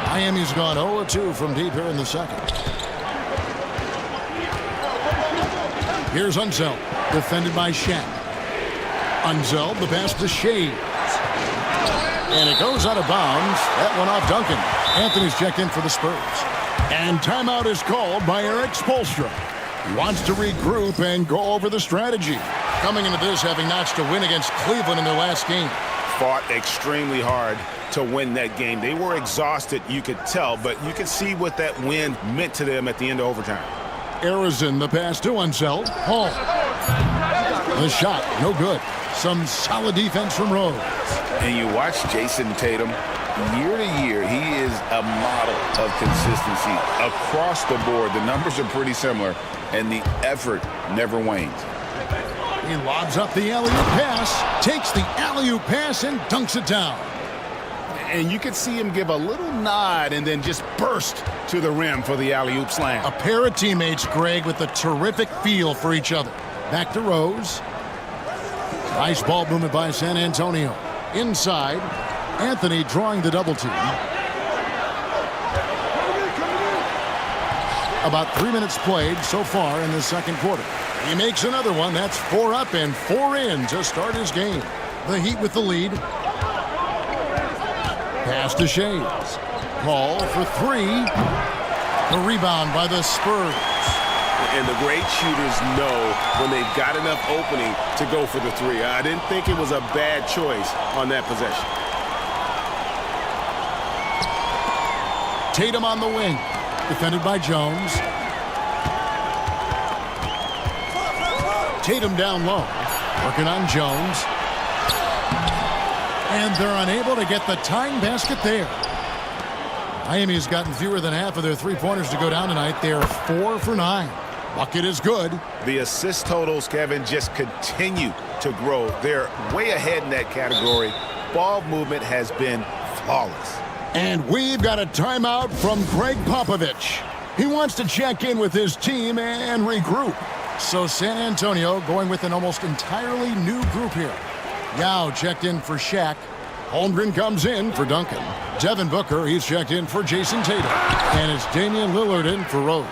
Miami's gone 0-2 from deep here in the second. Here's Unseld, defended by Shaq. Unseld, the pass to Shades. And it goes out of bounds. That one off Duncan. Anthony's checked in for the Spurs. And timeout is called by Eric Spoelstra. He wants to regroup and go over the strategy. Coming into this, having notched a win against Cleveland in their last game. Fought extremely hard to win that game. They were exhausted, you could tell, but you could see what that win meant to them at the end of overtime. Arizon, the pass to Unseld. Hall. The shot, no good. Some solid defense from Rose. And you watch Jason Tatum, year to year, he is a model of consistency. Across the board, the numbers are pretty similar, and the effort never wanes. He lobs up the alley-oop pass, takes the alley-oop pass, and dunks it down. And you could see him give a little nod and then just burst to the rim for the alley-oop slam. A pair of teammates, Greg, with a terrific feel for each other. Back to Rose. Nice ball movement by San Antonio. Inside, Anthony drawing the double team. About 3 minutes played so far in the second quarter. He makes another one. That's 4 up and 4 in to start his game. The Heat with the lead. Pass to Shays. Ball for three. The rebound by the Spurs. And the great shooters know when they've got enough opening to go for the three. I didn't think it was a bad choice on that possession. Tatum on the wing. Defended by Jones. Tatum down low. Working on Jones. And they're unable to get the tying basket there. Miami's gotten fewer than half of their three-pointers to go down tonight. They're 4 for 9. Bucket is good. The assist totals, Kevin, just continue to grow. They're way ahead in that category. Ball movement has been flawless. And we've got a timeout from Greg Popovich. He wants to check in with his team and regroup. So San Antonio going with an almost entirely new group here. Yao checked in for Shaq. Holmgren comes in for Duncan. Devin Booker, he's checked in for Jason Tatum. And it's Damian Lillard in for Rose.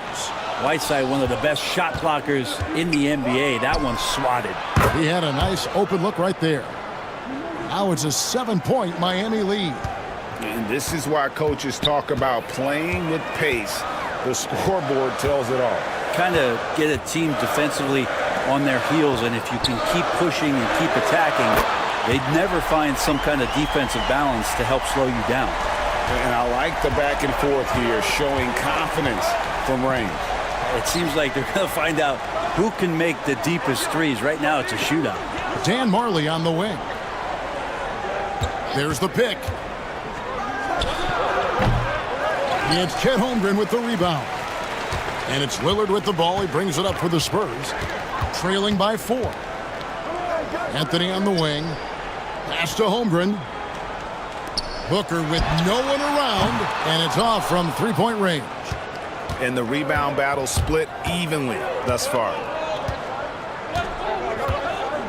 Whiteside, one of the best shot blockers in the NBA. That one swatted. He had a nice open look right there. Now it's a 7-point Miami lead. And this is why coaches talk about playing with pace. The scoreboard tells it all. Kind of get a team defensively on their heels, and if you can keep pushing and keep attacking, they'd never find some kind of defensive balance to help slow you down. And I like the back and forth here, showing confidence from range. It seems like they're going to find out who can make the deepest threes. Right now, it's a shootout. Dan Marley on the wing. There's the pick. It's Chet Holmgren with the rebound. And it's Lillard with the ball. He brings it up for the Spurs. Trailing by 4. Anthony on the wing. Pass to Holmgren. Booker with no one around. And it's off from three-point range. And the rebound battle split evenly thus far.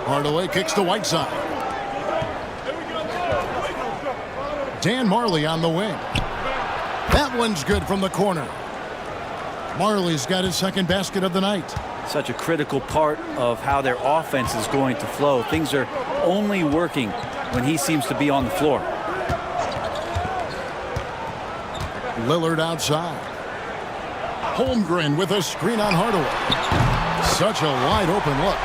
Hardaway kicks to Whiteside. Dan Marley on the wing. That one's good from the corner. Marley's got his second basket of the night. Such a critical part of how their offense is going to flow. Things are only working when he seems to be on the floor. Lillard outside. Holmgren with a screen on Hardaway. Such a wide open look.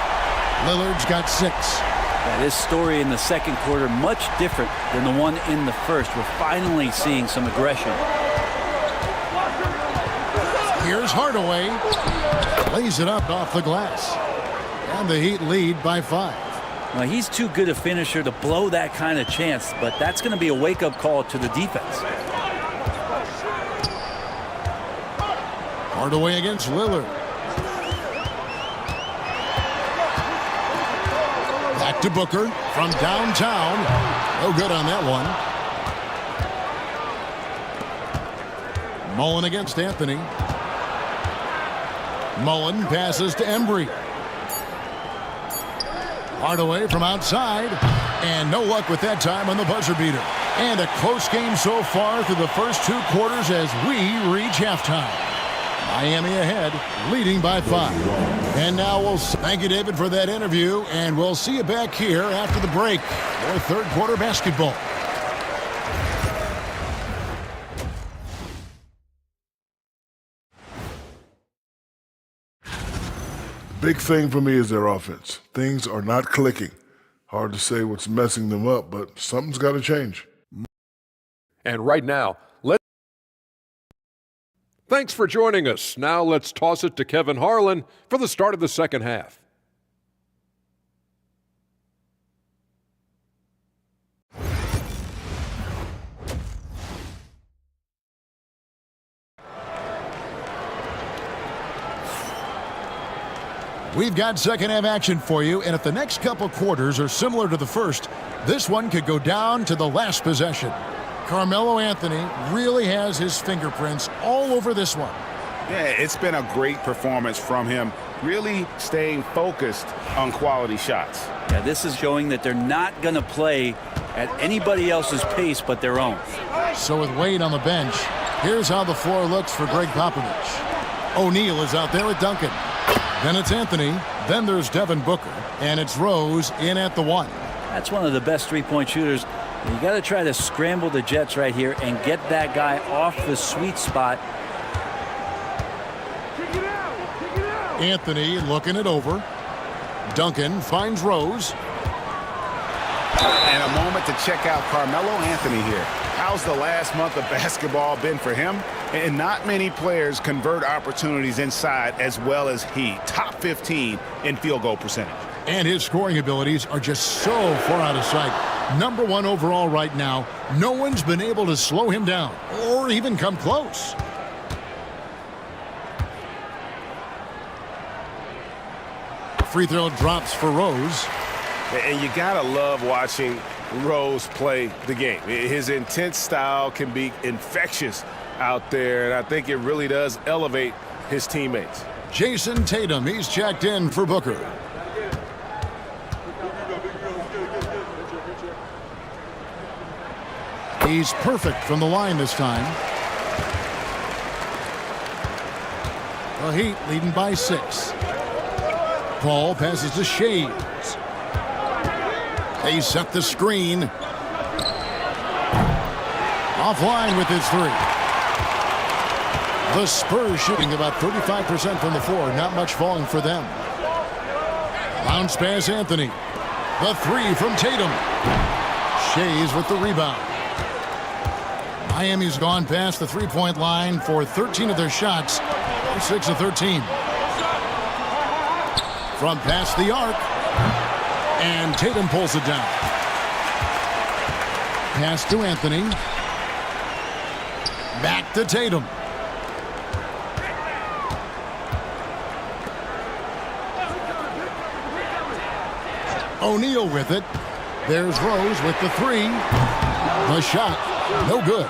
Lillard's got 6. Yeah, this story in the second quarter much different than the one in the first. We're finally seeing some aggression. Here's Hardaway. Lays it up off the glass. And the Heat lead by 5. Well, he's too good a finisher to blow that kind of chance, but that's going to be a wake-up call to the defense. Hardaway against Lillard. Back to Booker from downtown. No good on that one. Mullen against Anthony. Mullen passes to Embry. Hardaway from outside. And no luck with that time on the buzzer beater. And a close game so far through the first 2 quarters as we reach halftime. Miami ahead, leading by 5. And now we'll thank you, David, for that interview. And we'll see you back here after the break for third quarter basketball. Big thing for me is their offense. Things are not clicking. Hard to say what's messing them up, but something's got to change. And right now, thanks for joining us. Now let's toss it to Kevin Harlan for the start of the second half. We've got second half action for you, and if the next couple quarters are similar to the first, this one could go down to the last possession. Carmelo Anthony really has his fingerprints all over this one. Yeah, it's been a great performance from him, really staying focused on quality shots. Yeah, this is showing that they're not going to play at anybody else's pace but their own. So with Wade on the bench, here's how the floor looks for Greg Popovich. O'Neal is out there with Duncan. Then it's Anthony. Then there's Devin Booker. And it's Rose in at the 1. That's one of the best three-point shooters. You got to try to scramble the Jets right here and get that guy off the sweet spot. Anthony looking it over. Duncan finds Rose. And a moment to check out Carmelo Anthony here. How's the last month of basketball been for him? And not many players convert opportunities inside as well as he. Top 15 in field goal percentage. And his scoring abilities are just so far out of sight. #1 overall right now. No one's been able to slow him down or even come close. Free throw drops for Rose. And you gotta love watching Rose play the game. His intense style can be infectious out there, and I think it really does elevate his teammates. Jason Tatum, he's checked in for Booker. He's perfect from the line this time. The Heat leading by 6. Paul passes to Shades. They set the screen. Offline with his 3. The Spurs shooting about 35% from the floor. Not much falling for them. Bounce pass Anthony. The 3 from Tatum. Shays with the rebound. Miami's gone past the three-point line for 13 of their shots. 6 of 13. From past the arc. And Tatum pulls it down. Pass to Anthony. Back to Tatum. O'Neal with it. There's Rose with the 3. The shot, no good.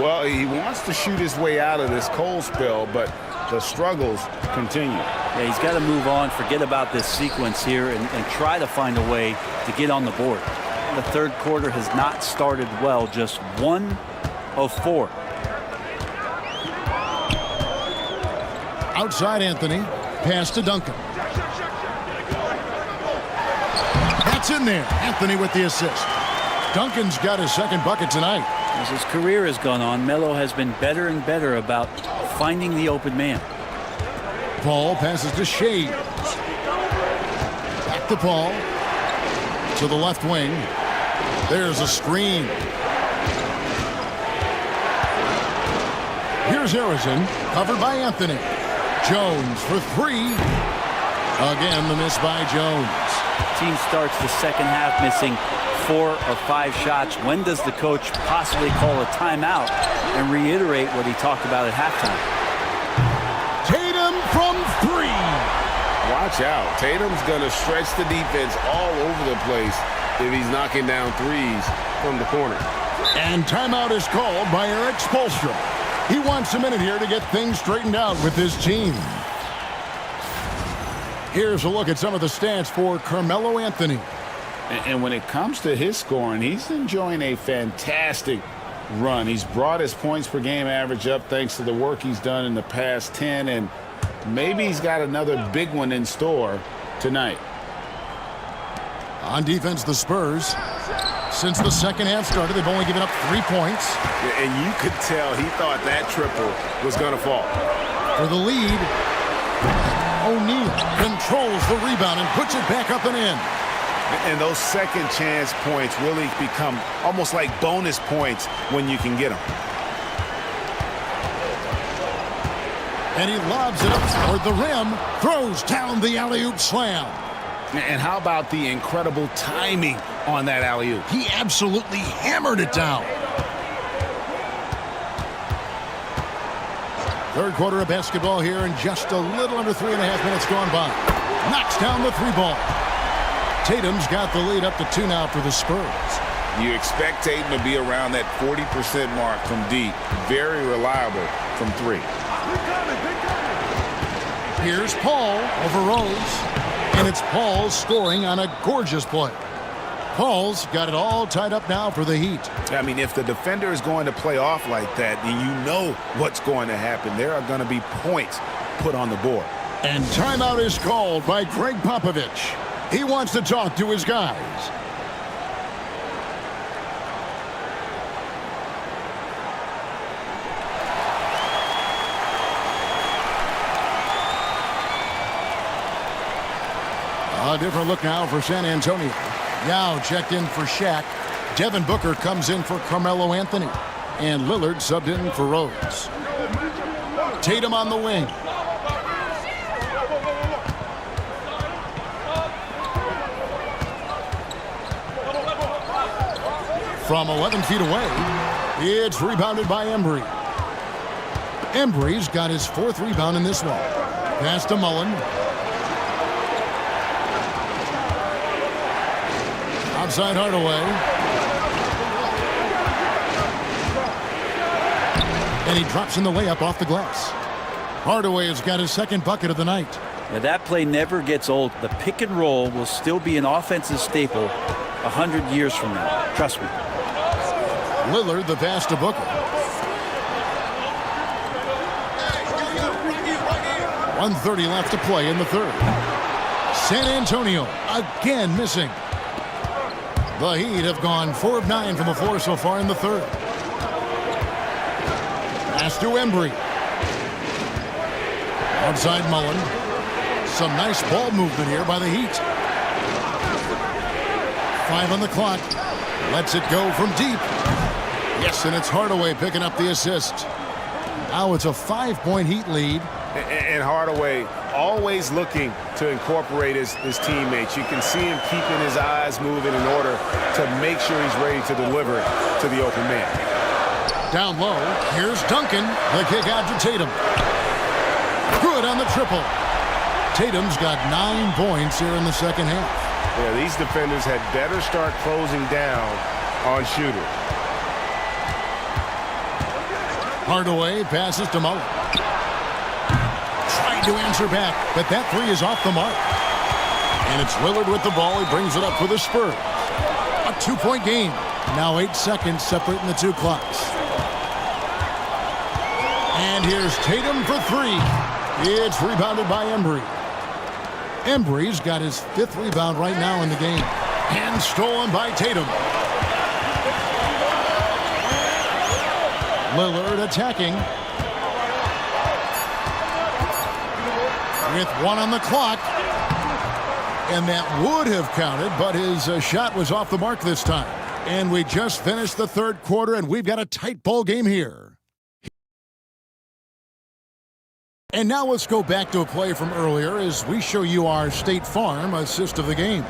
Well, he wants to shoot his way out of this cold spell, but the struggles continue. Yeah, he's got to move on, forget about this sequence here, and try to find a way to get on the board. The third quarter has not started well, just 1 of 4. Outside Anthony, pass to Duncan. That's in there. Anthony with the assist. Duncan's got his second bucket tonight. As his career has gone on, Melo has been better and better about finding the open man. Paul passes to Shades. Back to Paul. To the left wing. There's a screen. Here's Harrison, covered by Anthony. Jones for 3. Again, the miss by Jones. Team starts the second half missing 4 or 5 shots. When does the coach possibly call a timeout and reiterate what he talked about at halftime? Tatum from 3. Watch out. Tatum's going to stretch the defense all over the place if he's knocking down threes from the corner. And timeout is called by Eric Spoelstra. He wants a minute here to get things straightened out with his team. Here's a look at some of the stats for Carmelo Anthony. And when it comes to his scoring, he's enjoying a fantastic run. He's brought his points per game average up thanks to the work he's done in the past 10, and maybe he's got another big one in store tonight. On defense, the Spurs, since the second half started, they've only given up 3 points. And you could tell he thought that triple was going to fall. For the lead, O'Neal controls the rebound and puts it back up and in. And those second chance points really become almost like bonus points when you can get them. And he lobs it up toward the rim, throws down the alley-oop slam. And how about the incredible timing on that alley-oop? He absolutely hammered it down. Third quarter of basketball here, and just a little under 3.5 minutes gone by. Knocks down the 3 ball. Tatum's got the lead up to 2 now for the Spurs. You expect Tatum to be around that 40% mark from deep. Very reliable from 3. Here's Paul over Rose. And it's Paul scoring on a gorgeous play. Paul's got it all tied up now for the Heat. I mean, if the defender is going to play off like that, then you know what's going to happen. There are going to be points put on the board. And timeout is called by Greg Popovich. He wants to talk to his guys. A different look now for San Antonio. Yao checked in for Shaq. Devin Booker comes in for Carmelo Anthony. And Lillard subbed in for Rose. Tatum on the wing. From 11 feet away, it's rebounded by Embry. Embry's got his 4th rebound in this one. Pass to Mullen. Outside Hardaway. And he drops in the layup off the glass. Hardaway has got his 2nd bucket of the night. Now that play never gets old. The pick and roll will still be an offensive staple 100 years from now. Trust me. Lillard the pass to Booker. 1:30 left to play in the 3rd. San Antonio again missing. The Heat have gone 4 of 9 from the floor so far in the 3rd. Pass to Embry. Outside Mullen. Some nice ball movement here by the Heat. 5 on the clock. Lets it go from deep. Yes, and it's Hardaway picking up the assist. Now it's a 5-point Heat lead. And Hardaway always looking to incorporate his teammates. You can see him keeping his eyes moving in order to make sure he's ready to deliver to the open man. Down low, here's Duncan. The kick out to Tatum. Good on the triple. Tatum's got 9 points here in the 2nd half. Yeah, these defenders had better start closing down on shooters. Hardaway passes to Mullen. Trying to answer back, but that 3 is off the mark. And it's Lillard with the ball. He brings it up for the Spurs. A 2-point game. Now 8 seconds separating the 2 clocks. And here's Tatum for 3. It's rebounded by Embry. Embry's got his 5th rebound right now in the game. And stolen by Tatum. Lillard attacking. With 1 on the clock. And that would have counted, but his shot was off the mark this time. And we just finished the 3rd quarter, and we've got a tight ball game here. And now let's go back to a play from earlier as we show you our State Farm assist of the game.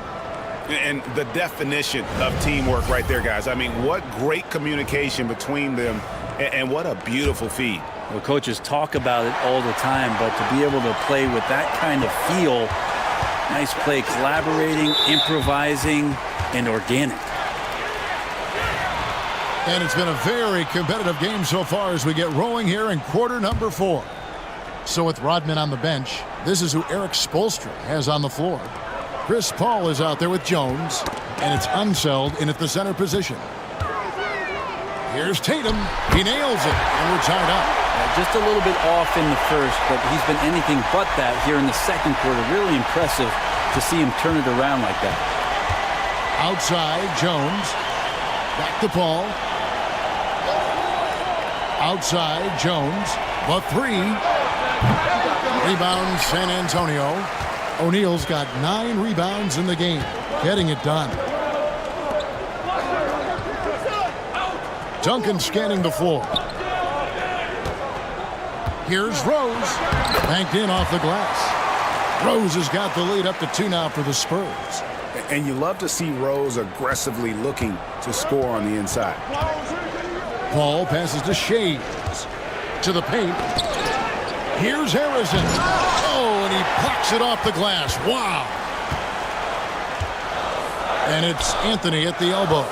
And the definition of teamwork right there, guys. I mean, what great communication between them, and what a beautiful feed. Well, coaches talk about it all the time, but to be able to play with that kind of feel, nice play, collaborating, improvising, and organic. And it's been a very competitive game so far as we get rolling here in quarter number 4. So with Rodman on the bench, this is who Eric Spoelstra has on the floor. Chris Paul is out there with Jones, and it's Unseld in at the center position. Here's Tatum. He nails it, and we're tied up. Just a little bit off in the first, but he's been anything but that here in the 2nd quarter. Really impressive to see him turn it around like that. Outside, Jones. Back to Paul. Outside, Jones. The 3. Rebound, San Antonio. O'Neal's got 9 rebounds in the game, getting it done. Duncan scanning the floor. Here's Rose. Banked in off the glass. Rose has got the lead up to 2 now for the Spurs. And you love to see Rose aggressively looking to score on the inside. Paul passes to Shades. To the paint. Here's Harrison. Oh, and he plucks it off the glass. Wow. And it's Anthony at the elbow.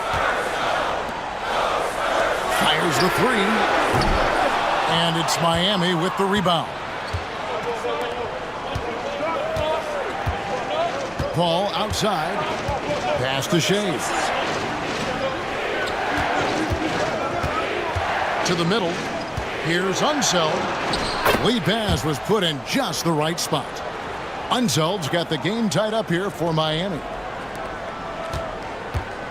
Fires the 3. And it's Miami with the rebound. Paul outside. Pass to Shades. To the middle. Here's Unseld. Lead pass was put in just the right spot. Unseld's got the game tied up here for Miami.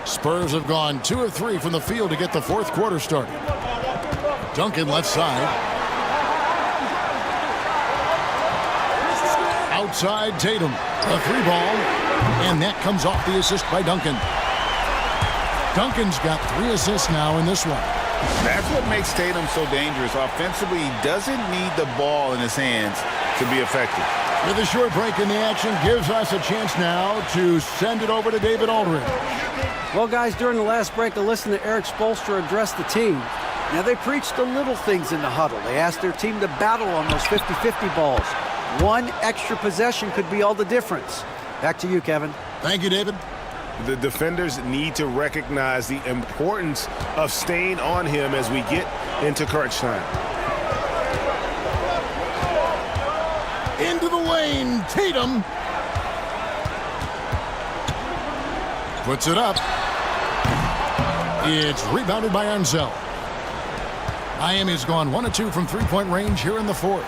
Spurs have gone 2 of 3 from the field to get the 4th quarter started. Duncan left side. Outside Tatum. The 3 ball. And that comes off the assist by Duncan. Duncan's got 3 assists now in this one. That's what makes Tatum so dangerous. Offensively, he doesn't need the ball in his hands to be effective. With a short break in the action, gives us a chance now to send it over to David Aldridge. Well, guys, during the last break, I listened to Eric Spoelstra address the team. Now, they preached the little things in the huddle. They asked their team to battle on those 50-50 balls. One extra possession could be all the difference. Back to you, Kevin. Thank you, David. The defenders need to recognize the importance of staying on him as we get into crunch time. Into the lane, Tatum. Puts it up. It's rebounded by Ansel. Miami's gone 1 of 2 from three-point range here in the fourth.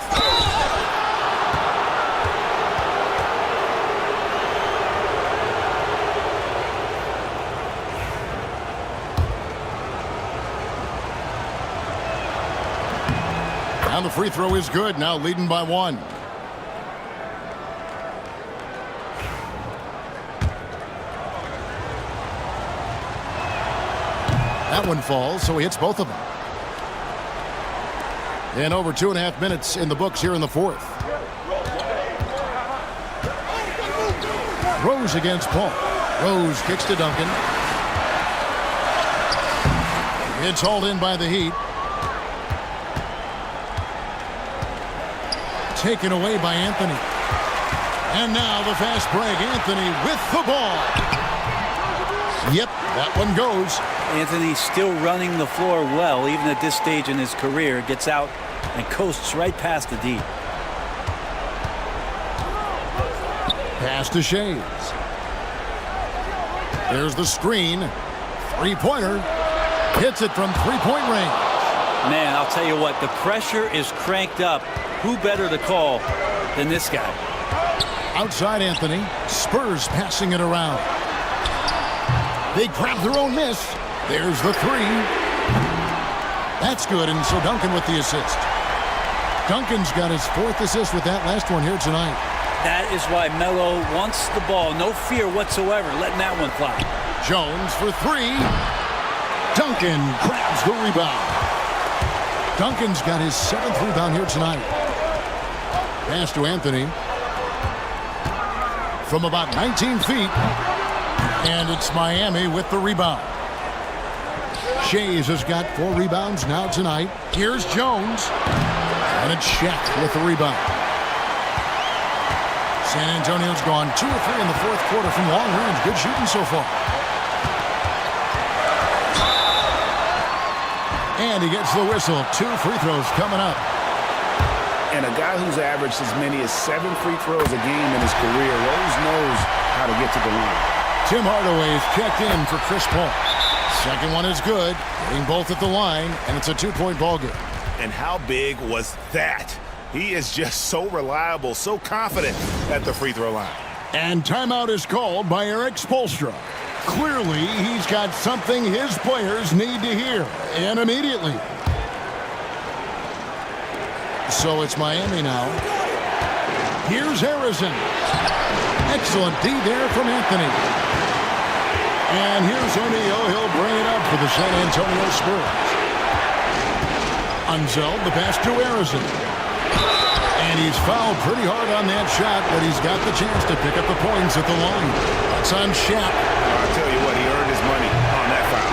Now the free throw is good, now leading by 1. That one falls, so he hits both of them. And over 2.5 minutes in the books here in the fourth. Rose against Paul. Rose kicks to Duncan. It's hauled in by the Heat. Taken away by Anthony. And now the fast break. Anthony with the ball. Yep, that one goes. Anthony's still running the floor well, even at this stage in his career. Gets out and coasts right past the D. Pass to Shays. There's the screen. Three-pointer. Hits it from three-point range. Man, I'll tell you what, the pressure is cranked up. Who better to call than this guy? Outside Anthony. Spurs passing it around. They grab their own miss. There's the three. That's good, and so Duncan with the assist. Duncan's got his 4th assist with that last one here tonight. That is why Melo wants the ball. No fear whatsoever letting that one fly. Jones for 3. Duncan grabs the rebound. Duncan's got his 7th rebound here tonight. Pass to Anthony. From about 19 feet. And it's Miami with the rebound. Shays has got 4 rebounds now tonight. Here's Jones. And it's Shaq with the rebound. San Antonio's gone 2 of 3 in the fourth quarter from long range. Good shooting so far. And he gets the whistle. 2 free throws coming up. And a guy who's averaged as many as 7 free throws a game in his career, Rose knows how to get to the line. Tim Hardaway is checked in for Chris Paul. Second one is good. Getting both at the line, and it's a 2-point ball game. And how big was that? He is just so reliable, so confident at the free throw line. And timeout is called by Eric Spoelstra. Clearly, he's got something his players need to hear, and immediately. So it's Miami now. Here's Harrison. Excellent D there from Anthony. And here's O'Neal. He'll bring it up for the San Antonio Spurs. Ansel, the pass to Harrison. And he's fouled pretty hard on that shot, but he's got the chance to pick up the points at the line. That's on Shaq. I'll tell you what, he earned his money on that foul.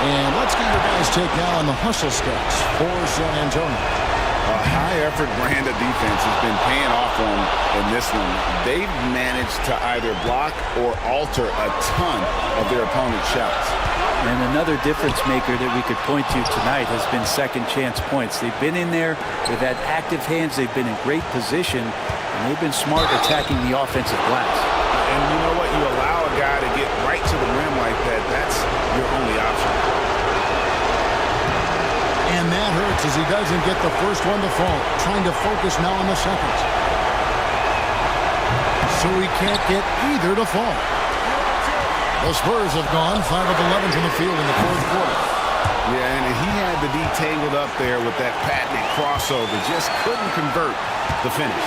And let's get your guys' take now on the hustle stats for San Antonio. A high-effort brand of defense has been paying off for them in this one. They've managed to either block or alter a ton of their opponent's shots. And another difference maker that we could point to tonight has been second chance points. They've been in there, they've had active hands, they've been in great position, and they've been smart attacking the offensive glass. And you know what? You allow a guy to get right to the rim like that, that's your only option. And that hurts as he doesn't get the first one to fall. Trying to focus now on the second. So he can't get either to fall. The Spurs have gone 5 of 11 from the field in the fourth quarter. Yeah, and he had the D tangled up there with that patented crossover. Just couldn't convert the finish.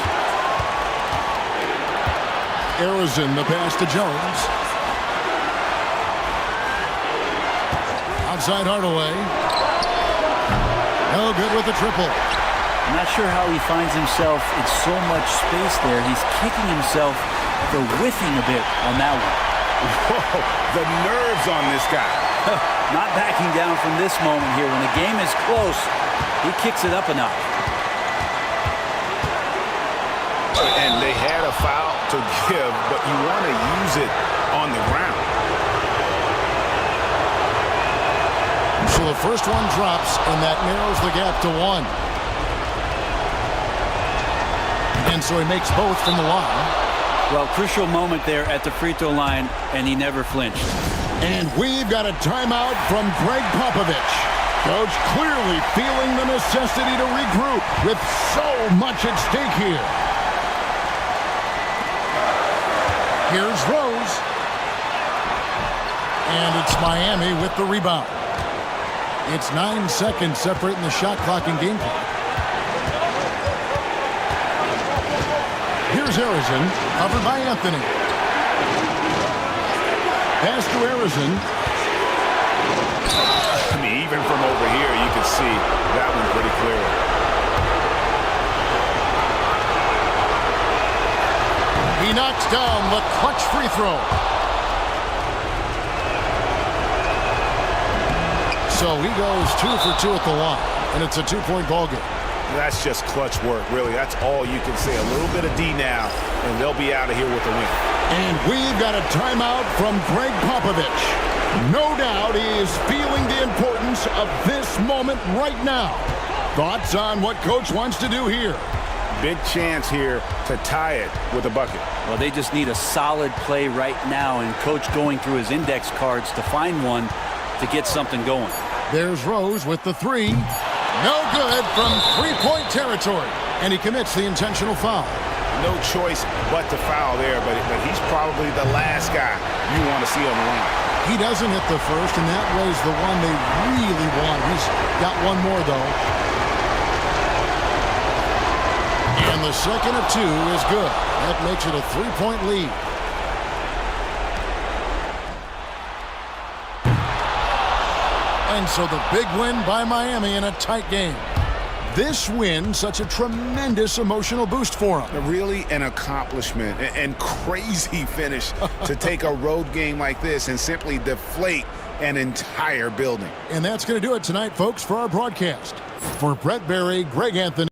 Arizin, the pass to Jones. Outside Hardaway. No good with the triple. I'm not sure how he finds himself in so much space there. He's kicking himself for whiffing a bit on that one. Whoa, the nerves on this guy. Not backing down from this moment here. When the game is close, he kicks it up a notch. And they had a foul to give, but you want to use it on the ground. So the first one drops, and that narrows the gap to 1. And so he makes both from the line. Well, crucial moment there at the free throw line, and he never flinched. And we've got a timeout from Greg Popovich. Coach clearly feeling the necessity to regroup with so much at stake here. Here's Rose. And it's Miami with the rebound. It's 9 seconds separating the shot clock and game clock. Here's Arizin, covered by Anthony. Pass to Arizin. I mean, even from over here, you can see that one pretty clearly. He knocks down the clutch free throw. So he goes 2 for 2 at the line, and it's a 2-point ball game. That's just clutch work, really. That's all you can say. A little bit of D now, and they'll be out of here with a win. And we've got a timeout from Greg Popovich. No doubt he is feeling the importance of this moment right now. Thoughts on what Coach wants to do here? Big chance here to tie it with a bucket. Well, they just need a solid play right now, and Coach going through his index cards to find one to get something going. There's Rose with the 3. No good from 3-point territory. And he commits the intentional foul. No choice but to foul there, but he's probably the last guy you want to see on the line. He doesn't hit the first, and that was the one they really want. He's got one more, though. And the second of 2 is good. That makes it a 3-point lead. And so the big win by Miami in a tight game. This win, such a tremendous emotional boost for them. Really an accomplishment and crazy finish to take a road game like this and simply deflate an entire building. And that's going to do it tonight, folks, for our broadcast. For Brett Berry, Greg Anthony.